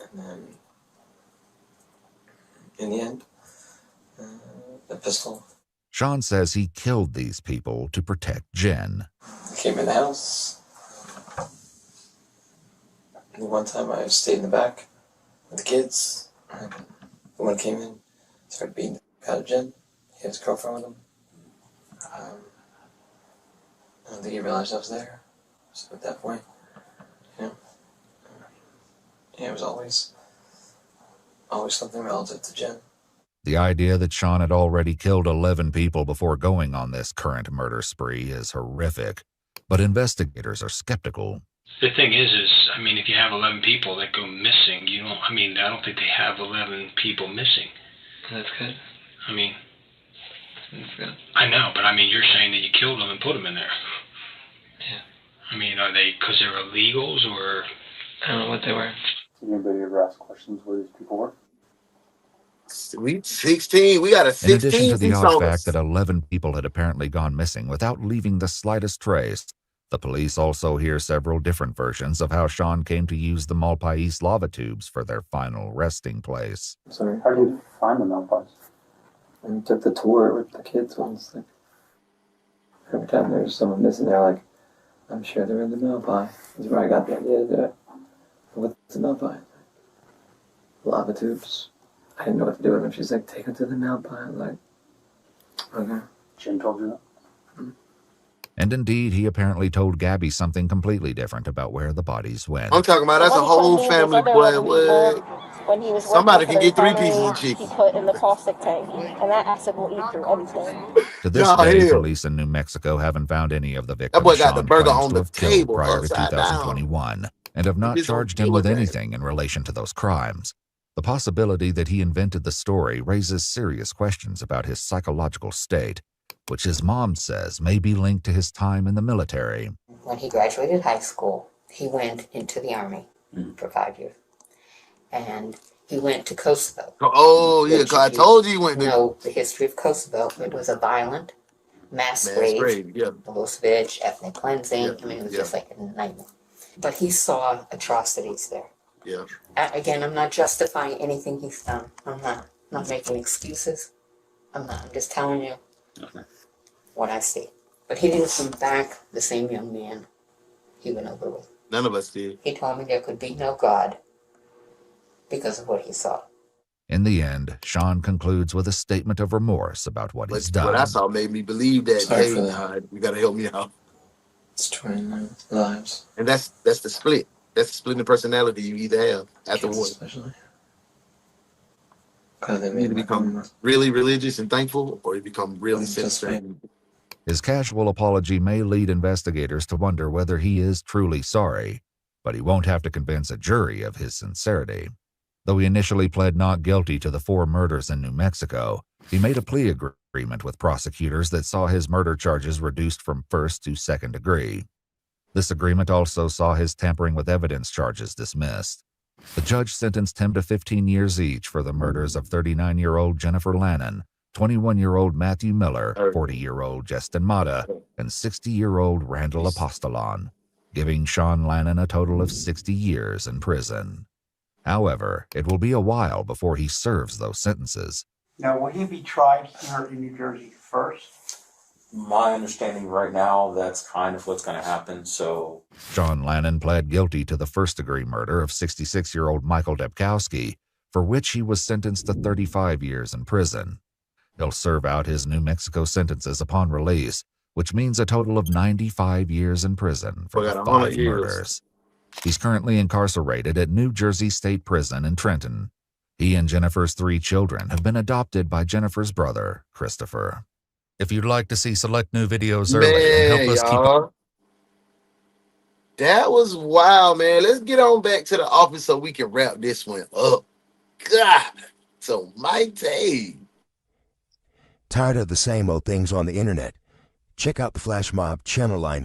And then in the end, the pistol. Sean says he killed these people to protect Jen. I came in the house. And one time I stayed in the back with the kids. One came in, started beating the out of Jen. He had his girlfriend with him. I don't think he realized I was there. So at that point, you know, yeah, it was always something relative to Jen. The idea that Sean had already killed 11 people before going on this current murder spree is horrific, but investigators are skeptical. The thing is, I mean, if you have 11 people that go missing, I don't think they have 11 people missing. That's good. I mean, that's good. I know, but I mean, you're saying that you killed them and put them in there. Yeah. I mean, are they because they're illegals or? I don't know what they were. Anybody ever ask questions where these people were? We 16. We got a 16. In addition to the piece odd on fact us. that 11 people had apparently gone missing without leaving the slightest trace, the police also hear several different versions of how Sean came to use the Malpais lava tubes for their final resting place. Sorry. How did you find the Malpais? And took the tour with the kids once. Like, every time there's someone missing, they're like, I'm sure they're in the Malpai. That's where I got the idea to do it. What's the Malpai? Lava tubes. I didn't know what to do with them. She's like, take it to the Malpai. I'm like, okay. Jen told you that? And indeed, he apparently told Gabby something completely different about where the bodies went. I'm talking about that's a whole family. When he was Somebody working can for get 3 the pieces of refinery, chicken. he put in the caustic tank, and that acid will eat through everything. To this Oh, day, hell. police in New Mexico haven't found any of the victims boy got the Sean burger claims on to the have killed table prior to upside down. 2021 and have not It's on charged him with table, anything in relation to those crimes. The possibility that he invented the story raises serious questions about his psychological state, which his mom says may be linked to his time in the military. When he graduated high school, he went into the Army for 5 years. And he went to Kosovo. Oh, yeah, because I told you he went to. Know the history of Kosovo. It was a violent mass grave, yeah. Milosevic, ethnic cleansing. Yeah. I mean, it was Yeah. just like a nightmare. But he saw atrocities there. Yeah. Again, I'm not justifying anything he's done. I'm not making excuses. I'm just telling you what I see. But he didn't come back the same young man he went over with. None of us did. He told me there could be no God because of what he saw. In the end, Sean concludes with a statement of remorse about what he's done. What I saw made me believe that, Sorry hey, for that. God, you got to help me out. It's 29 lives. And that's the split. That's the split in personality you either have after Kids war. especially. God, they You made either my become home. really religious and thankful, or you become really sensitive. His casual apology may lead investigators to wonder whether he is truly sorry, but he won't have to convince a jury of his sincerity. Though he initially pled not guilty to the 4 murders in New Mexico, he made a plea agreement with prosecutors that saw his murder charges reduced from first to second degree. This agreement also saw his tampering with evidence charges dismissed. The judge sentenced him to 15 years each for the murders of 39-year-old Jennifer Lannon, 21-year-old Matthew Miller, 40-year-old Justin Mata, and 60-year-old Randall Apostolon, giving Sean Lannon a total of 60 years in prison. However, it will be a while before he serves those sentences. Now, will he be tried here in New Jersey first? My understanding right now, that's kind of what's going to happen. So Sean Lannon pled guilty to the first-degree murder of 66-year-old Michael Debkowski, for which he was sentenced to 35 years in prison. He'll serve out his New Mexico sentences upon release, which means a total of 95 years in prison for the 5 murders. He's currently incarcerated at New Jersey State Prison in Trenton. He and Jennifer's 3 children have been adopted by Jennifer's brother, Christopher. If you'd like to see select new videos early and help us keep up, That was wild, man. Let's get on back to the office so we can wrap this one up. God, so mighty. Tired of the same old things on the internet? Check out the Flash Mob channel line.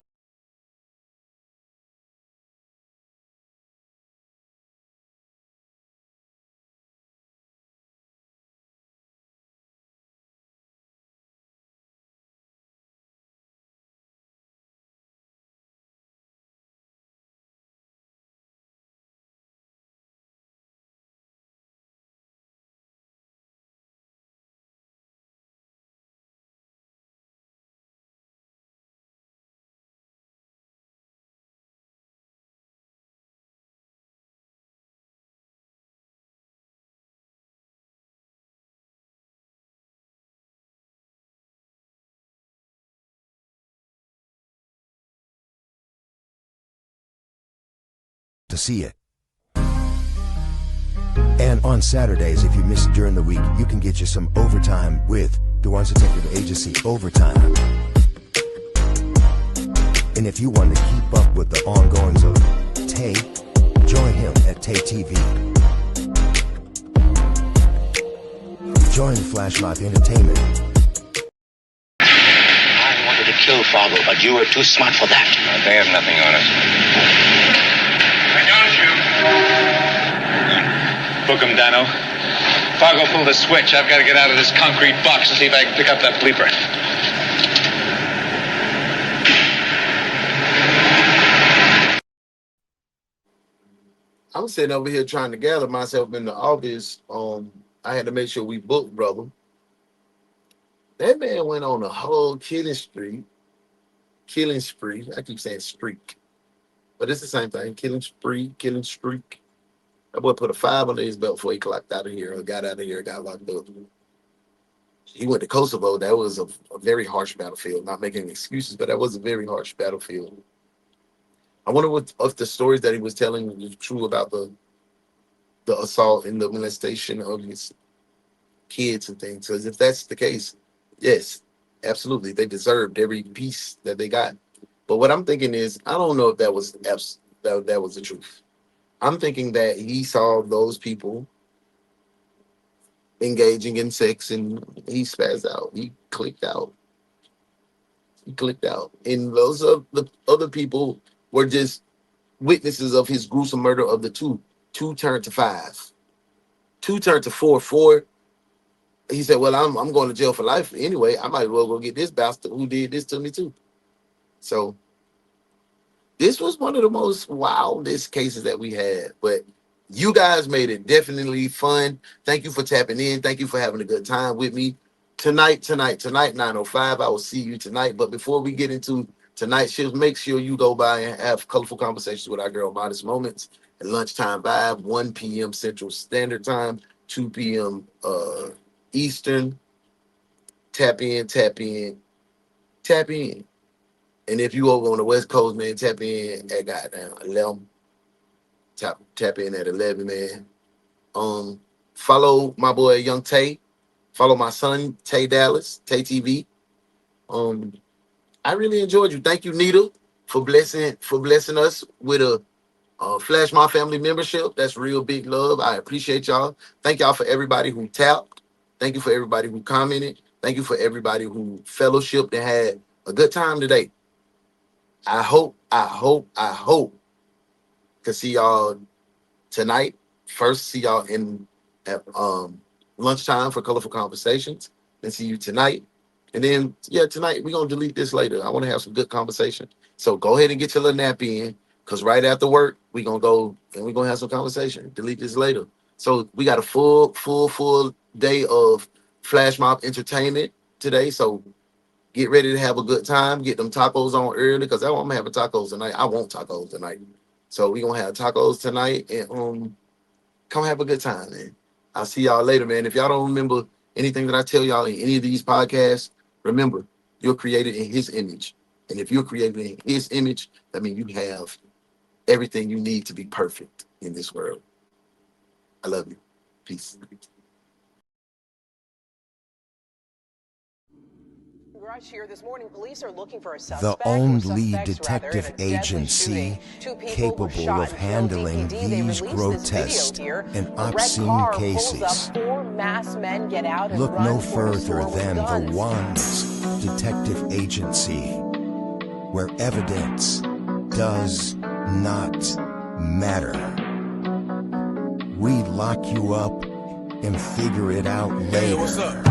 To see it. And on Saturdays, if you miss it during the week, you can get you some overtime with DaOne's Detective Agency Overtime. And if you want to keep up with the ongoings of Tay, join him at Tay TV. Join Flash Mob Entertainment. I wanted to kill Fargo, but you were too smart for that. They have nothing on us. Why don't you? Book him, Dano. Fargo, pull the switch. I've got to get out of this concrete box and see if I can pick up that bleeper. I'm sitting over here trying to gather myself in the office. I had to make sure we booked, brother. That man went on a whole killing spree. I keep saying streak, but it's the same thing. Killing spree, killing streak. That boy put a 5 under his belt before he clocked out of here or got out of here, got locked up. He went to Kosovo. That was a very harsh battlefield. Not making excuses, but that was a very harsh battlefield. I wonder if the stories that he was telling was true about the assault and the molestation of his kids and things. Because if that's the case, yes, absolutely, they deserved every piece that they got. But what I'm thinking is, I don't know if that was that was the truth. I'm thinking that he saw those people engaging in sex and he spazzed out. He clicked out. And those of the other people were just witnesses of his gruesome murder of the two. 2 turned to 5. 2 turned to 4. 4 he said, well, I'm going to jail for life anyway. I might as well go get this bastard who did this to me too. So this was one of the most wildest cases that we had, but you guys made it definitely fun. Thank you for tapping in. Thank you for having a good time with me. Tonight, 9:05. I will see you tonight. But before we get into tonight's shift, make sure you go by and have colorful conversations with our girl Modest Moments at lunchtime vibe, 1 p.m. Central Standard Time, 2 p.m. Eastern. Tap in, tap in, tap in. And if you over on the West Coast, man, tap in at goddamn 11. Tap in at 11, man. Follow my boy Young Tay. Follow my son Tay Dallas, Tay TV. I really enjoyed you. Thank you, Nita, for blessing us with a Flash My Family membership. That's real big love. I appreciate y'all. Thank y'all for everybody who tapped. Thank you for everybody who commented. Thank you for everybody who fellowshipped and had a good time today. I hope to see y'all tonight. First, see y'all at lunchtime for colorful conversations. Then see you tonight. And then, yeah, tonight we're going to delete this later. I want to have some good conversation. So go ahead and get your little nap in, because right after work, we're going to go and we're going to have some conversation. Delete this later. So we got a full day of Flash Mob entertainment today. So get ready to have a good time. Get them tacos on early, because I'm going to have tacos tonight. I want tacos tonight. So we're going to have tacos tonight and come have a good time, man. I'll see y'all later, man. If y'all don't remember anything that I tell y'all in any of these podcasts, remember, you're created in his image. And if you're created in his image, that means you have everything you need to be perfect in this world. I love you. Peace. Here this morning, police are looking for a The suspect, only detective agency capable of handling these grotesque and obscene cases. Look no further than the One's detective agency, where evidence does not matter. We lock you up and figure it out later. Hey, what's up?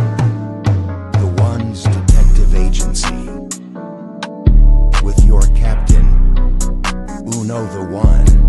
The One's detective agency, with your captain, Uno the One.